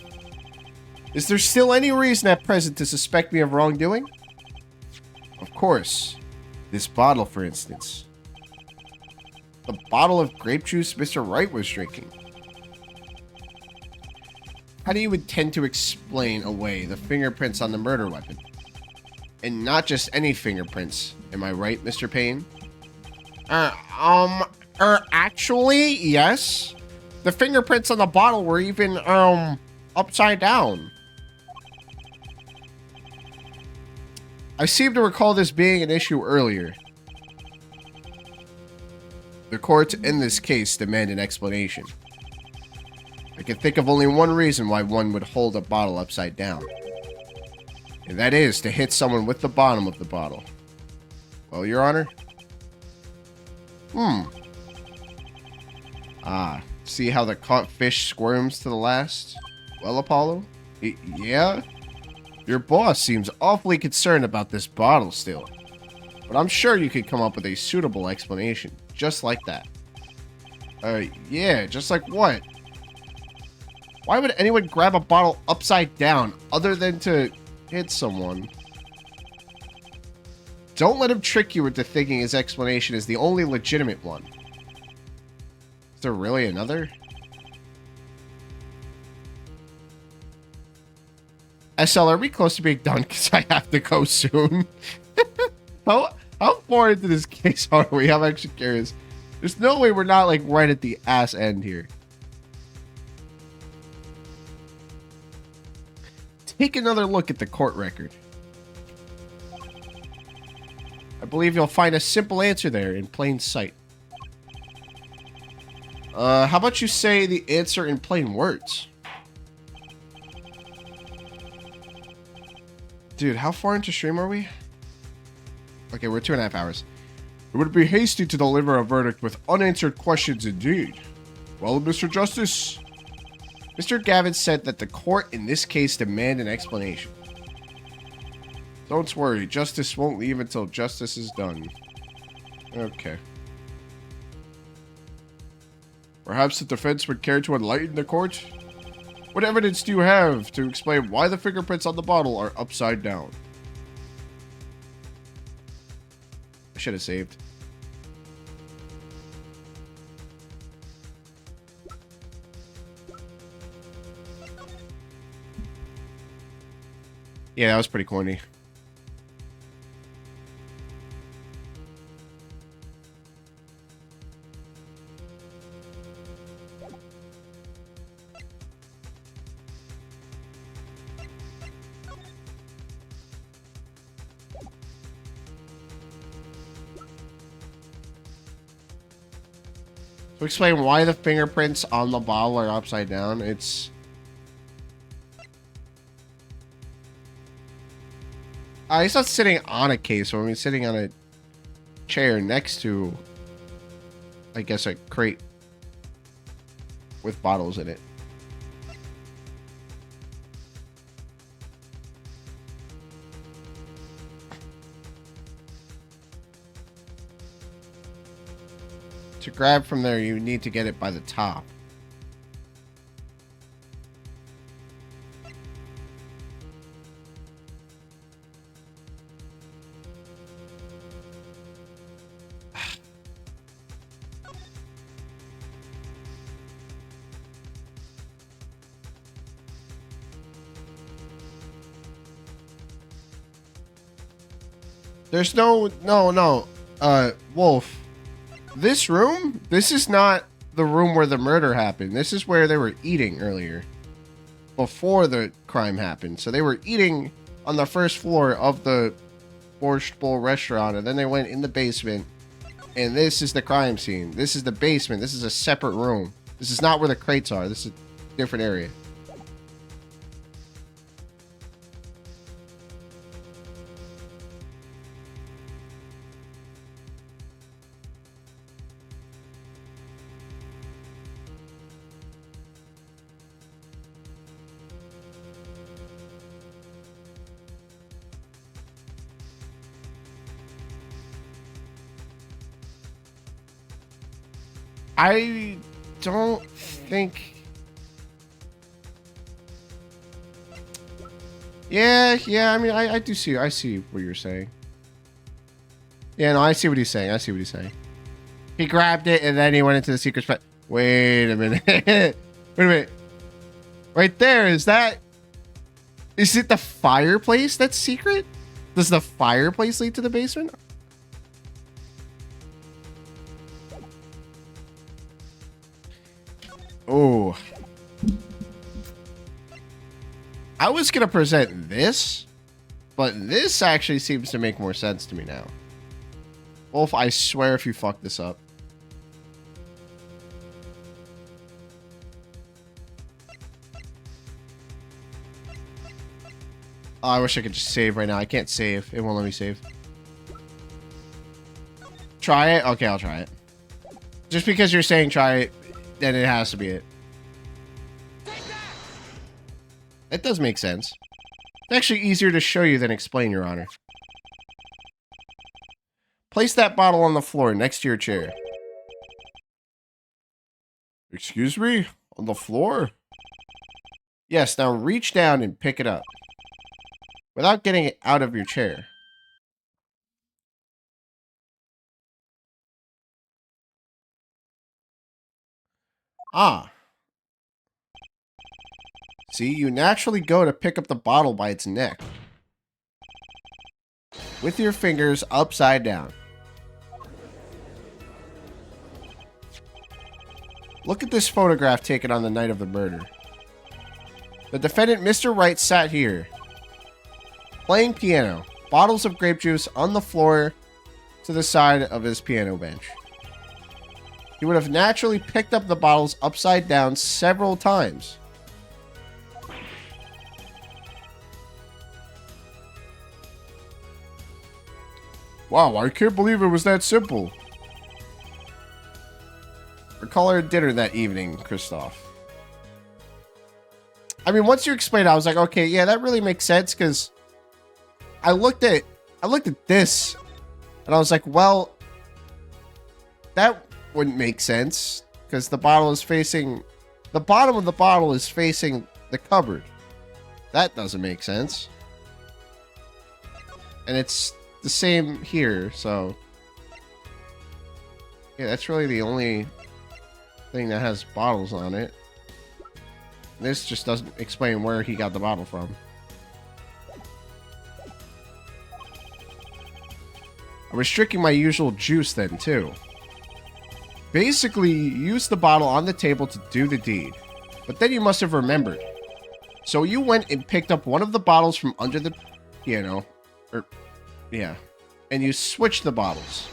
Is there still any reason at present to suspect me of wrongdoing? Of course. This bottle, for instance. The bottle of grape juice Mr. Wright was drinking. How do you intend to explain away the fingerprints on the murder weapon? And not just any fingerprints, am I right, Mr. Payne? Actually, yes. The fingerprints on the bottle were even, upside down. I seem to recall this being an issue earlier. The court in this case demand an explanation. I can think of only one reason why one would hold a bottle upside down. And that is to hit someone with the bottom of the bottle. Well, Your Honor? See how the caught fish squirms to the last? Well, Apollo? Yeah? Your boss seems awfully concerned about this bottle still. But I'm sure you could come up with a suitable explanation, just like that. Yeah, just like what? Why would anyone grab a bottle upside down other than to hit someone? Don't let him trick you into thinking his explanation is the only legitimate one. Is there really another? SL, are we close to being done? Because I have to go soon. How far into this case are we? I'm actually curious. There's no way we're not like right at the ass end here. Take another look at the court record. I believe you'll find a simple answer there in plain sight. How about you say the answer in plain words? Dude, how far into stream are we? Okay, we're 2.5 hours. It would be hasty to deliver a verdict with unanswered questions indeed. Well, Mr. Justice? Mr. Gavin said that the court in this case demand an explanation. Don't worry, justice won't leave until justice is done. Okay. Perhaps the defense would care to enlighten the court? What evidence do you have to explain why the fingerprints on the bottle are upside down? I should have saved. Yeah, that was pretty corny. To explain why the fingerprints on the bottle are upside down, it's he's not sitting on a case, so I mean sitting on a chair next to, I guess, a crate with bottles in it. To grab from there, you need to get it by the top. There's no, Wolf. This room, this is not the room where the murder happened. This is where they were eating earlier, before the crime happened. So they were eating on the first floor of the Borscht Bowl restaurant, and then they went in the basement, and this is the crime scene. This is the basement. This is a separate room. This is not where the crates are. This is a different area. I don't think... Yeah, I mean, I do see, I see what you're saying. Yeah, no, I see what he's saying. I see what he's saying. He grabbed it and then he went into the secret spot. Wait a minute. Wait a minute. Right there, is it the fireplace that's secret? Does the fireplace lead to the basement? Oh. I was going to present this, but this actually seems to make more sense to me now. Wolf, I swear if you fuck this up. Oh, I wish I could just save right now. I can't save. It won't let me save. Try it? Okay, I'll try it. Just because you're saying try it, then it has to be it. That does make sense. It's actually easier to show you than explain, Your Honor. Place that bottle on the floor next to your chair. Excuse me? On the floor? Yes, now reach down and pick it up. Without getting it out of your chair. Ah. See, you naturally go to pick up the bottle by its neck. With your fingers upside down. Look at this photograph taken on the night of the murder. The defendant, Mr. Wright, sat here, playing piano, bottles of grape juice on the floor to the side of his piano bench. He would have naturally picked up the bottles upside down several times. Wow, I can't believe it was that simple. Recall our dinner that evening, Christoph. I mean, once you explained it, I was like, okay, yeah, that really makes sense, because I looked at this, and I was like, well, that wouldn't make sense, because the bottom of the bottle is facing the cupboard. That doesn't make sense. And it's the same here, so yeah, that's really the only thing that has bottles on it. This just doesn't explain where he got the bottle from. I was drinking my usual juice then too. Basically, you used the bottle on the table to do the deed, but then you must have remembered. So you went and picked up one of the bottles from under the piano, yeah, and you switched the bottles.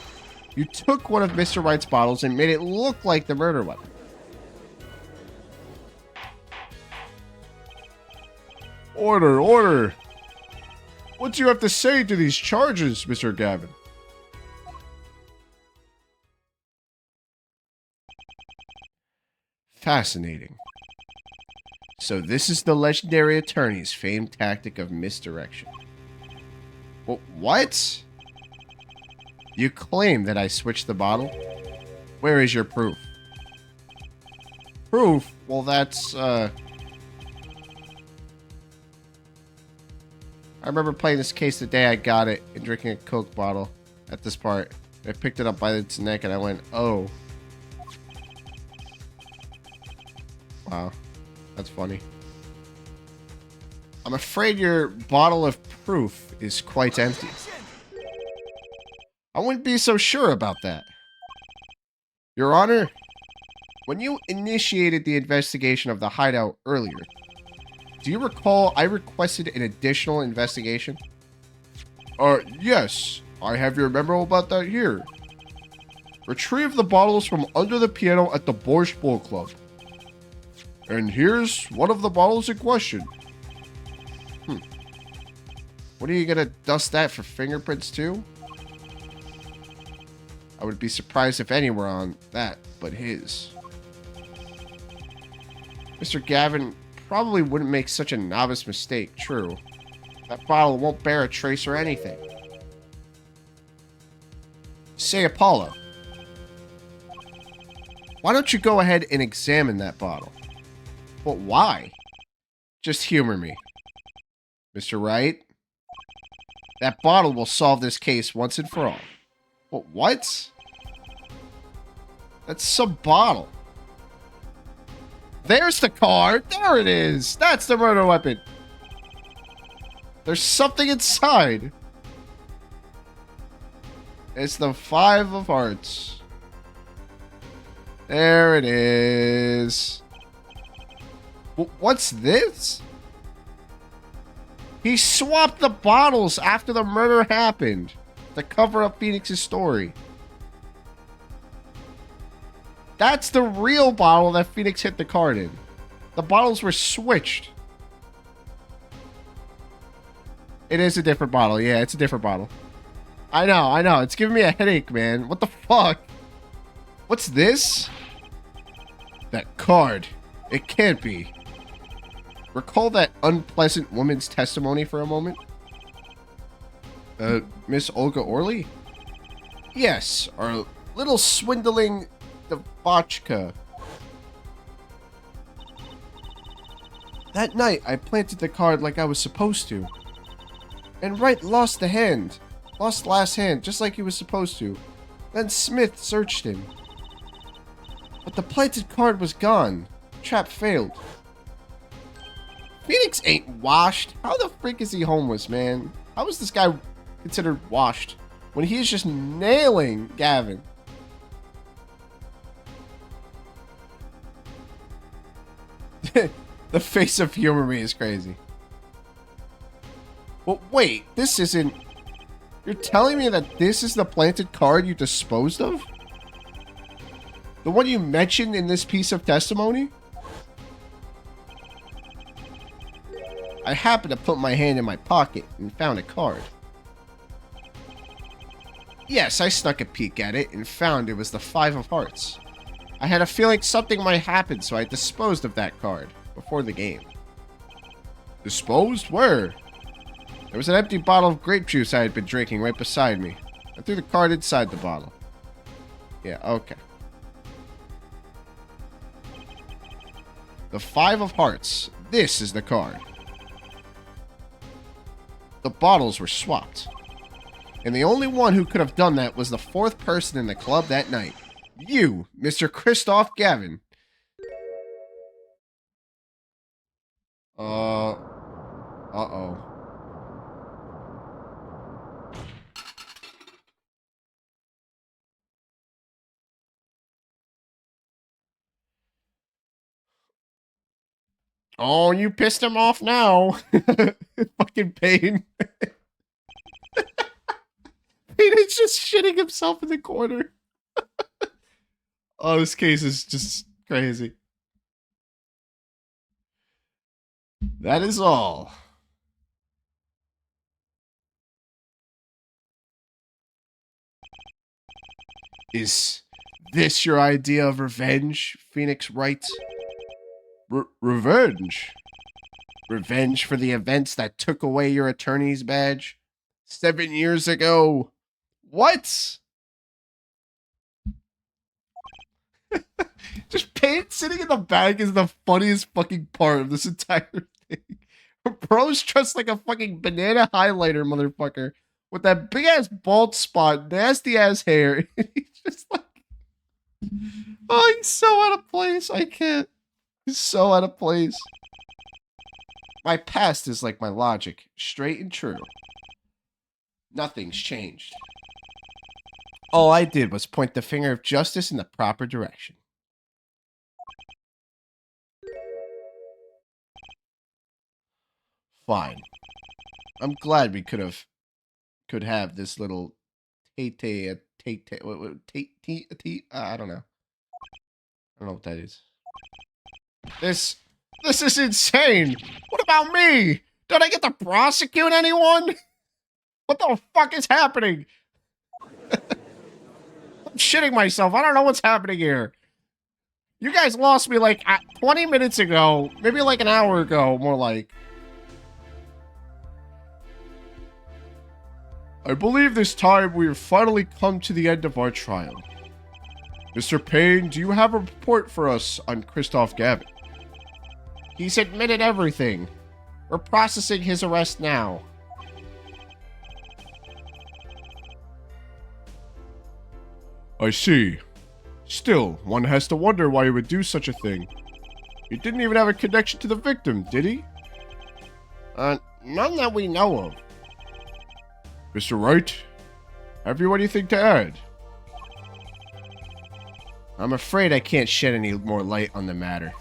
You took one of Mr. Wright's bottles and made it look like the murder weapon. Order, order. What do you have to say to these charges, Mr. Gavin? Fascinating. So this is the legendary attorney's famed tactic of misdirection. Well, what? You claim that I switched the bottle? Where is your proof? Proof? Well, that's, I remember playing this case the day I got it and drinking a Coke bottle at this part. I picked it up by its neck and I went, oh. Wow. That's funny. I'm afraid your bottle of proof is quite empty. I wouldn't be so sure about that. Your Honor, when you initiated the investigation of the hideout earlier, do you recall I requested an additional investigation? Yes. I have your memo about that here. Retrieve the bottles from under the piano at the Borscht Bowl Club. And here's one of the bottles in question. What are you gonna dust that for fingerprints too? I would be surprised if any were on that but his. Mr. Gavin probably wouldn't make such a novice mistake, true. That bottle won't bear a trace or anything. Say, Apollo, why don't you go ahead and examine that bottle? But why? Just humor me. Mr. Wright, that bottle will solve this case once and for all. But what? That's some bottle. There's the card. There it is. That's the murder weapon. There's something inside. It's the 5 of hearts. There it is. What's this? He swapped the bottles after the murder happened to cover up Phoenix's story. That's the real bottle that Phoenix hit the card in. The bottles were switched. It is a different bottle. Yeah, it's a different bottle. I know. It's giving me a headache, man. What the fuck? What's this? That card. It can't be. Recall that unpleasant woman's testimony for a moment? Miss Olga Orley? Yes, our little swindling debauchka. That night, I planted the card like I was supposed to. And Wright lost the hand. Lost last hand, just like he was supposed to. Then Smith searched him. But the planted card was gone. Trap failed. Phoenix ain't washed. How the freak is he homeless, man? How is this guy considered washed when he is just nailing Gavin? The face of humor me is crazy. Well, wait, this isn't... You're telling me that this is the planted card you disposed of? The one you mentioned in this piece of testimony? I happened to put my hand in my pocket and found a card. Yes, I snuck a peek at it and found it was the 5 of hearts. I had a feeling something might happen, so I disposed of that card before the game. Disposed? Where? There was an empty bottle of grape juice I had been drinking right beside me. I threw the card inside the bottle. Yeah, okay. The 5 of hearts. This is the card. The bottles were swapped. And the only one who could have done that was the 4th person in the club that night. You, Mr. Christoph Gavin. Uh-oh. Oh, you pissed him off now. Fucking pain. Phoenix just shitting himself in the corner. Oh, this case is just crazy. That is all. Is this your idea of revenge, Phoenix Wright? Revenge? Revenge for the events that took away your attorney's badge 7 years ago? What? Just Payne sitting in the bag is the funniest fucking part of this entire thing. Bro's dressed like a fucking banana highlighter motherfucker with that big ass bald spot, nasty ass hair. He's just like, oh, he's so out of place. I can't. He's so out of place. My past is like my logic, straight and true. Nothing's changed. All I did was point the finger of justice in the proper direction. Fine. I'm glad we could have this little I don't know. I don't know what that is. This is insane. What about me? Don't I get to prosecute anyone? What the fuck is happening? I'm shitting myself. I don't know what's happening here. You guys lost me like 20 minutes ago. Maybe like an hour ago, more like. I believe this time we have finally come to the end of our trial. Mr. Payne, do you have a report for us on Christoph Gavin? He's admitted everything. We're processing his arrest now. I see. Still, one has to wonder why he would do such a thing. He didn't even have a connection to the victim, did he? None that we know of. Mr. Wright, have you anything to add? I'm afraid I can't shed any more light on the matter.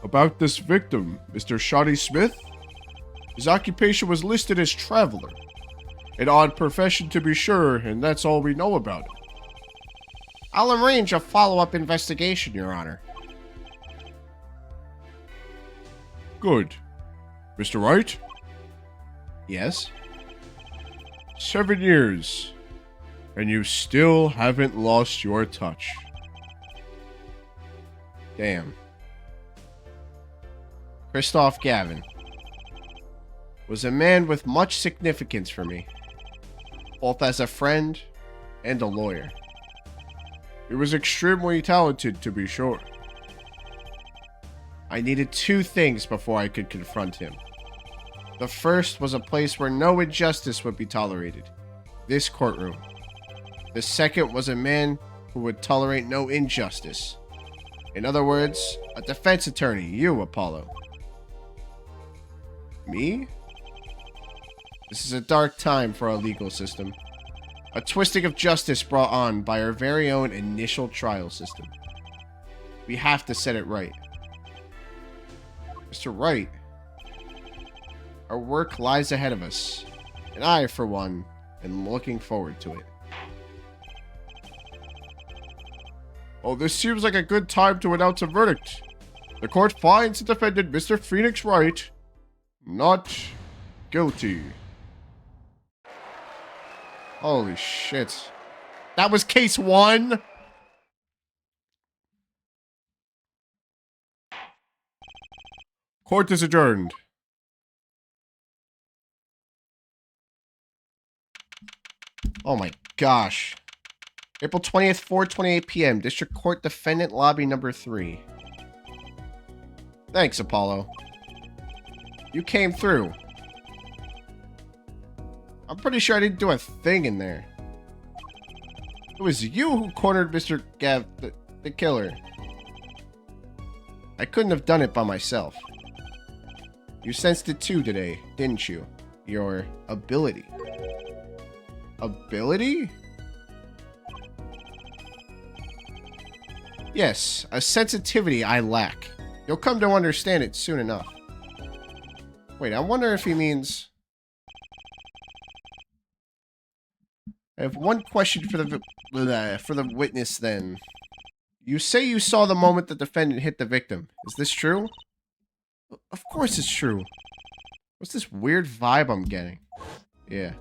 About this victim, Mr. Shoddy Smith? His occupation was listed as traveler. An odd profession to be sure, and that's all we know about him. I'll arrange a follow-up investigation, Your Honor. Good. Mr. Wright? Yes? 7 years, and you still haven't lost your touch. Damn. Christoph Gavin was a man with much significance for me, both as a friend and a lawyer. He was extremely talented, to be sure. I needed 2 things before I could confront him. The first was a place where no injustice would be tolerated. This courtroom. The second was a man who would tolerate no injustice. In other words, a defense attorney, you, Apollo. Me? This is a dark time for our legal system. A twisting of justice brought on by our very own initial trial system. We have to set it right. Mr. Wright, our work lies ahead of us, and I, for one, am looking forward to it. Oh, this seems like a good time to announce a verdict. The court finds the defendant, Mr. Phoenix Wright, not guilty. Holy shit. That was case 1? Court is adjourned. Oh my gosh. April 20th, 4:28 p.m. District Court Defendant Lobby number 3. Thanks, Apollo. You came through. I'm pretty sure I didn't do a thing in there. It was you who cornered Mr. Gav, the killer. I couldn't have done it by myself. You sensed it too today, didn't you? Your ability. Ability? Yes, a sensitivity I lack. You'll come to understand it soon enough. Wait, I wonder if he means... have one question for the witness then. You say you saw the moment the defendant hit the victim. Is this true? Of course it's true. What's this weird vibe I'm getting? Yeah.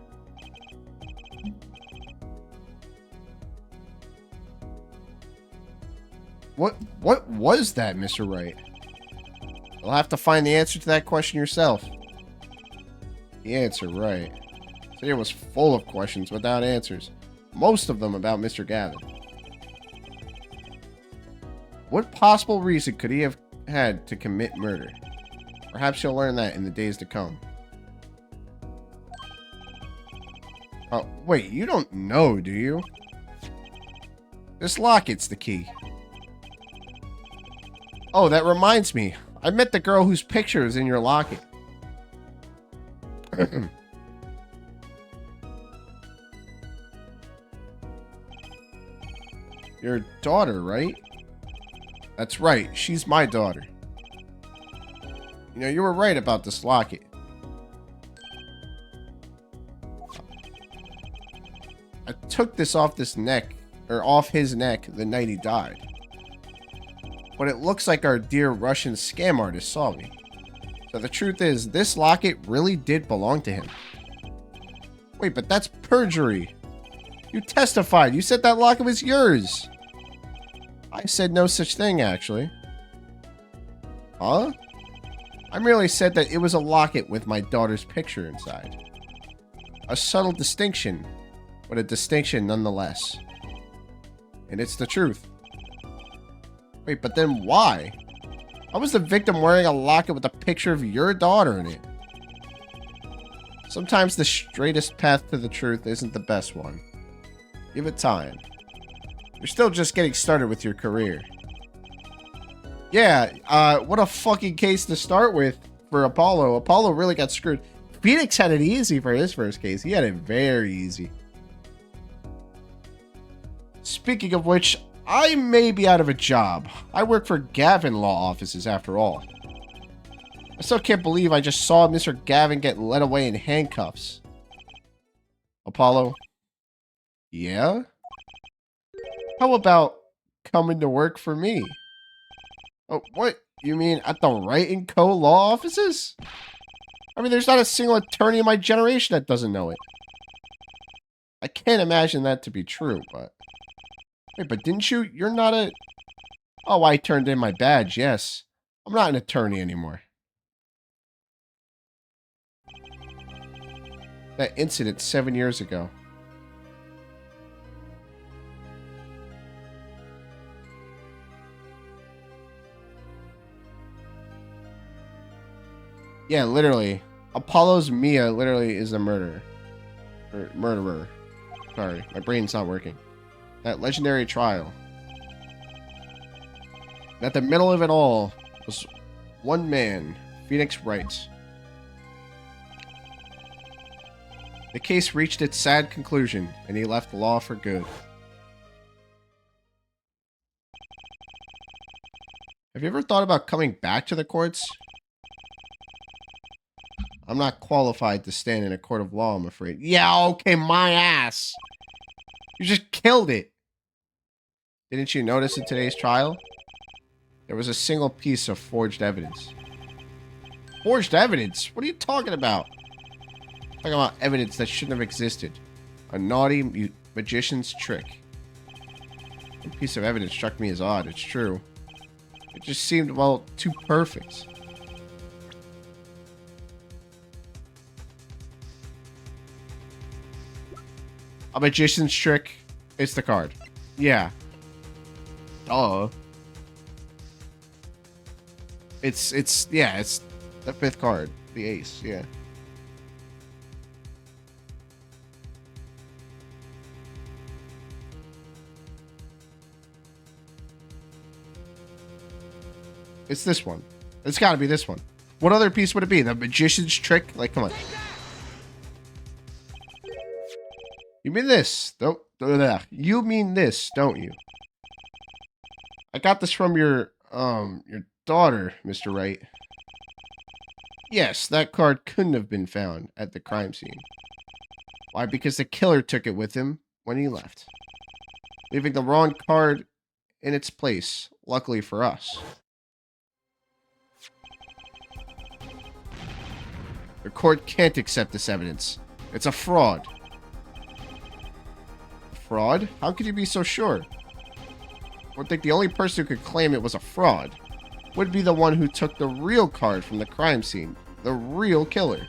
What was that, Mr. Wright? You'll have to find the answer to that question yourself. The answer, right. So it was full of questions without answers. Most of them about Mr. Gavin. What possible reason could he have had to commit murder? Perhaps you'll learn that in the days to come. Oh, wait, you don't know, do you? This locket's the key. Oh, that reminds me. I met the girl whose picture is in your locket. Your daughter, right? That's right. She's my daughter. You know, you were right about this locket. I took this off his neck the night he died. But it looks like our dear Russian scam artist saw me. So the truth is, this locket really did belong to him. Wait, but that's perjury. You testified. You said that locket was yours. I said no such thing, actually. Huh? I merely said that it was a locket with my daughter's picture inside. A subtle distinction, but a distinction nonetheless. And it's the truth. Wait, but then why? How was the victim wearing a locket with a picture of your daughter in it? Sometimes the straightest path to the truth isn't the best one. Give it time. You're still just getting started with your career. Yeah, what a fucking case to start with for Apollo. Apollo really got screwed. Phoenix had it easy for his first case. He had it very easy. Speaking of which, I may be out of a job. I work for Gavin Law Offices after all. I still can't believe I just saw Mr. Gavin get led away in handcuffs. Apollo? Yeah? How about coming to work for me? Oh, what? You mean at the Wright & Co. Law Offices? I mean, there's not a single attorney in my generation that doesn't know it. I can't imagine that to be true, but... Wait, but didn't you? You're not a... Oh, I turned in my badge, yes. I'm not an attorney anymore. That incident 7 years ago. Yeah, literally. Apollo's Mia literally is a murderer. Or murderer. Sorry, my brain's not working. That legendary trial. At the middle of it all was one man, Phoenix Wright. The case reached its sad conclusion, and he left the law for good. Have you ever thought about coming back to the courts? I'm not qualified to stand in a court of law, I'm afraid. Yeah, okay, my ass. You just killed it. Didn't you notice in today's trial? There was a single piece of forged evidence. Forged evidence? What are you talking about? I'm talking about evidence that shouldn't have existed. A naughty magician's trick. One piece of evidence struck me as odd, it's true. It just seemed, well, too perfect. A magician's trick. It's the card. Yeah. Oh. It's the fifth card. The ace, yeah. It's this one. It's gotta be this one. What other piece would it be? The magician's trick? Like, come on. You mean this? Don't. You mean this, don't you? I got this from your daughter, Mr. Wright. Yes, that card couldn't have been found at the crime scene. Why? Because the killer took it with him when he left, leaving the wrong card in its place, luckily for us. The court can't accept this evidence. It's a fraud. Fraud? How could you be so sure? I would think the only person who could claim it was a fraud would be the one who took the real card from the crime scene. The real killer.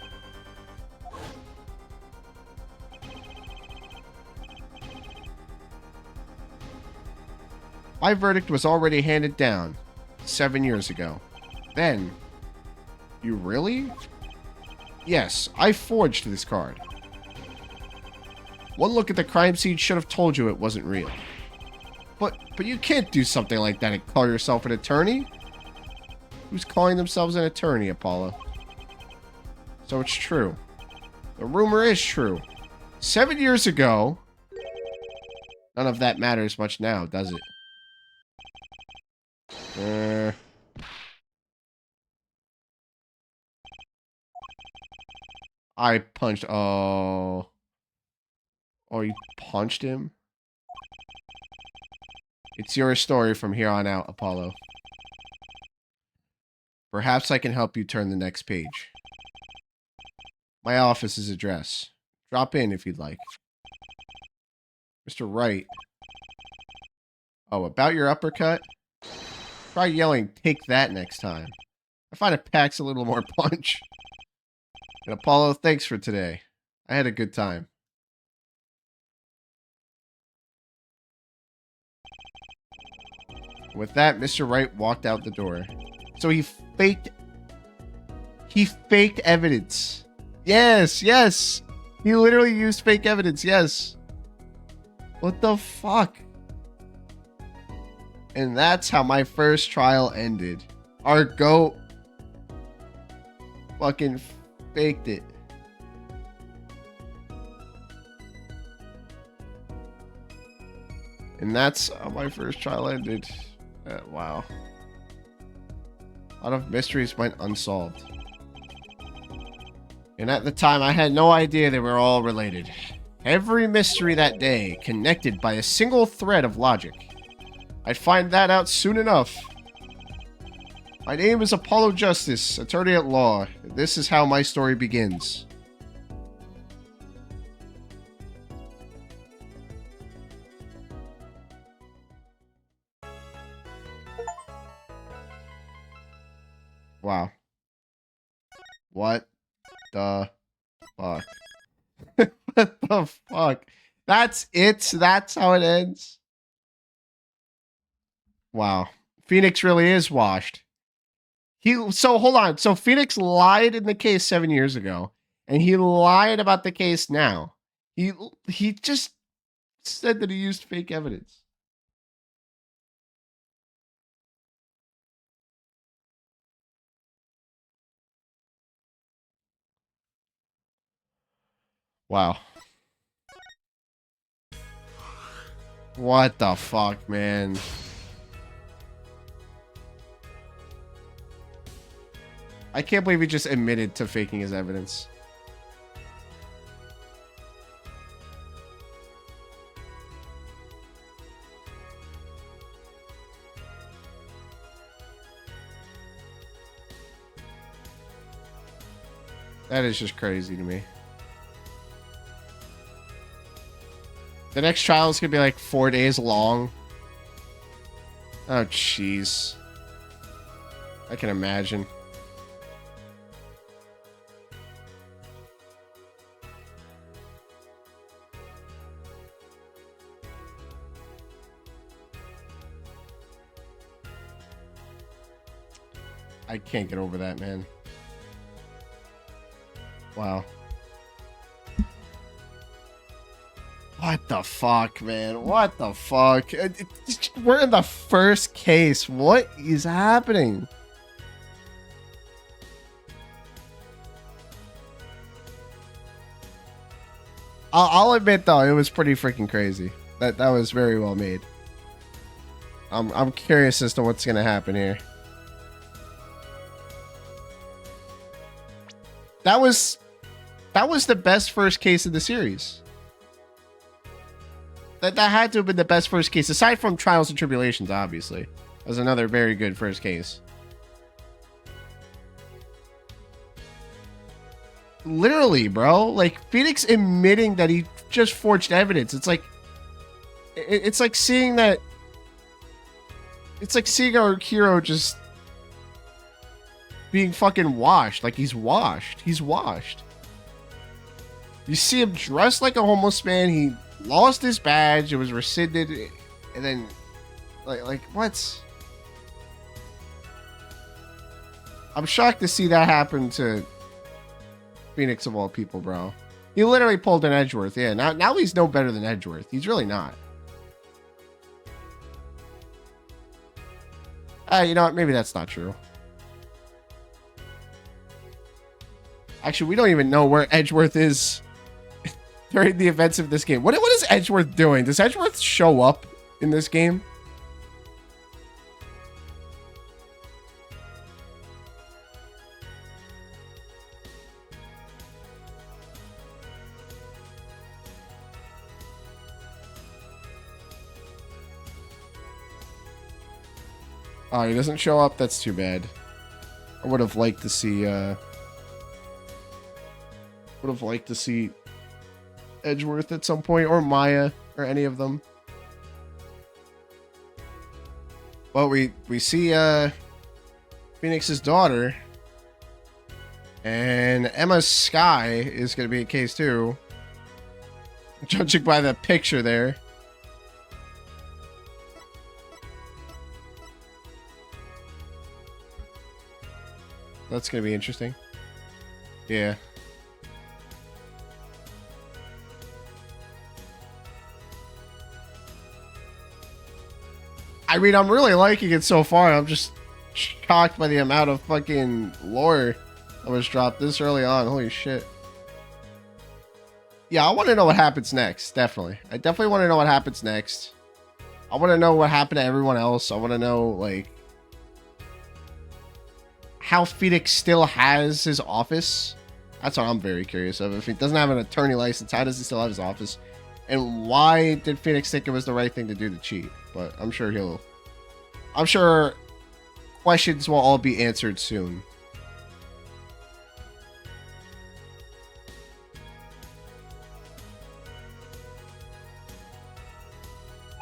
My verdict was already handed down 7 years ago. Then, you really? Yes, I forged this card. One look at the crime scene should have told you it wasn't real. But you can't do something like that and call yourself an attorney. Who's calling themselves an attorney, Apollo? So it's true. The rumor is true. 7 years ago. None of that matters much now, does it? I punched. Oh. Oh, you punched him? It's your story from here on out, Apollo. Perhaps I can help you turn the next page. My office's address. Drop in if you'd like. Mr. Wright. Oh, about your uppercut? Try yelling, "Take that" next time. I find it packs a little more punch. And Apollo, thanks for today. I had a good time. With that, Mr. Wright walked out the door. So he faked evidence. Yes, yes. He literally used fake evidence, yes. What the fuck? And that's how my first trial ended. Our goat fucking faked it. And that's how my first trial ended. Wow. A lot of mysteries went unsolved. And at the time, I had no idea they were all related. Every mystery that day connected by a single thread of logic. I'd find that out soon enough. My name is Apollo Justice, attorney at law. This is how my story begins. Wow. What the fuck? What the fuck? That's it? That's how it ends? Wow. Phoenix really is washed. So hold on. So Phoenix lied in the case 7 years ago, and he lied about the case now. He just said that he used fake evidence. Wow. What the fuck, man? I can't believe he just admitted to faking his evidence. That is just crazy to me. The next trial is going to be like 4 days long. Oh, jeez. I can imagine. I can't get over that, man. Wow. What the fuck, man? What the fuck? We're in the first case. What is happening? I'll admit though, it was pretty freaking crazy. That was very well made. I'm curious as to what's gonna happen here. That was the best first case of the series. That had to have been the best first case, aside from Trials and Tribulations, obviously. That was another very good first case. Literally, bro. Like, Phoenix admitting that he just forged evidence. It's like seeing that. It's like seeing our hero just being fucking washed. Like, he's washed. He's washed. You see him dressed like a homeless man. He lost his badge. It was rescinded. And then, like what? I'm shocked to see that happen to Phoenix of all people, bro. He literally pulled an Edgeworth. Yeah, now he's no better than Edgeworth. He's really not. You know what? Maybe that's not true. Actually, we don't even know where Edgeworth is during the events of this game. What is Edgeworth doing? Does Edgeworth show up in this game? Oh, he doesn't show up? That's too bad. I would have liked to see, Edgeworth at some point, or Maya, or any of them. Well, we see, Phoenix's daughter, and Emma Sky is going to be a case too, judging by the picture there. That's going to be interesting. Yeah. I mean, I'm really liking it so far. I'm just shocked by the amount of fucking lore that was dropped this early on. Holy shit. Yeah, I want to know what happens next. Definitely. I definitely want to know what happens next. I want to know what happened to everyone else. I want to know, like, how Phoenix still has his office. That's what I'm very curious of. If he doesn't have an attorney license, how does he still have his office? And why did Phoenix think it was the right thing to do to cheat? But I'm sure questions will all be answered soon.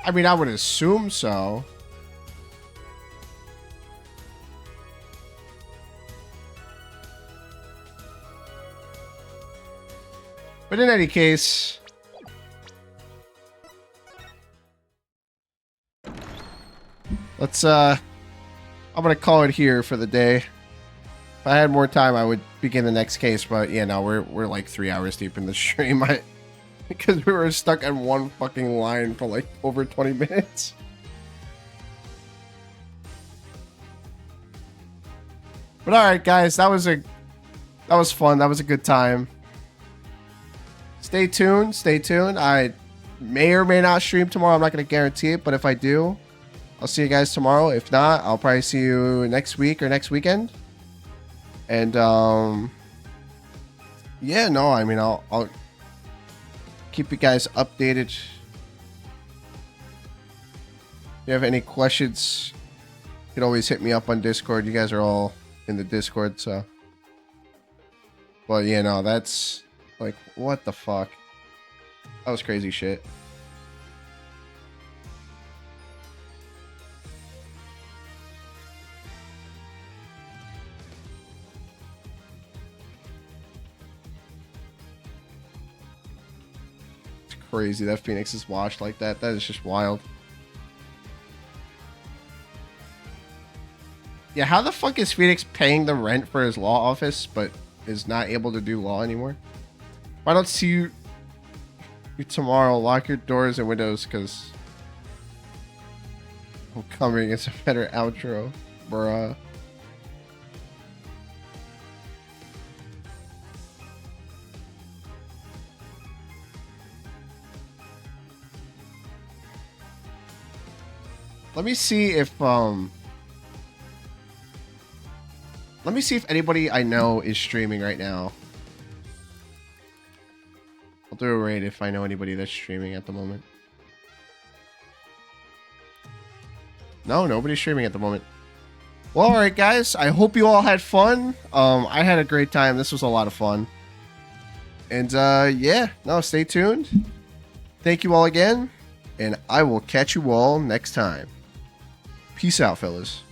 I mean, I would assume so. But in any case, let's I'm gonna call it here for the day. If I had more time, I would begin the next case, but yeah, no, we're like 3 hours deep in the stream. Because we were stuck on one fucking line for like over 20 minutes. But all right, guys, that was fun. That was a good time. Stay tuned. Stay tuned. I may or may not stream tomorrow. I'm not going to guarantee it, but if I do, I'll see you guys tomorrow. If not, I'll probably see you next week or next weekend. And yeah, no, I mean, I'll keep you guys updated. If you have any questions, you can always hit me up on Discord. You guys are all in the Discord, so. But yeah, no, that's like, what the fuck? That was crazy shit. It's crazy that Phoenix is washed like that. That is just wild. Yeah, how the fuck is Phoenix paying the rent for his law office, but is not able to do law anymore? Why don't see you tomorrow? Lock your doors and windows, because I'm coming. It's a better outro, bruh. Let me see if anybody I know is streaming right now. I'll do a raid if I know anybody that's streaming at the moment. No, nobody's streaming at the moment. Well, all right, guys. I hope you all had fun. I had a great time. This was a lot of fun. And yeah, no, stay tuned. Thank you all again, and I will catch you all next time. Peace out, fellas.